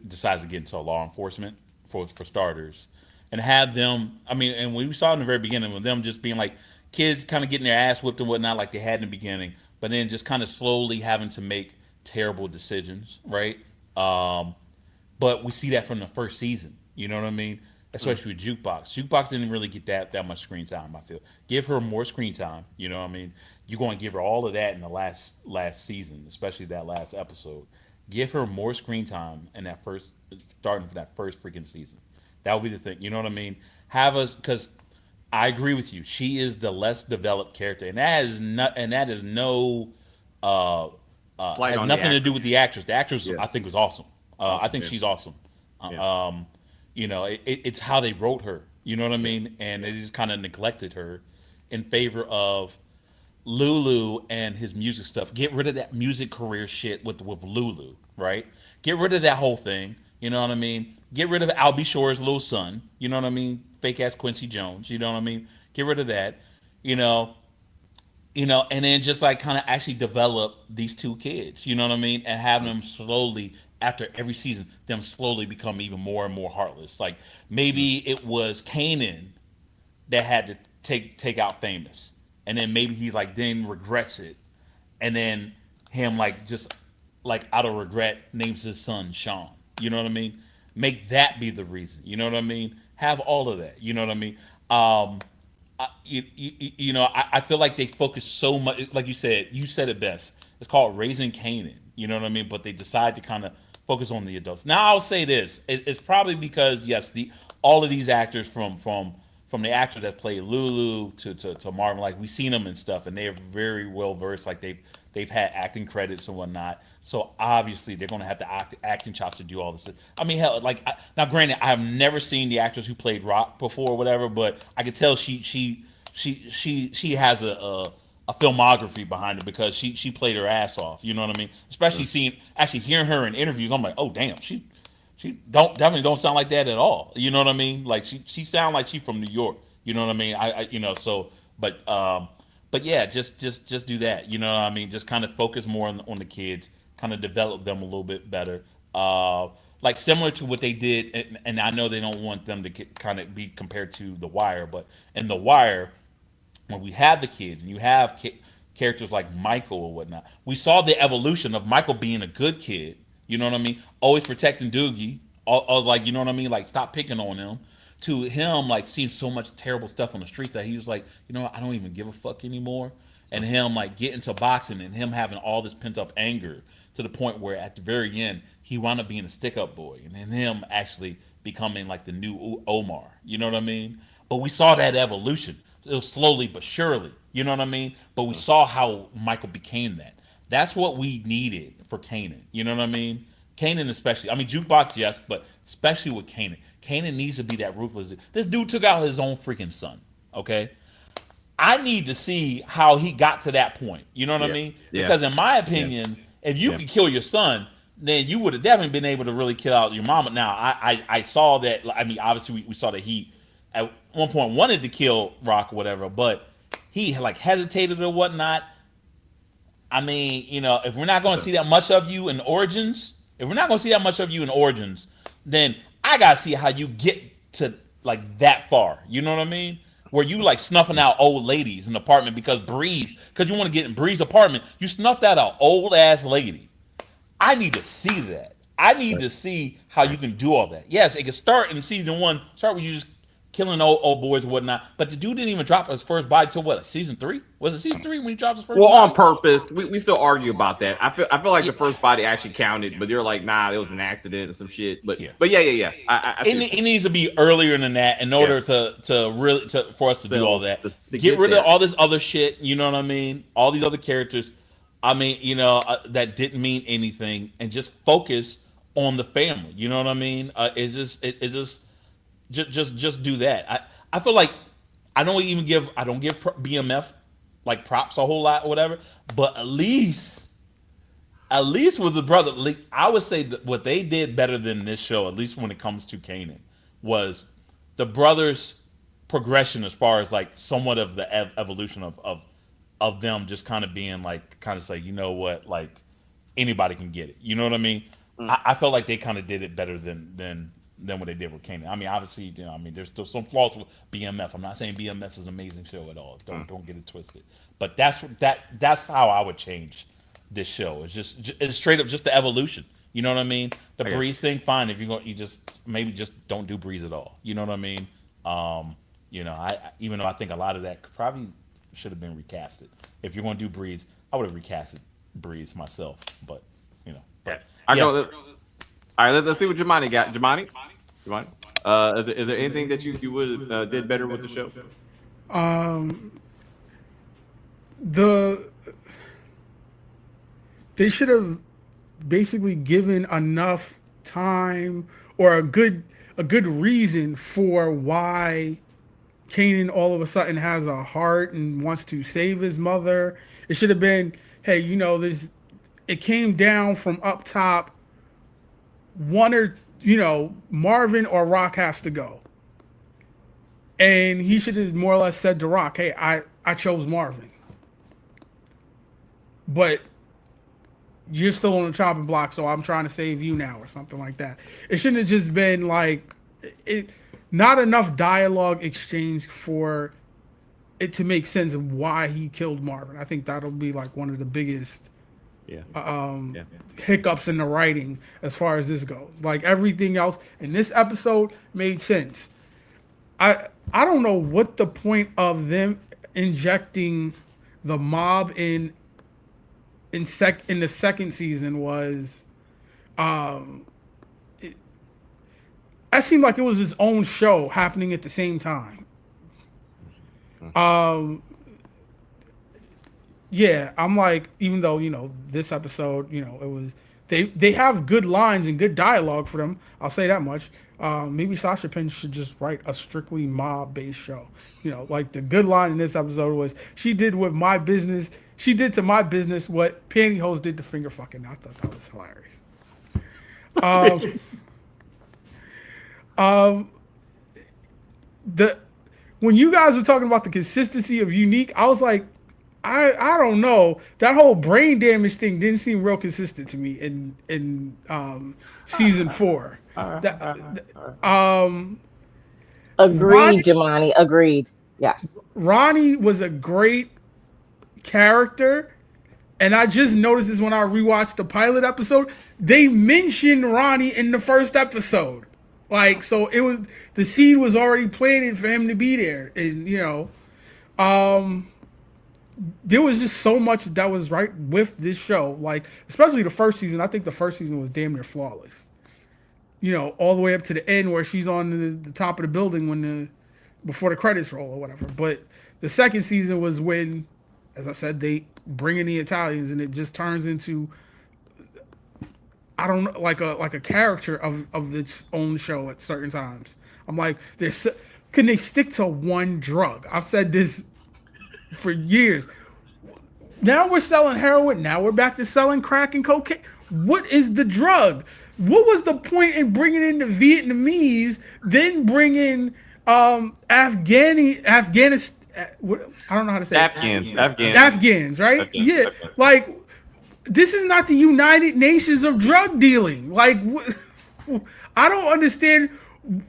Speaker 4: decides to get into law enforcement for starters, and have them. I mean, and we saw in the very beginning with them just being like kids, kind of getting their ass whipped and whatnot, like they had in the beginning, but then just kind of slowly having to make terrible decisions, right? But we see that from the first season. You know what I mean? Especially with Jukebox. Jukebox didn't really get that much screen time, I feel. Give her more screen time. You know what I mean? You're going to give her all of that in the last season, especially that last episode. Give her more screen time in starting from that first freaking season. That would be the thing. You know what I mean? Have us, because I agree with you. She is the less developed character, and that is no has nothing to do with the actress. The actress, I think, was awesome. I think she's awesome. It's how they wrote her. You know what I mean? And they just kind of neglected her in favor of Lulu and his music stuff. Get rid of that music career shit with Lulu, right? Get rid of that whole thing. You know what I mean? Get rid of Albie Shore's little son. You know what I mean? Fake ass Quincy Jones. You know what I mean? Get rid of that. And then just like kind of actually develop these 2 kids. You know what I mean? And have them slowly, after every season, them slowly become even more and more heartless. Like maybe it was Kanan that had to take out Famous, and then maybe he's like then regrets it, and then him like just like out of regret names his son Sean. You know what I mean? Make that be the reason. You know what I mean? Have all of that. You know what I mean? I feel like they focus so much. Like you said it best. It's called Raising Kanan. You know what I mean? But they decide to kind of focus on the adults. Now I'll say this: it's probably because yes, all of these actors from from the actors that played Lulu to Marvin, like we've seen them and stuff, and they're very well versed. Like they've had acting credits and whatnot. So obviously they're going to have the acting chops to do all this. I mean, hell, like now, granted, I have never seen the actress who played Rock before or whatever, but I could tell she has a filmography behind it because she played her ass off. You know what I mean? Especially hearing her in interviews, I'm like, oh damn, she definitely don't sound like that at all. You know what I mean? Like she sound like she from New York. You know what I mean? I you know, so but yeah, just do that. You know what I mean? Just kind of focus more on the kids, kind of develop them a little bit better. Like similar to what they did, and I know they don't want them to kind of be compared to The Wire, but in The Wire, when we have the kids and you have characters like Michael or whatnot, we saw the evolution of Michael being a good kid. You know what I mean? Always protecting Doogie. I was like, you know what I mean? Like, stop picking on him. To him, like, seeing so much terrible stuff on the streets that he was like, you know what? I don't even give a fuck anymore. And him, like, getting to boxing and him having all this pent up anger to the point where at the very end, he wound up being a stick up boy. And then him actually becoming, like, the new Omar. You know what I mean? But we saw that evolution. It was slowly but surely. You know what I mean? But we saw how Michael became that. That's what we needed for Kanan. You know what I mean? Kanan especially. I mean, Jukebox, yes, but especially with Kanan. Kanan needs to be that ruthless. This dude took out his own freaking son, okay? I need to see how he got to that point. You know what I mean?
Speaker 1: Yeah.
Speaker 4: Because in my opinion, if you could kill your son, then you would have definitely been able to really kill out your mama. Now, I saw that. I mean, obviously, we saw that he, at one point, wanted to kill Rock or whatever, but he, like, hesitated or whatnot. I mean, you know, if we're not going to see that much of you in Origins, then I got to see how you get to, like, that far. You know what I mean? Where you, like, snuffing out old ladies in the apartment because you want to get in Bree's apartment, you snuffed out an old-ass lady. I need to see that. I need to see how you can do all that. Yes, it can start in season 1, start with you just killing old boys and whatnot. But the dude didn't even drop his first body till what, like season 3? Was it season 3 when he dropped his first body?
Speaker 1: On purpose. We still argue about that. I feel like the first body actually counted, but they're like, nah, it was an accident or some shit. But yeah.
Speaker 4: It needs to be earlier than that in order to really for us to do all that. Get rid of all this other shit. You know what I mean? All these other characters. I mean, you know, that didn't mean anything, and just focus on the family. You know what I mean? Just do that. I feel like I don't give BMF like props a whole lot or whatever, but at least with the brother, I would say that what they did better than this show, at least when it comes to Kanan, was the brothers' progression as far as like somewhat of the evolution of them just kind of being like, kind of say, you know what, like anybody can get it. You know what I mean? I felt like they kind of did it better than what they did with Kanan. I mean, obviously, you know, I mean, there's still some flaws with BMF. I'm not saying BMF is an amazing show at all. Don't get it twisted. But that's how I would change this show. It's straight up just the evolution. You know what I mean? The Breeze thing, fine. If you just maybe just don't do Breeze at all. You know what I mean? You know, I even though I think a lot of that probably should have been recasted. If you're going to do Breeze, I would have recasted Breeze myself. But you know,
Speaker 1: All right, let's see what Jemani got. Jemani, is there anything that you would did better with the show?
Speaker 5: They should have basically given enough time or a good reason for why Kanan all of a sudden has a heart and wants to save his mother. It should have been, hey, you know, it came down from up top. One or, you know, Marvin or Rock has to go. And he should have more or less said to Rock, hey, I chose Marvin. But you're still on the chopping block, so I'm trying to save you now or something like that. It shouldn't have just been like, not enough dialogue exchanged for it to make sense of why he killed Marvin. I think that'll be like one of the biggest hiccups in the writing as far as this goes. Like everything else in this episode made sense. I don't know what the point of them injecting the mob in the second season was. It seemed like it was his own show happening at the same time. Um, yeah, I'm like, even though this episode, it was they have good lines and good dialogue for them. I'll say that much. Maybe Sasha Penn should just write a strictly mob based show. Like the good line in this episode was she did with my business. She did to my business what pantyhose did to finger fucking. I thought that was hilarious. Um, the when you guys were talking about the consistency of Unique, I was like, I don't know. That whole brain damage thing didn't seem real consistent to me in season 4. That, um,
Speaker 3: Agreed,
Speaker 5: Ronnie
Speaker 3: Jamani. Agreed. Yes.
Speaker 5: Ronnie was a great character, and I just noticed this when I rewatched the pilot episode. They mentioned Ronnie in the first episode, like so it was the seed was already planted for him to be there, and um there was just so much that was right with this show. Like, especially the first season. I think the first season was damn near flawless. All the way up to the end where she's on the top of the building before the credits roll or whatever. But the second season was when, as I said, they bring in the Italians and it just turns into, I don't know, like a character of its own show at certain times. I'm like, can they stick to one drug? I've said this for years. Now we're selling heroin. Now we're back to selling crack and cocaine. What is the drug? What was the point in bringing in the Vietnamese, then bringing Afghanistan? I don't know how to say
Speaker 1: Afghans,
Speaker 5: Afghans, right?
Speaker 1: Afghans,
Speaker 5: Yeah,
Speaker 1: Afghans.
Speaker 5: like this is not the United Nations of drug dealing. Like, I don't understand.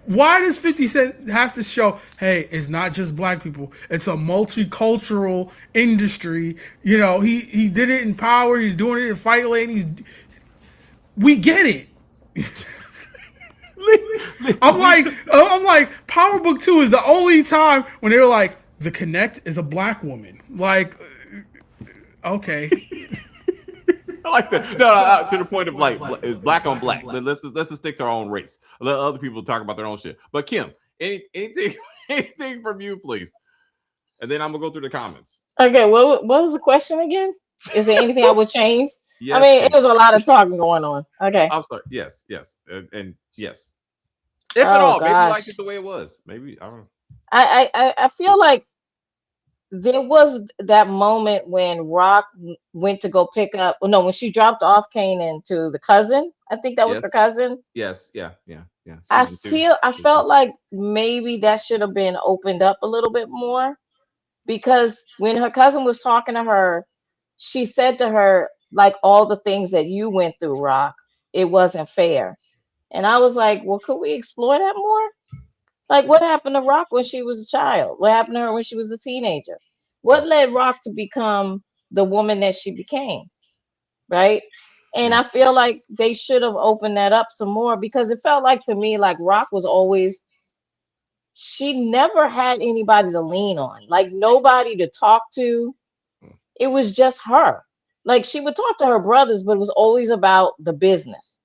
Speaker 5: Why does 50 Cent have to show, hey, it's not just black people, it's a multicultural industry. He did it in Power, he's doing it in Fight Lane, we get it. I'm like, Power Book 2 is the only time when they were like, the Connect is a black woman. Like, okay.
Speaker 1: I like that. No, to the point of like, it's black on black. Let's just stick to our own race. Let other people talk about their own shit. But Kim, anything, anything from you, please. And then I'm gonna go through the comments.
Speaker 3: Okay. What was the question again? Is there anything I would change? I
Speaker 1: Yes,
Speaker 3: mean, it
Speaker 1: please.
Speaker 3: was a lot of talking going on. Okay.
Speaker 1: I'm sorry. Yes, and yes. If at
Speaker 3: Oh
Speaker 1: all, maybe you liked it
Speaker 3: gosh.
Speaker 1: the way it was. Maybe I don't know.
Speaker 3: I feel like there was that moment when Rock went to go pick up. Well, no, when she dropped off Kanan to the cousin. I think that was her
Speaker 1: Yes,
Speaker 3: cousin.
Speaker 1: yes, yeah. Season 2.
Speaker 3: I felt like maybe that should have been opened up a little bit more, because when her cousin was talking to her, she said to her, like, all the things that you went through, Rock, it wasn't fair. And I was like, well, could we explore that more? Like, what happened to Rock when she was a child? What happened to her when she was a teenager? What led Rock to become the woman that she became? Right. And
Speaker 1: Yeah.
Speaker 3: I feel like they should have opened that up some more, because it felt like to me like Rock was always, she never had anybody to lean on, like nobody to talk to. It was just her. Like, she would talk to her brothers, but it was always about the business.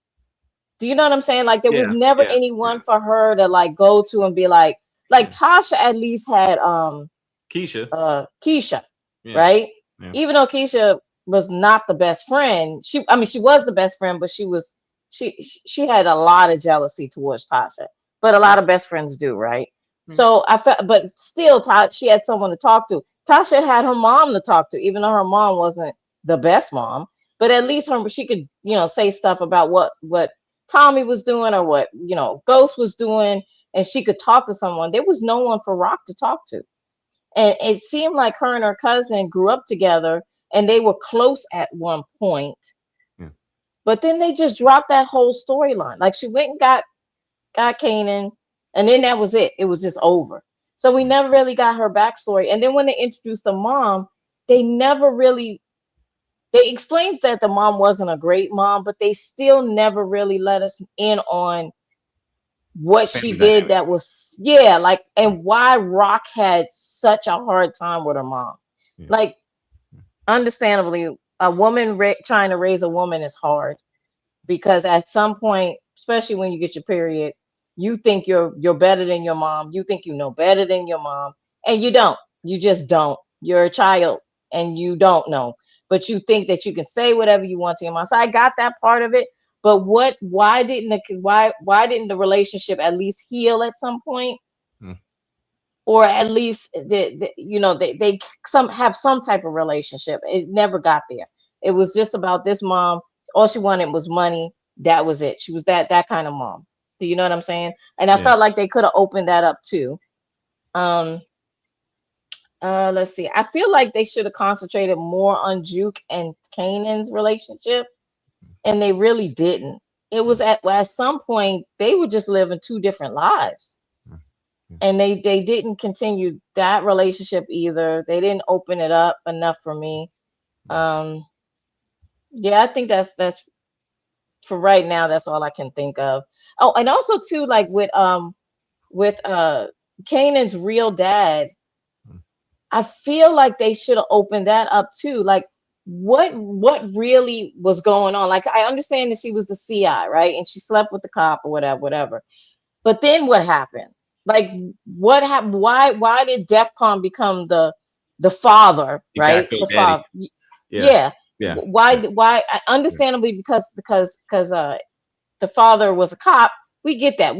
Speaker 3: Do you know what I'm saying? Like, there was
Speaker 1: Yeah,
Speaker 3: never
Speaker 1: yeah,
Speaker 3: anyone
Speaker 1: yeah,
Speaker 3: for her to like go to and be like
Speaker 1: yeah.
Speaker 3: Tasha at least had
Speaker 1: Keisha.
Speaker 3: Keisha,
Speaker 1: Yeah,
Speaker 3: right?
Speaker 1: yeah.
Speaker 3: Even though Keisha was not the best friend, I mean she was the best friend, but she had a lot of jealousy towards Tasha. But a lot of best friends do, right?
Speaker 1: Hmm.
Speaker 3: So I felt, but still, she had someone to talk to. Tasha had her mom to talk to, even though her mom wasn't the best mom. But at least she could, say stuff about what Tommy was doing, or what Ghost was doing, and she could talk to someone. There was no one for Rock to talk to. And it seemed like her and her cousin grew up together and they were close at one point,
Speaker 1: Yeah.
Speaker 3: but then they just dropped that whole storyline. Like, she went and got Kanan, and then that was it. It was just over. So we never really got her backstory. And then when they introduced the mom, they never really, they explained that the mom wasn't a great mom, but they still never really let us in on what she
Speaker 1: Family
Speaker 3: did
Speaker 1: dynamic.
Speaker 3: that was, yeah, like, and why Rock had such a hard time with her mom.
Speaker 1: Yeah.
Speaker 3: Like, understandably, a woman trying to raise a woman is hard, because at some point, especially when you get your period, you think you're better than your mom, you think you know better than your mom, and you don't. You just don't. You're a child and you don't know. But you think that you can say whatever you want to your mom. So I got that part of it. But why didn't the relationship at least heal at some point?
Speaker 1: Hmm.
Speaker 3: Or at least they some have some type of relationship. It never got there. It was just about this mom. All she wanted was money. That was it. She was that kind of mom. Do you know what I'm saying? And I
Speaker 1: Yeah.
Speaker 3: felt like they could have opened that up too. Um, let's see. I feel like they should have concentrated more on Juke and Kanan's relationship, and they really didn't. It was at some point they were just living two different lives, and they didn't continue that relationship either. They didn't open it up enough for me. Um, yeah, I think that's for right now. That's all I can think of. Oh, and also too, like with Kanan's real dad. I feel like they should have opened that up too. Like what really was going on? Like I understand that she was the CI, right? And she slept with the cop or whatever, whatever. But then what happened? Like what happened? Why did DEFCON become the father,
Speaker 1: De
Speaker 3: right?
Speaker 1: facto
Speaker 3: The
Speaker 1: daddy.
Speaker 3: father.
Speaker 1: Yeah.
Speaker 3: Yeah.
Speaker 1: Yeah.
Speaker 3: Why understandably because the father was a cop. We get that.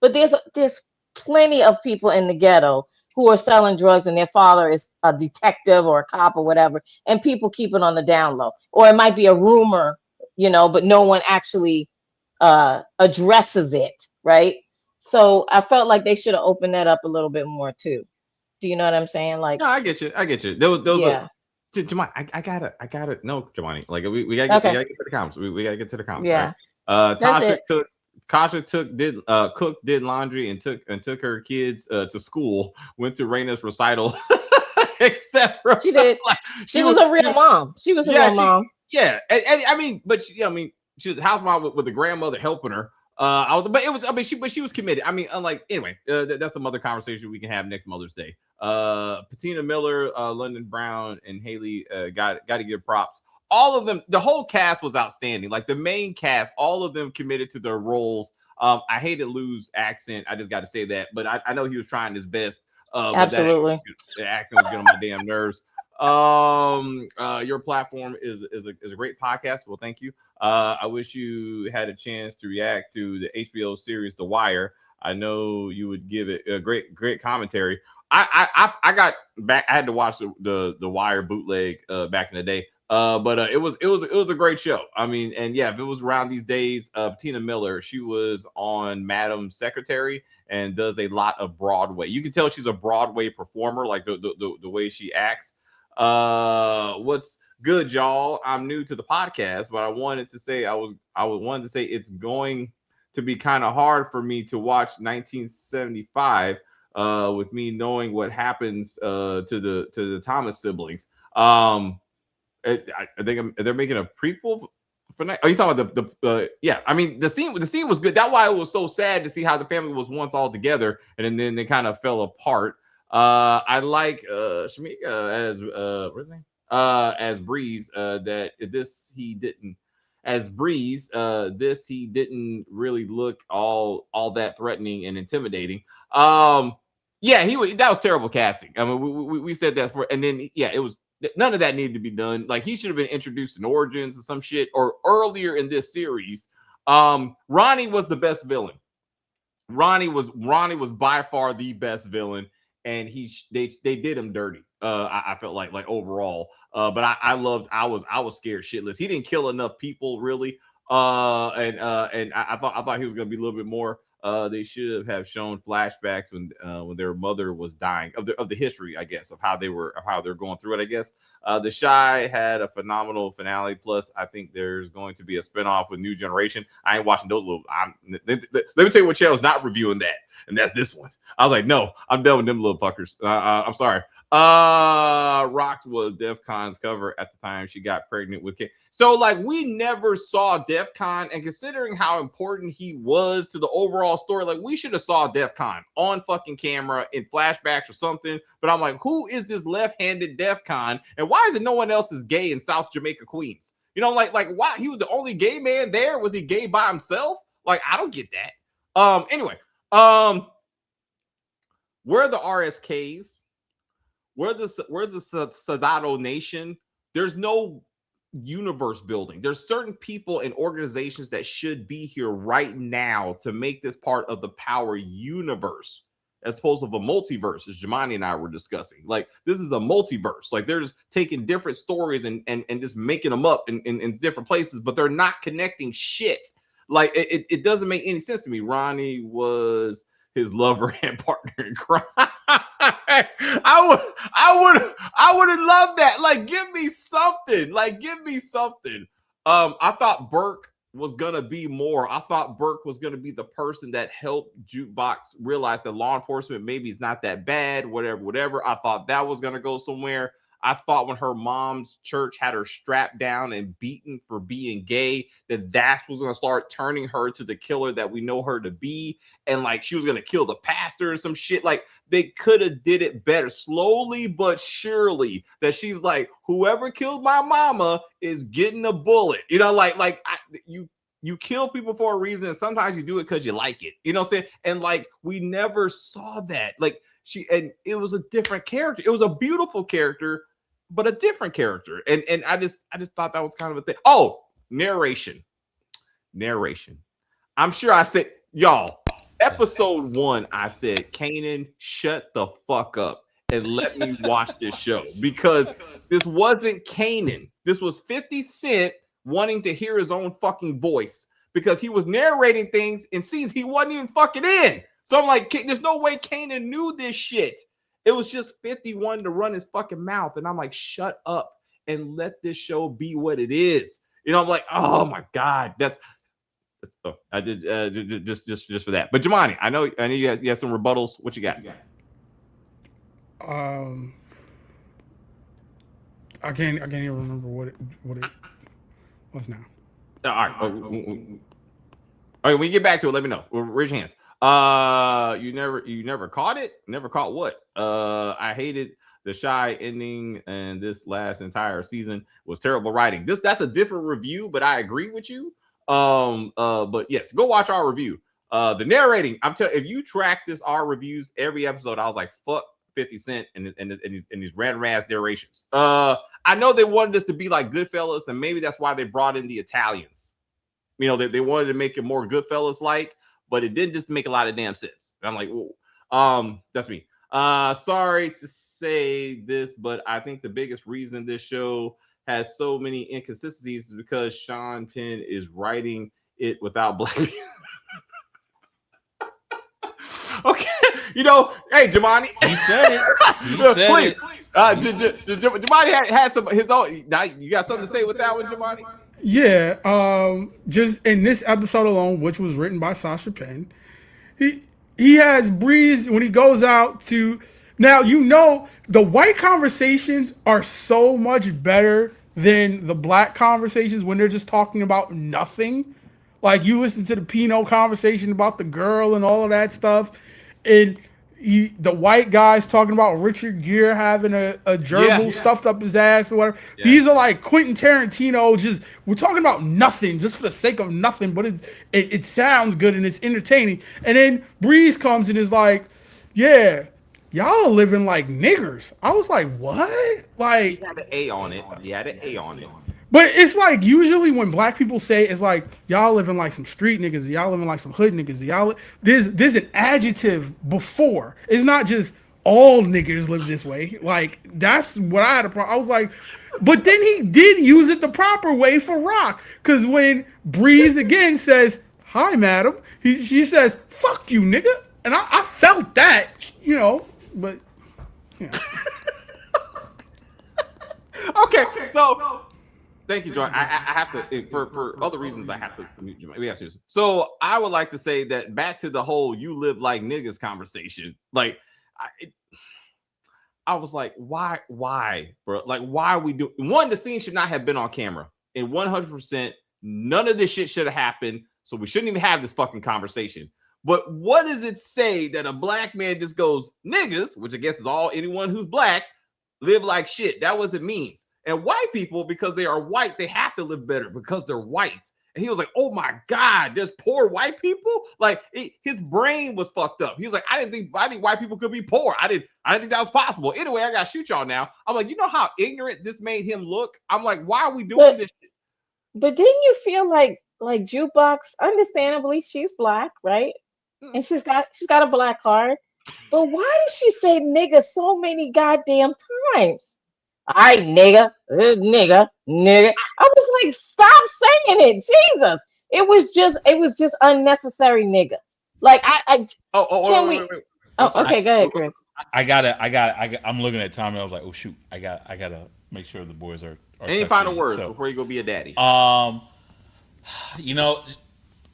Speaker 3: But there's plenty of people in the ghetto who are selling drugs and their father is a detective or a cop or whatever, and people keep it on the down low. Or it might be a rumor, but no one actually addresses it, right? So I felt like they should have opened that up a little bit more too. Do you know what I'm saying? Like,
Speaker 1: No, I get you. I get you. Those are
Speaker 3: yeah.
Speaker 1: Jamani, I gotta no, Jamani. Like we
Speaker 3: Okay.
Speaker 1: gotta get to the comments. We gotta get to the comments, right?
Speaker 3: Yeah. That's
Speaker 1: Tasha
Speaker 3: it.
Speaker 1: cooked cooked, did laundry and took her kids to school, went to Raina's recital, etc.
Speaker 3: She did.
Speaker 1: Like
Speaker 3: She was a real mom. She was a
Speaker 1: yeah,
Speaker 3: real mom.
Speaker 1: and I mean, but she was a house mom with the grandmother helping her. But it was, I mean, she was committed. I mean, unlike anyway, that's some other conversation we can have next Mother's Day. Patina Miller, London Brown, and Haley got to give props. All of them, the whole cast was outstanding. Like the main cast, all of them committed to their roles. I hated Lou's accent. I just got to say that, but I know he was trying his best. But
Speaker 3: Absolutely.
Speaker 1: the accent was getting on my damn nerves. Your platform is a great podcast. Well, thank you. I wish you had a chance to react to the HBO series The Wire. I know you would give it a great commentary. I got back. I had to watch the Wire bootleg back in the day. But it was a great show. I mean, and yeah, if it was around these days, Tina Miller, she was on Madam Secretary and does a lot of Broadway. You can tell she's a Broadway performer, like the way she acts. What's good, y'all? I'm new to the podcast, but I wanted to say wanted to say it's going to be kind of hard for me to watch 1975 with me knowing what happens to the Thomas siblings. I think they're making a prequel for night. Are you talking about yeah, I mean the scene was good. That's why it was so sad to see how the family was once all together and then they kind of fell apart. I like Shamika as what's his name? As Breeze, that this he didn't as Breeze, this he didn't really look all that threatening and intimidating. Yeah, that was terrible casting. I mean, we said that for, and then yeah, it was none of that needed to be done. Like he should have been introduced in Origins or some shit or earlier in this series. Ronnie was the best villain. Ronnie was by far the best villain, and they did him dirty. I felt like overall. But I was scared shitless. He didn't kill enough people really. And I thought he was gonna be a little bit more. They should have shown flashbacks when their mother was dying of the history, I guess, of how they're going through it. I guess The Shy had a phenomenal finale. Plus, I think there's going to be a spinoff with New Generation. I ain't watching those little. Let me tell you what channel's not reviewing that, and that's this one. I was like, no, I'm done with them little fuckers. I'm sorry. Rocks was DEF CON's cover at the time she got pregnant with Kate. So like we never saw DEF CON, and considering how important he was to the overall story, like we should have saw DEF CON on fucking camera in flashbacks or something. But I'm like, who is this left-handed DEF CON, and why is it no one else is gay in South Jamaica, Queens? Like why he was the only gay man there? Was he gay by himself? Like I don't get that. Anyway, where are the RSKs? we're the Sadado Nation. There's no universe building. There's certain people and organizations that should be here right now to make this part of the power universe, as opposed to the multiverse, as Jamani and I were discussing. Like, this is a multiverse. Like, they're just taking different stories and just making them up in different places, but they're not connecting shit. Like, it doesn't make any sense to me. Ronnie was his lover and partner in crime. I would have loved that. Like, give me something. Like, give me something. I thought Burke was gonna be more. I thought Burke was gonna be the person that helped Jukebox realize that law enforcement maybe is not that bad, whatever. I thought that was gonna go somewhere. I thought when her mom's church had her strapped down and beaten for being gay, that was going to start turning her to the killer that we know her to be. And like, she was going to kill the pastor or some shit. Like, they could have did it better, slowly but surely, that she's like, whoever killed my mama is getting a bullet. You know, you kill people for a reason, and sometimes you do it because you like it. You know what I'm saying? And like, we never saw that. Like, and it was a different character. It was a beautiful character, but a different character. And I just thought that was kind of a thing. Oh, narration. I'm sure I said, y'all, episode 1, I said, Kanan, shut the fuck up and let me watch this show, because this wasn't Kanan. This was 50 Cent wanting to hear his own fucking voice, because he was narrating things in scenes he wasn't even fucking in. So I'm like, there's no way Kanan knew this shit. It was just 51 to run his fucking mouth. And I'm like, shut up and let this show be what it is. You know, I'm like, oh my God. I did just for that. But Jamani, I know you have some rebuttals. What you got?
Speaker 5: I can't even remember what it was now.
Speaker 1: All right. All right, when you get back to it, let me know. Raise your hands. You never caught it? Never caught what? I hated the shy ending, and this last entire season was terrible writing. That's a different review, but I agree with you. But yes, go watch our review. The narrating, I'm telling, if you track our reviews every episode, I was like, fuck 50 Cent and these random ass narrations. I know they wanted this to be like Goodfellas, and maybe that's why they brought in the Italians. You know, they wanted to make it more Goodfellas like, but it didn't just make a lot of damn sense. And I'm like, whoa. That's me. Sorry to say this, but I think the biggest reason this show has so many inconsistencies is because Sean Penn is writing it without black people. Okay, you know, hey Jamani,
Speaker 4: he said it. He said
Speaker 1: please.
Speaker 4: it.
Speaker 1: Jamani had some his own. Now you got something to say with that one, Jamani?
Speaker 5: Yeah, just in this episode alone, which was written by Sasha Penn, he has Breeze when he goes out to. Now, you know, the white conversations are so much better than the black conversations when they're just talking about nothing. Like, you listen to the Pinot conversation about the girl and all of that stuff, and the white guy's talking about Richard Gere having a gerbil stuffed up his ass or whatever. Yeah. These are like Quentin Tarantino. We're talking about nothing just for the sake of nothing, but it sounds good and it's entertaining. And then Breeze comes and is like, yeah, y'all are living like niggers. I was like, what? Like,
Speaker 1: he had an A on it.
Speaker 5: But it's like, usually when black people say, it's like, y'all living like some street niggas, y'all living like some hood niggas, there's an adjective before. It's not just all niggas live this way. Like, that's what I had a problem. I was like, but then he did use it the proper way for Rock. Because when Breeze again says, hi, madam, she says, fuck you, nigga. And I felt that, you know, but, you know.
Speaker 1: Okay, so... Thank you, John. I have to, for other reasons, I have to mute you. Yeah, seriously. So I would like to say that back to the whole "you live like niggas" conversation. Like, I was like, why, bro? Like, why are we do? One, the scene should not have been on camera. And 100%, none of this shit should have happened. So we shouldn't even have this fucking conversation. But what does it say that a black man just goes niggas, which I guess is anyone who's black, live like shit? That was it means. And white people, because they are white, they have to live better because they're white. And he was like, oh my God, there's poor white people. Like his brain was fucked up. He was like, I didn't think white people could be poor. I didn't think that was possible. Anyway, I gotta shoot y'all now. I'm like, you know how ignorant this made him look? I'm like, why are we doing this shit?
Speaker 3: But didn't you feel like Jukebox, understandably, she's black, right? And she's got a black card. But why did she say nigga so many goddamn times? All right, nigga, nigga, nigga. I was like, stop saying it, Jesus! It was just unnecessary, nigga. Like I can we?
Speaker 1: Wait.
Speaker 3: Oh, okay, go ahead, Chris.
Speaker 4: I'm looking at Tommy. I was like, oh shoot, I gotta make sure the boys are.
Speaker 1: Any final words before you go be a daddy?
Speaker 4: You know,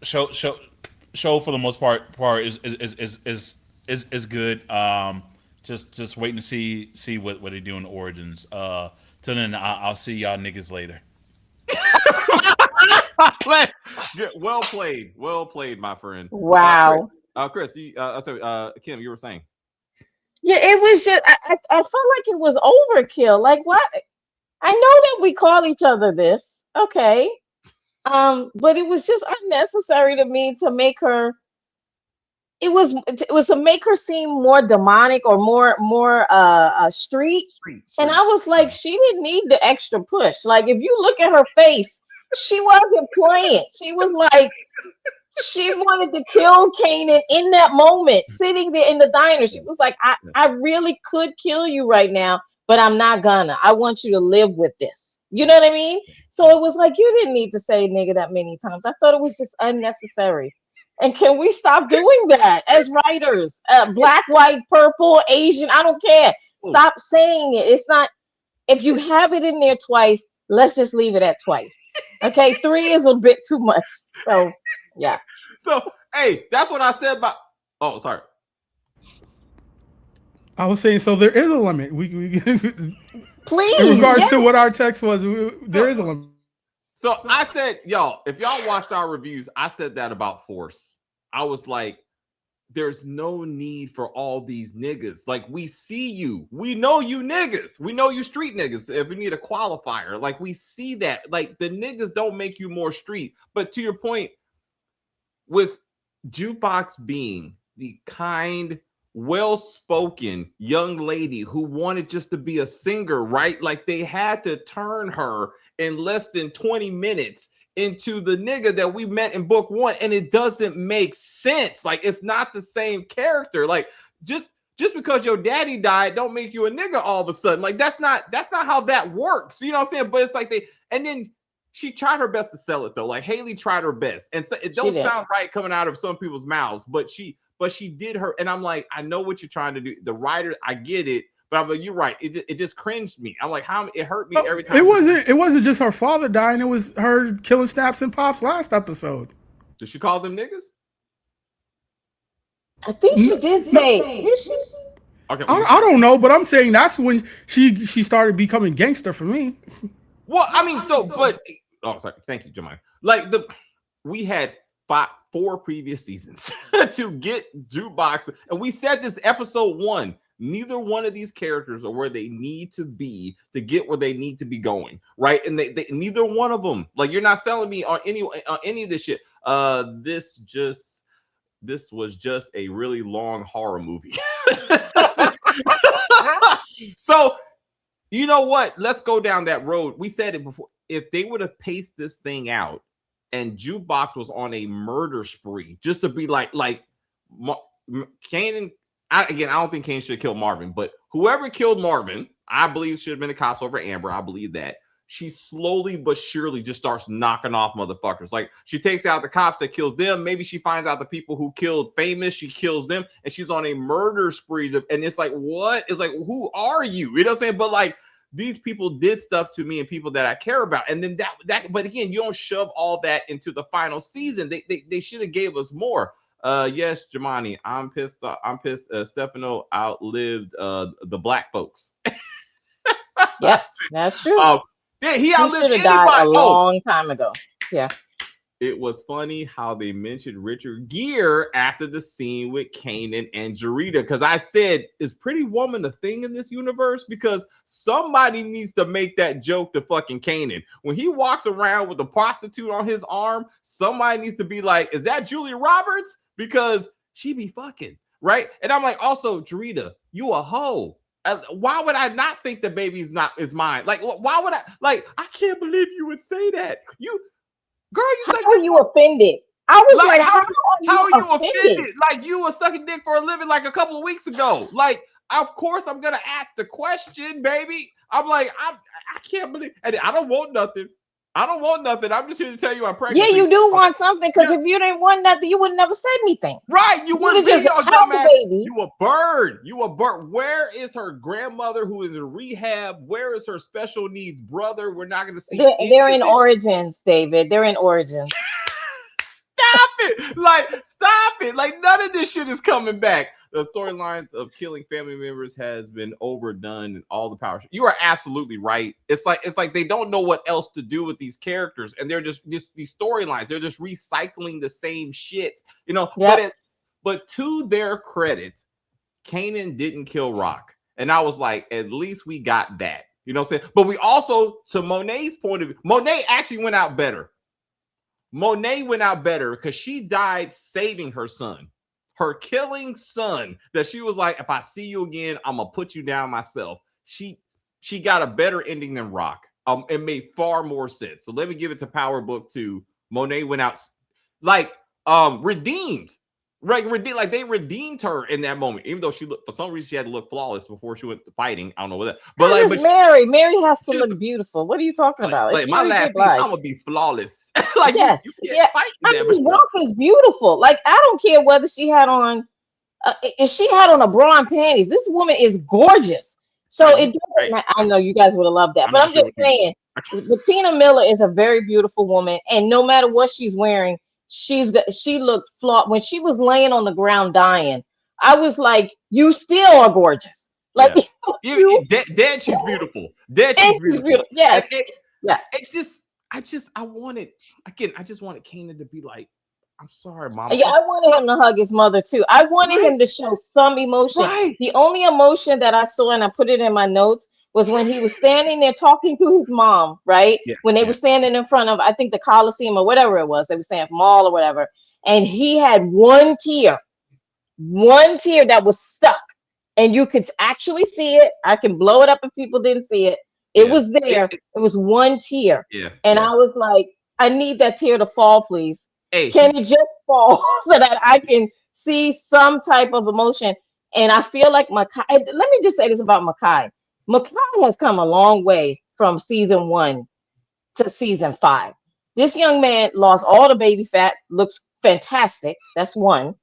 Speaker 4: show for the most part is good. Just waiting to see what they do in the Origins. Till then, I'll see y'all niggas later.
Speaker 1: Well played, my friend.
Speaker 3: Wow.
Speaker 1: Chris, Kim, you were saying.
Speaker 3: Yeah, it was just I felt like it was overkill. Like what? I know that we call each other this, okay? But it was just unnecessary to me to make her. It was to make her seem more demonic or more street. And I was like, she didn't need the extra push. Like if you look at her face, she wasn't playing. She was like, she wanted to kill Kanan in that moment, sitting there in the diner. She was like, I really could kill you right now, but I'm not gonna. I want you to live with this. You know what I mean? So it was like, you didn't need to say nigga that many times. I thought it was just unnecessary. And can we stop doing that as writers? Black, white, purple, Asian, I don't care. Stop saying it. It's not, if you have it in there twice, let's just leave it at twice. Okay, 3 is a bit too much. So, yeah.
Speaker 1: So, hey, that's what I said about. Oh, sorry.
Speaker 5: I was saying, so there is a limit. We
Speaker 3: Please.
Speaker 5: in regards to what our text was, there is a limit.
Speaker 1: So I said, y'all, if y'all watched our reviews, I said that about Force. I was like, there's no need for all these niggas. Like, we see you. We know you niggas. We know you street niggas. If we need a qualifier, like, we see that. Like, the niggas don't make you more street. But to your point, with Jukebox being the kind, well-spoken young lady who wanted just to be a singer, right? Like, they had to turn her in less than 20 minutes into the nigga that we met in book 1, and it doesn't make sense. Like, it's not the same character. Like, just because your daddy died don't make you a nigga all of a sudden. Like, that's not how that works. You know what I'm saying? But it's like and then she tried her best to sell it though. Like, Haley tried her best, and so it don't sound right coming out of some people's mouths, but she did her. And I'm like, I know what you're trying to do. The writer, I get it. But I'm like, you're right. It just cringed me. I'm like, how it hurt me every time.
Speaker 5: It wasn't just her father dying. It was her killing Snaps and Pops last episode.
Speaker 1: Did she call them niggas?
Speaker 3: I think she did say. Did she?
Speaker 1: Okay.
Speaker 5: I don't know, but I'm saying that's when she started becoming gangster for me.
Speaker 1: Well, I mean, sorry. Thank you, Jemima. Like we had 4 previous seasons to get Jukebox, and we said this episode 1. Neither one of these characters are where they need to be to get where they need to be going, right? And they neither one of them. Like, you're not selling me on any of this shit. This was just a really long horror movie. So, you know what? Let's go down that road. We said it before. If they would have paced this thing out, and Jukebox was on a murder spree, just to be like Kanan. I don't think Kane should have killed Marvin, but whoever killed Marvin, I believe should have been the cops over Amber. I believe that. She slowly but surely just starts knocking off motherfuckers. Like, she takes out the cops that kills them. Maybe she finds out the people who killed Famous. She kills them, and she's on a murder spree. And it's like, what? It's like, who are you? You know what I'm saying? But like, these people did stuff to me and people that I care about. And then that. But again, you don't shove all that into the final season. They should have gave us more. Yes, Jamani, I'm pissed. Stefano outlived the black folks.
Speaker 3: Yep, that's true.
Speaker 1: Yeah, he outlived
Speaker 3: should have died a long time ago. Yeah.
Speaker 1: it was funny how they mentioned Richard Gere after the scene with Kanan and Jarita. Because I said, is Pretty Woman a thing in this universe? Because somebody needs to make that joke to fucking Kanan. When he walks around with a prostitute on his arm, somebody needs to be like, is that Julia Roberts? Because she be fucking, right? And I'm like, also, Jarita, you a hoe. Why would I not think the baby's not is mine? Like, why would I? Like, I can't believe you would say that. Girl, you
Speaker 3: How
Speaker 1: suck
Speaker 3: are
Speaker 1: dick
Speaker 3: you offended? I was
Speaker 1: like
Speaker 3: like,
Speaker 1: how are you
Speaker 3: offended?
Speaker 1: offended? Like you were sucking dick for a living like a couple of weeks ago. Like, of course I'm gonna ask the question, baby. I'm like, I can't believe, and I don't want nothing. I don't want nothing. I'm just here to tell you I'm
Speaker 3: Yeah,
Speaker 1: pregnant. So
Speaker 3: you do want something because
Speaker 1: yeah,
Speaker 3: if you didn't want nothing, you would never said anything.
Speaker 1: right. You
Speaker 3: You would have
Speaker 1: wouldn't be
Speaker 3: just
Speaker 1: your
Speaker 3: held
Speaker 1: dumb
Speaker 3: the
Speaker 1: ass.
Speaker 3: baby.
Speaker 1: You a bird. You a bird. Where is her grandmother who is in rehab? Where is her special needs brother? We're not gonna see any
Speaker 3: They're
Speaker 1: of
Speaker 3: in
Speaker 1: this.
Speaker 3: origins, David. They're in origins.
Speaker 1: Stop it! Like, stop it! Like, none of this shit is coming back. The storylines of killing family members has been overdone in all the power. You are absolutely right. It's like they don't know what else to do with these characters, and they're just these storylines. They're just recycling the same shit, you know.
Speaker 3: Yep.
Speaker 1: But to their credit, Kanan didn't kill Rock, and I was like, at least we got that. You know what I'm saying? But we also, to Monet's point of view, Monet actually went out better. Monet went out better because she died saving her son, her killing son. That she was like, if I see you again, I'm gonna put you down myself. She got a better ending than Rock. It made far more sense. So let me give it to Power Book 2. Monet went out like redeemed. Right, like they redeemed her in that moment, even though she looked, for some reason she had to look flawless before she went to fighting. I don't know what that, but
Speaker 3: That
Speaker 1: like,
Speaker 3: is Mary. Mary has to
Speaker 1: she's
Speaker 3: look beautiful. What are you talking about?
Speaker 1: like
Speaker 3: It's
Speaker 1: my
Speaker 3: Mary J.
Speaker 1: last scene, I'm
Speaker 3: Blige.
Speaker 1: gonna be flawless. Like
Speaker 3: Yes,
Speaker 1: you can't
Speaker 3: yeah.
Speaker 1: fight in
Speaker 3: I
Speaker 1: that, but
Speaker 3: mean, Rock is beautiful. Like I don't care whether she had on, if she had on a bra and panties. This woman is gorgeous. So it doesn't
Speaker 1: hey,
Speaker 3: matter. I know you guys would have loved that,
Speaker 1: I'm
Speaker 3: but
Speaker 1: not
Speaker 3: I'm
Speaker 1: sure
Speaker 3: just
Speaker 1: what you.
Speaker 3: saying, Bettina Miller is a very beautiful woman, and no matter what she's wearing, she looked flawed when she was laying on the ground dying. I was like, you still are gorgeous. Like
Speaker 1: Yeah,
Speaker 3: you,
Speaker 1: dead, she's beautiful. Dead, she's
Speaker 3: and she's
Speaker 1: beautiful.
Speaker 3: beautiful. Yes,
Speaker 1: And it,
Speaker 3: yes.
Speaker 1: it just, I wanted again. I just wanted Kanan to be like, I'm sorry, mama.
Speaker 3: Yeah, I wanted him to hug his mother too. I wanted
Speaker 1: Right,
Speaker 3: him to show some emotion.
Speaker 1: right.
Speaker 3: The only emotion that I saw, and I put it in my notes, was when he was standing there talking to his mom, right?
Speaker 1: Yeah,
Speaker 3: When they
Speaker 1: yeah,
Speaker 3: were standing in front of, I think, the Coliseum or whatever it was. They were standing mall or whatever. And he had one tear that was stuck. And you could actually see it. I can blow it up if people didn't see it. It
Speaker 1: yeah.
Speaker 3: was there. It was one tear.
Speaker 1: Yeah,
Speaker 3: And
Speaker 1: yeah.
Speaker 3: I was like, I need that tear to fall, please.
Speaker 1: Hey,
Speaker 3: Can it just fall so that I can see some type of emotion? And I feel like Makai, let me just say this about Makai. Makai has come a long way from season 1 to season 5. This young man lost all the baby fat, looks fantastic. That's one.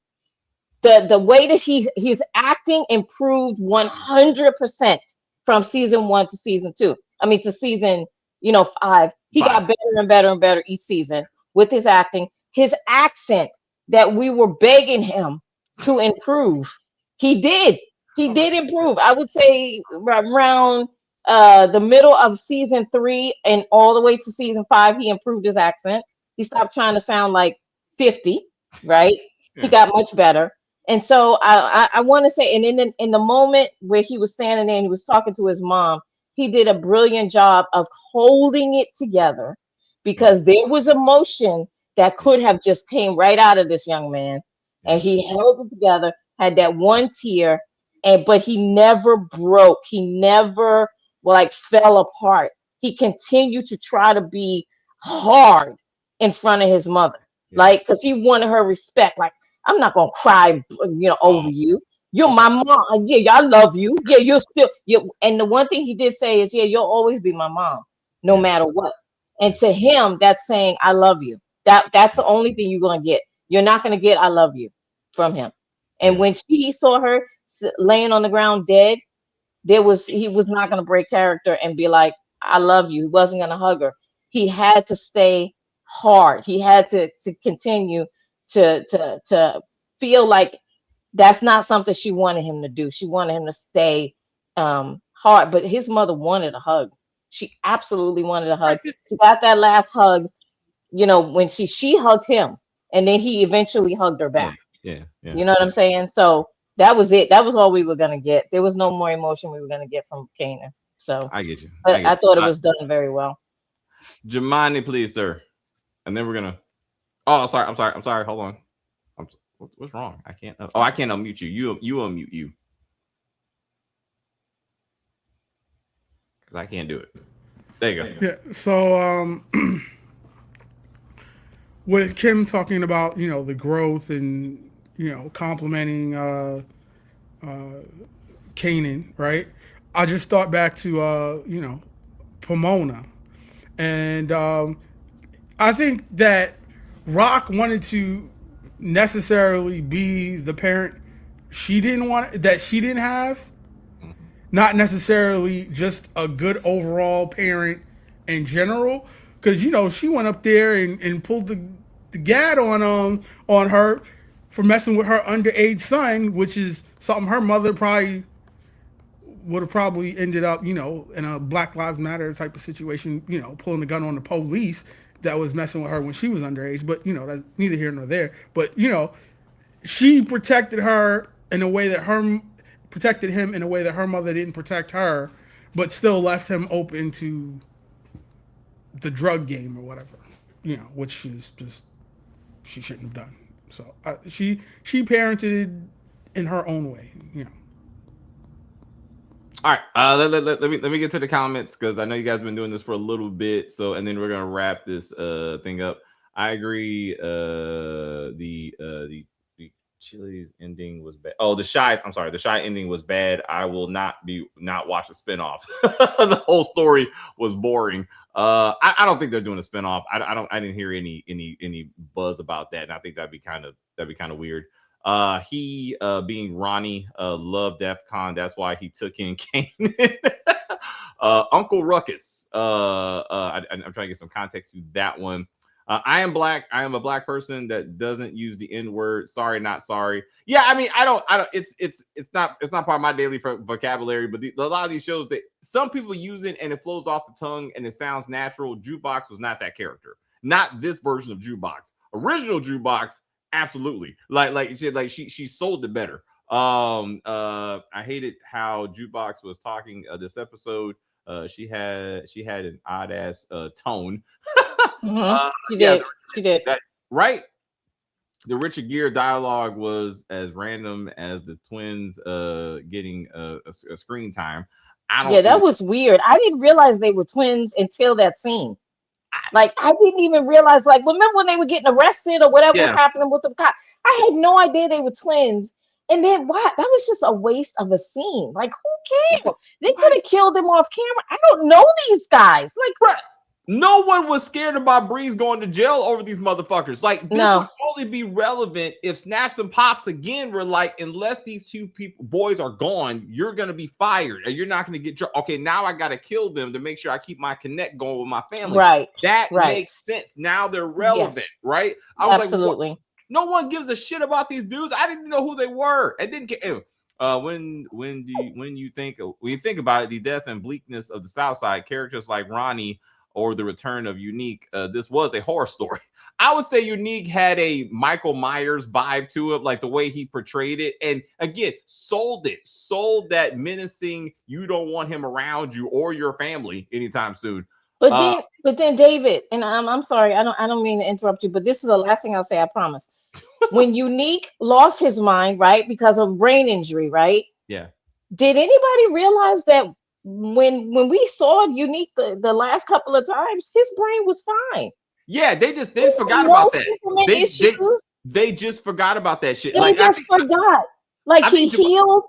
Speaker 3: The way that he's acting improved 100% from season 1 to season 2. I mean to season 5. He
Speaker 1: bye.
Speaker 3: got better and better and better each season with his acting. His accent that we were begging him to improve, he did. He did improve. I would say around the middle of season 3 and all the way to season 5, he improved his accent. He stopped trying to sound like 50, right? He
Speaker 1: Yeah.
Speaker 3: got much better. And so I want to say, and in the moment where he was standing there and he was talking to his mom, he did a brilliant job of holding it together because there was emotion that could have just came right out of this young man, and he held it together, had that one tear, but he never broke. He never like fell apart. He continued to try to be hard in front of his mother, like because he wanted her respect. Like I'm not gonna cry, over you. You're my mom. Yeah, I love you. Yeah, you're still you. And the one thing he did say is, yeah, you'll always be my mom, no matter what. And to him, that's saying I love you. That's the only thing you're gonna get. You're not gonna get I love you from him. And when he saw her laying on the ground dead, he was not gonna break character and be like I love you. He wasn't gonna hug her. He had to stay hard. He had to continue to feel like that's not something she wanted him to do. She wanted him to stay hard. But his mother wanted a hug. She absolutely wanted a hug. She got that last hug when she hugged him, and then he eventually hugged her
Speaker 1: Yeah,
Speaker 3: back.
Speaker 1: yeah, yeah,
Speaker 3: You know what I'm
Speaker 1: yeah.
Speaker 3: saying? So that was it. That was all we were gonna get. There was no more emotion we were gonna get from Kanan. So,
Speaker 1: I get you. I
Speaker 3: but
Speaker 1: get
Speaker 3: I
Speaker 1: you.
Speaker 3: thought it was done very well.
Speaker 1: Jemani, please, sir. And then we're gonna. Oh, I'm sorry. I'm sorry. I'm sorry. Hold on. What's wrong? I can't. Oh, I can't unmute you. You unmute you because I can't do it. There you go.
Speaker 5: Yeah. So with Kim talking about the growth and complimenting Kanan, right? I just thought back to Pomona, and I think that Rock wanted to necessarily be the parent she didn't have,
Speaker 1: Mhm.
Speaker 5: not necessarily just a good overall parent in general, because she went up there and pulled the gad on her for messing with her underage son, which is something her mother probably would have probably ended up, in a Black Lives Matter type of situation, pulling the gun on the police that was messing with her when she was underage. But that's neither here nor there. But she protected her in a way that her protected him in a way that her mother didn't protect her, but still left him open to the drug game or whatever, which is just she shouldn't have done. So she parented in her own way.
Speaker 1: All right. Let me get to the comments because I know you guys been doing this for a little bit. So and then we're gonna wrap this thing up. I agree. The Chili's ending was bad. Oh, the Shy's. I'm sorry. The Shy ending was bad. I will not watch a spinoff. The whole story was boring. I don't think they're doing a spinoff. I didn't hear any buzz about that, and I think that'd be kind of weird. He being Ronnie loved DefCon. That's why he took in Kanan. Uncle Ruckus. I'm trying to get some context to that one. I am black. I am a black person that doesn't use the N word. Sorry, not sorry. Yeah, I mean, I don't. It's not part of my daily vocabulary. But a lot of these shows that some people use it and it flows off the tongue and it sounds natural. Jukebox was not that character. Not this version of Jukebox. Original Jukebox, absolutely. She sold it better. I hated how Jukebox was talking this episode. She had an odd ass tone.
Speaker 3: She
Speaker 1: Yeah,
Speaker 3: did. She did.
Speaker 1: that right. The Richard Gere dialogue was as random as the twins getting a screen time. I
Speaker 3: Yeah,
Speaker 1: don't.
Speaker 3: that was weird. I didn't realize they were twins until that scene.
Speaker 1: I,
Speaker 3: Like I didn't even realize. Like remember when they were getting arrested or whatever was
Speaker 1: yeah,
Speaker 3: happening with the cop? I had no idea they were twins. And then what? That was just a waste of a scene. Like who cares? They could
Speaker 1: right.
Speaker 3: have killed him off camera. I don't know these guys. Like
Speaker 1: Bruh, no one was scared about Breeze going to jail over these motherfuckers. Like this would
Speaker 3: no,
Speaker 1: only be relevant if Snaps and Pops again were like, unless these two people boys are gone, you're gonna be fired, and you're not gonna get your okay. Now I gotta kill them to make sure I keep my connect going with my family.
Speaker 3: right,
Speaker 1: That
Speaker 3: right.
Speaker 1: makes sense. Now they're
Speaker 3: Yes,
Speaker 1: relevant, right? I was like, what?
Speaker 3: absolutely.
Speaker 1: No one gives a shit about these dudes. I didn't know who they were. I didn't care. When you think about it, the death and bleakness of the South Side, characters like Ronnie or the return of Unique, this was a horror story. I would say Unique had a Michael Myers vibe to it, like the way he portrayed it, and again, sold that menacing. You don't want him around you or your family anytime soon. Uh,
Speaker 3: But then David, and I'm sorry, I don't mean to interrupt you, but this is the last thing I'll say, I promise.
Speaker 1: what's up?
Speaker 3: When Unique lost his mind, right, because of brain injury, right?
Speaker 1: Yeah,
Speaker 3: Did anybody realize that when we saw Unique the last couple of times, his brain was fine.
Speaker 1: yeah. They just
Speaker 3: He had
Speaker 1: forgot
Speaker 3: no
Speaker 1: about that.
Speaker 3: temperament
Speaker 1: They they
Speaker 3: issues.
Speaker 1: they just forgot about that shit.
Speaker 3: They
Speaker 1: Like I
Speaker 3: just
Speaker 1: think
Speaker 3: forgot. Like
Speaker 1: I
Speaker 3: he
Speaker 1: think
Speaker 3: healed,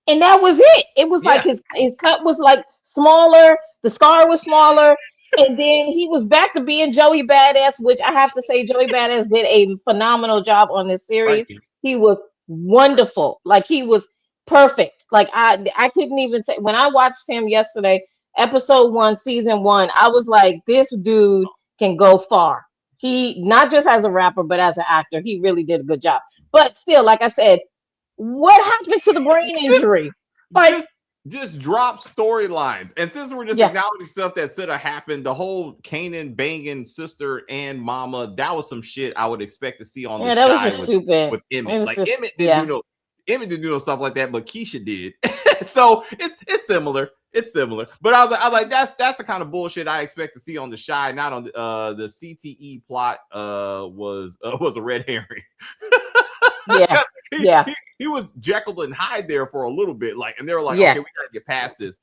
Speaker 3: and that was it. It was like
Speaker 1: yeah.
Speaker 3: his cut was like smaller, the scar was smaller, and then he was back to being Joey Badass, which I have to say, Joey Badass did a phenomenal job on this
Speaker 1: Right.
Speaker 3: series. He was wonderful. Like he was perfect. Like I couldn't even say when I watched him yesterday, episode one, season one, I was like, this dude can go far. He not just as a rapper, but as an actor, he really did a good job. But still, like I said, what happened to the brain
Speaker 1: Just
Speaker 3: injury? Like,
Speaker 1: just just drop storylines. And since we're just
Speaker 3: Yeah,
Speaker 1: acknowledging stuff that should have happened, the whole Kanan banging sister and mama, that was some shit I would expect to see on the
Speaker 3: yeah, that was
Speaker 1: shy
Speaker 3: just stupid.
Speaker 1: with
Speaker 3: It
Speaker 1: Emmett.
Speaker 3: was
Speaker 1: Like
Speaker 3: just,
Speaker 1: Emmett
Speaker 3: yeah,
Speaker 1: didn't do no stuff like that, but Keisha did. So it's similar. It's similar. But I was like, that's the kind of bullshit I expect to see on the shy, not on the CTE plot was a red herring.
Speaker 3: yeah,
Speaker 1: he,
Speaker 3: yeah,
Speaker 1: he he was Jekyll and Hyde there for a little bit, like, and they were like, okay,
Speaker 3: yeah,
Speaker 1: we gotta get past this.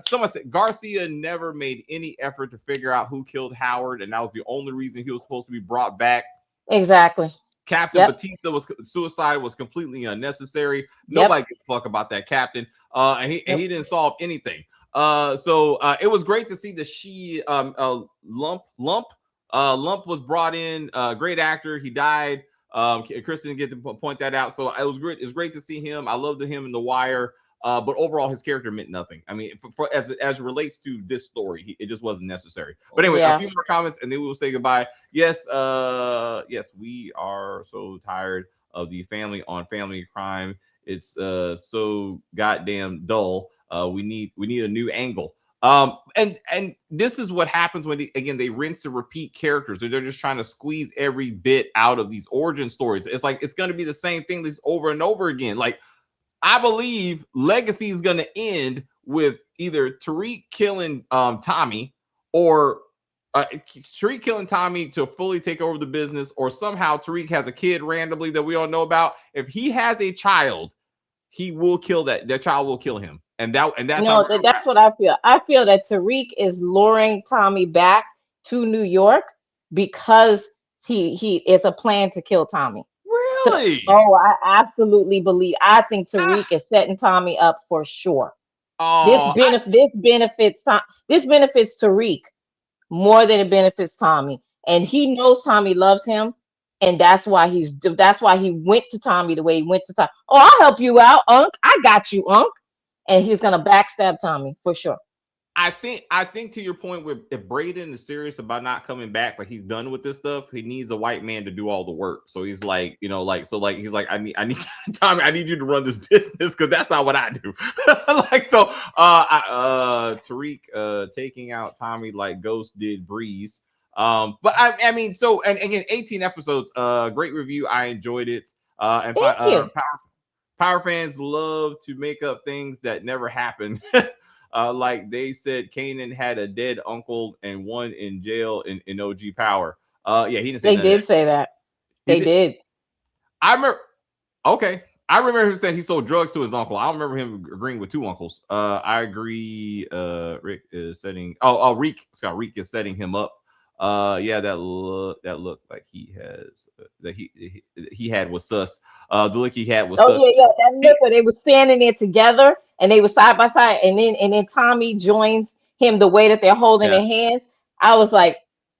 Speaker 1: Someone said Garcia never made any effort to figure out who killed Howard, and that was the only reason he was supposed to be brought back.
Speaker 3: exactly.
Speaker 1: Captain
Speaker 3: Yep,
Speaker 1: Batista was suicide was completely unnecessary.
Speaker 3: yep,
Speaker 1: Nobody gives a fuck about that captain. And
Speaker 3: yep.
Speaker 1: he didn't solve anything. So it was great to see the Lump was brought in. Great actor. He died. Chris didn't get to point that out. So it was great. It's great to see him. I loved him in The Wire. But overall, his character meant nothing. I mean, as it relates to this story, it just wasn't necessary. But anyway, a
Speaker 3: Yeah.
Speaker 1: few more comments, and then we will say goodbye. Yes, yes, we are so tired of the family on family crime. It's so goddamn dull. We need a new angle. And this is what happens when they rinse and repeat characters. They're just trying to squeeze every bit out of these origin stories. It's like it's going to be the same thing that's over and over again. Like, I believe Legacy is going to end with either Tariq killing Tommy, or Tariq killing Tommy to fully take over the business, or somehow Tariq has a kid randomly that we don't know about. If he has a child, he will kill that child will kill him, and that's how.
Speaker 3: No, that's what I feel. I feel that Tariq is luring Tommy back to New York because he is a plan to kill Tommy. So,
Speaker 1: Really?
Speaker 3: oh, I absolutely believe. I think
Speaker 1: Ah,
Speaker 3: Tariq is setting Tommy up for sure. This
Speaker 1: oh,
Speaker 3: benefits Tom. This benefits Tariq more than it benefits Tommy, and he knows Tommy loves him, and that's why he went to Tommy the way he went to Tommy. Oh, I'll help you out, Unc. I got you, Unc, and he's gonna backstab Tommy for sure.
Speaker 1: I think to your point, with if Braden is serious about not coming back, like he's done with this stuff, he needs a white man to do all the work. So he's like, he's like, I need Tommy, I need you to run this business because that's not what I do. Tariq taking out Tommy like Ghost did Breeze. But I mean, so, and again, 18 episodes, great review. I enjoyed it.
Speaker 3: Thank you.
Speaker 1: Power fans love to make up things that never happened. Like they said, Kanan had a dead uncle and one in jail in OG Power. Yeah, he didn't say
Speaker 3: They
Speaker 1: none of
Speaker 3: did
Speaker 1: that.
Speaker 3: say that.
Speaker 1: He
Speaker 3: They
Speaker 1: did.
Speaker 3: did.
Speaker 1: I remember. Okay, I remember him saying he sold drugs to his uncle. I don't remember him agreeing with two uncles. I agree. Rick is setting. Reek is setting him up. Yeah, that look like he has that he had was sus. The look he had was
Speaker 3: Oh
Speaker 1: sus.
Speaker 3: yeah, yeah. That look where they were standing there together and they were side by side, and then Tommy joins him the way that they're holding
Speaker 1: Yeah.
Speaker 3: their hands. I was like,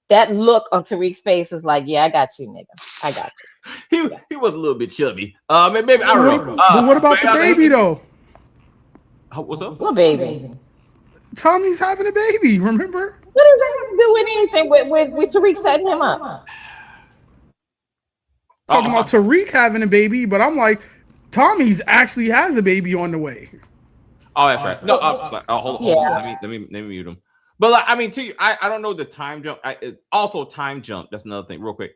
Speaker 3: that look on Tariq's face is like, yeah, I got you, nigga. I got you. Yeah.
Speaker 1: He was a little bit chubby. Maybe I don't know.
Speaker 5: But what about the baby though?
Speaker 1: What's up?
Speaker 3: What baby?
Speaker 5: Tommy's having a baby. Remember?
Speaker 3: What does that have to do with anything with Tariq setting him up?
Speaker 5: Talking about Tariq having a baby, but I'm like, Tommy's actually has a baby on the way.
Speaker 1: Oh, that's right. No, sorry. Hold on.
Speaker 3: Yeah.
Speaker 1: Let me mute him. But like, I mean, I don't know the time jump. Also, time jump. That's another thing. Real quick,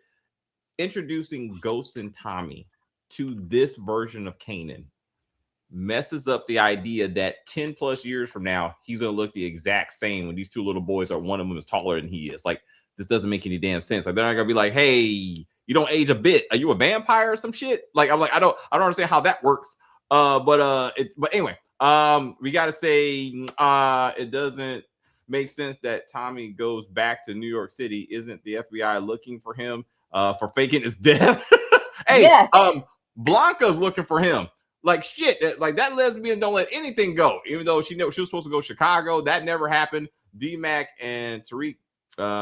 Speaker 1: introducing Ghost and Tommy to this version of Kanan messes up the idea that 10 plus years from now he's gonna look the exact same when these two little boys are, one of them is taller than he is. Like, this doesn't make any damn sense. Like, they're not gonna be like, hey, you don't age a bit. Are you a vampire or some shit? Like, I'm like, I don't understand how that works. But anyway, we gotta say, it doesn't make sense that Tommy goes back to New York City. Isn't the FBI looking for him for faking his death? Hey,
Speaker 3: Yeah.
Speaker 1: Blanca's looking for him. Like, shit, like that lesbian don't let anything go, even though she was supposed to go to Chicago. That never happened. D-Mac and Tariq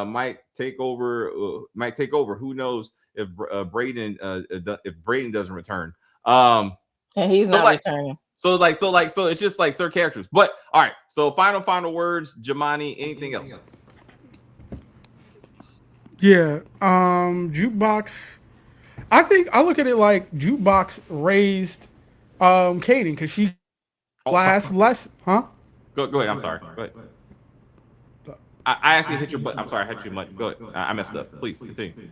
Speaker 1: might take over. Who knows if Braden doesn't return?
Speaker 3: And he's not returning.
Speaker 1: So it's just like third characters. But all right. So final words, Jamani. Anything else?
Speaker 5: Yeah. Jukebox. I think I look at it like Jukebox raised Kanan because she
Speaker 1: Oh, sorry.
Speaker 5: last lesson, huh?
Speaker 1: Go ahead. I'm sorry. Go ahead. I actually hit your butt. I'm sorry. I hit your butt. Go ahead. I messed up. Please continue.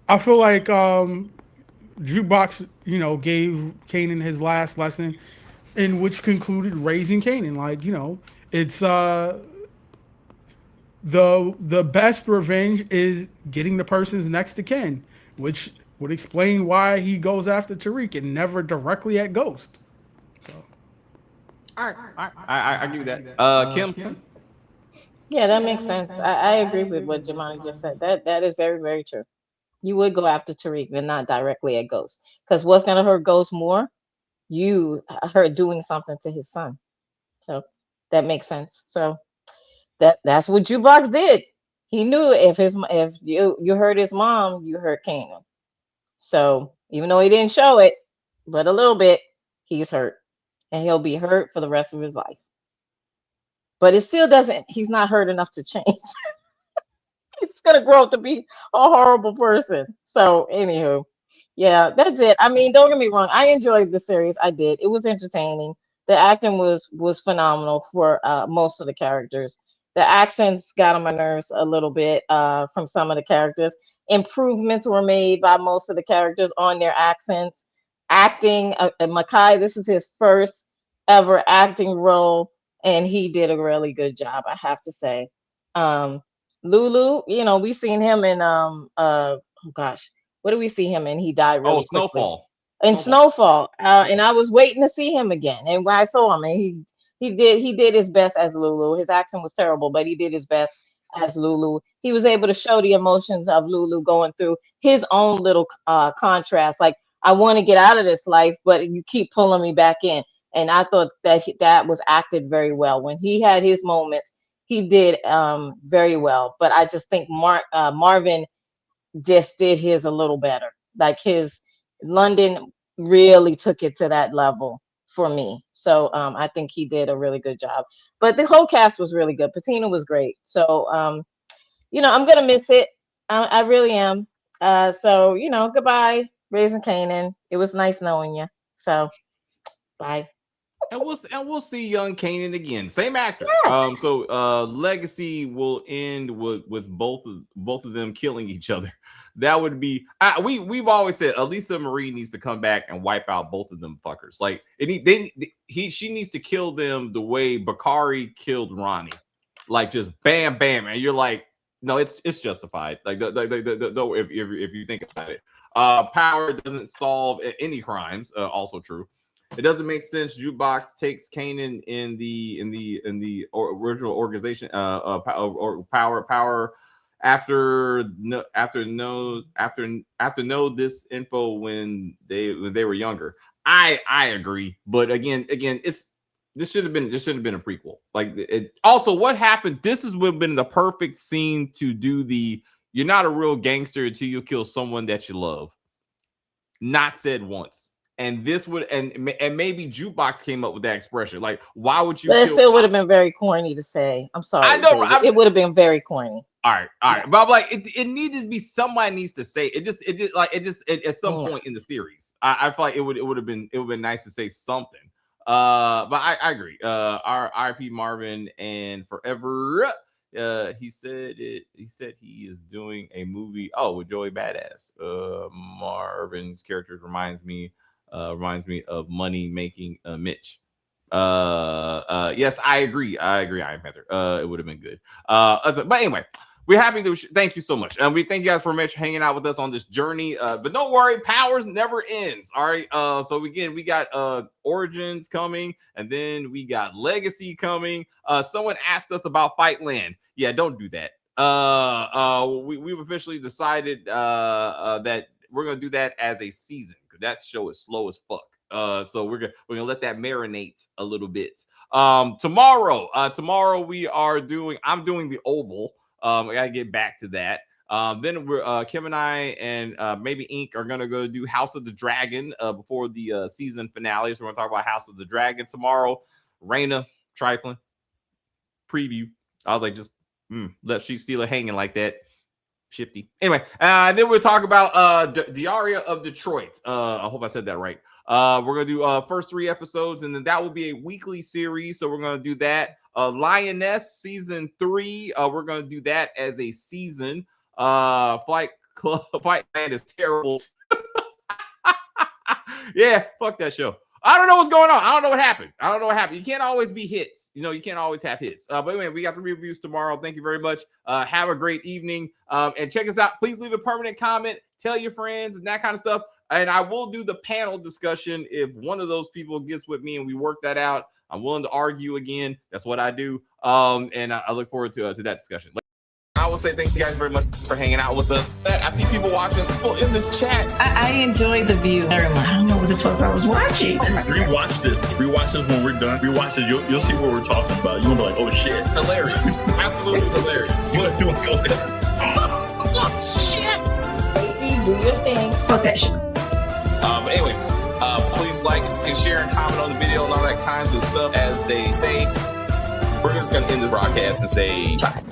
Speaker 5: I feel like Jukebox, gave Kanan his last lesson, in which concluded raising Kanan. Like, it's the best revenge is getting the person's next to kin, which would explain why he goes after Tariq and never directly at Ghost.
Speaker 1: All right. All right. I give you that. Kim.
Speaker 3: Yeah, that makes sense. I agree with what Jamani just said. That is very, very true. You would go after Tariq, but not directly at Ghost. Because what's gonna hurt Ghost more? You her doing something to his son. So that makes sense. So that's what Jukebox did. He knew if you hurt his mom, you hurt Kanan. So even though he didn't show it, but a little bit, he's hurt. And he'll be hurt for the rest of his life. But it still doesn't, he's not hurt enough to change. He's gonna grow up to be a horrible person. So anywho, yeah, that's it. I mean, don't get me wrong. I enjoyed the series. I did. It was entertaining. The acting was phenomenal for most of the characters. The accents got on my nerves a little bit from some of the characters. Improvements were made by most of the characters on their accents. Acting, Makai, this is his first ever acting role, and he did a really good job, I have to say. Um, Lulu, we've seen him in oh gosh, what do we see him in? He died
Speaker 1: Oh,
Speaker 3: really quickly.
Speaker 1: Snowfall.
Speaker 3: In
Speaker 1: Snowfall.
Speaker 3: Snowfall. And
Speaker 1: Snowfall.
Speaker 3: I was waiting to see him again. And when I saw him, and he did his best as Lulu. His accent was terrible, but he did his best as Lulu. He was able to show the emotions of Lulu going through his own little contrast. Like, I want to get out of this life, but you keep pulling me back in. And I thought that was acted very well. When he had his moments, he did very well. But I just think Marvin just did his a little better. Like, his London really took it to that level for me. So I think he did a really good job. But the whole cast was really good. Patina was great. So I'm gonna miss it. I really am. So goodbye, Raising Canaan. It was nice knowing you. So bye.
Speaker 1: And we'll see young Kanan again. Same actor.
Speaker 3: Yeah.
Speaker 1: So Legacy will end with both of them killing each other. That would be we've always said Elisa Marie needs to come back and wipe out both of them fuckers. Like she needs to kill them the way Bakari killed Ronnie. Like, just bam bam, and you're like, no, it's justified. Like, if you think about it. Power doesn't solve any crimes, also true. It doesn't make sense. Jukebox takes Kanan original organization. Power after know this info when they were younger. I agree, but again, this should have been a prequel. Like, it also, what happened. This has been the perfect scene to do the "you're not a real gangster until you kill someone that you love." Not said once. And this would and maybe Jukebox came up with that expression. Like, why would you
Speaker 3: But it
Speaker 1: kill?
Speaker 3: still would have been very corny to say. I'm
Speaker 1: I
Speaker 3: sorry,
Speaker 1: know.
Speaker 3: David. It would have been very corny.
Speaker 1: All right.
Speaker 3: Yeah.
Speaker 1: But I'm like, it needed to be, somebody needs to say it. At some
Speaker 3: Yeah.
Speaker 1: point in the series, I feel like it would have been nice to say something. But I agree. Our RP Marvin and forever. He said he is doing a movie. Oh, with Joey Badass. Marvin's character reminds me of money making Mitch. Yes, I agree. Iron Panther. It would have been good. But anyway, we're happy to thank you so much, and we thank you guys for Mitch hanging out with us on this journey. But don't worry, Powers never ends. All right. So again, we got Origins coming, and then we got Legacy coming. Someone asked us about Fightland. Yeah, don't do that. We've officially decided that we're gonna do that as a season, because that show is slow as fuck. So we're gonna let that marinate a little bit. Tomorrow I'm doing the Oval. I gotta get back to that. Then we're Kim and I and maybe Ink are gonna go do House of the Dragon before the season finale. So we're gonna talk about House of the Dragon tomorrow. Raina trifling preview. I was like, just let Sheep Stealer hanging like that. Shifty. Anyway, then we'll talk about Diaria of Detroit. I hope I said that right. We're gonna do first 3 episodes, and then that will be a weekly series. So we're gonna do that. Lioness season 3. We're gonna do that as a season. Flight Land is terrible. Yeah, fuck that show. I don't know what's going on. I don't know what happened. You can't always be hits. You can't always have hits. But anyway, we got 3 reviews tomorrow. Thank you very much. Have a great evening. And check us out. Please leave a permanent comment. Tell your friends and that kind of stuff. And I will do the panel discussion if one of those people gets with me and we work that out. I'm willing to argue again. That's what I do. And I look forward to that discussion. I will say thank you guys very much for hanging out with us. I see people watching people in the chat.
Speaker 6: I enjoy The View very much. I don't know what the fuck I was watching.
Speaker 7: Rewatch this when we're done. Rewatch this. You'll see what we're talking about. You're gonna be like, oh shit.
Speaker 1: Hilarious. Absolutely hilarious.
Speaker 7: You want to go there?
Speaker 6: Oh, shit.
Speaker 3: Casey, do your thing.
Speaker 6: Fuck that shit.
Speaker 1: But anyway, please like and share and comment on the video and all that kinds of stuff. As they say, we're just going to end this broadcast and say bye.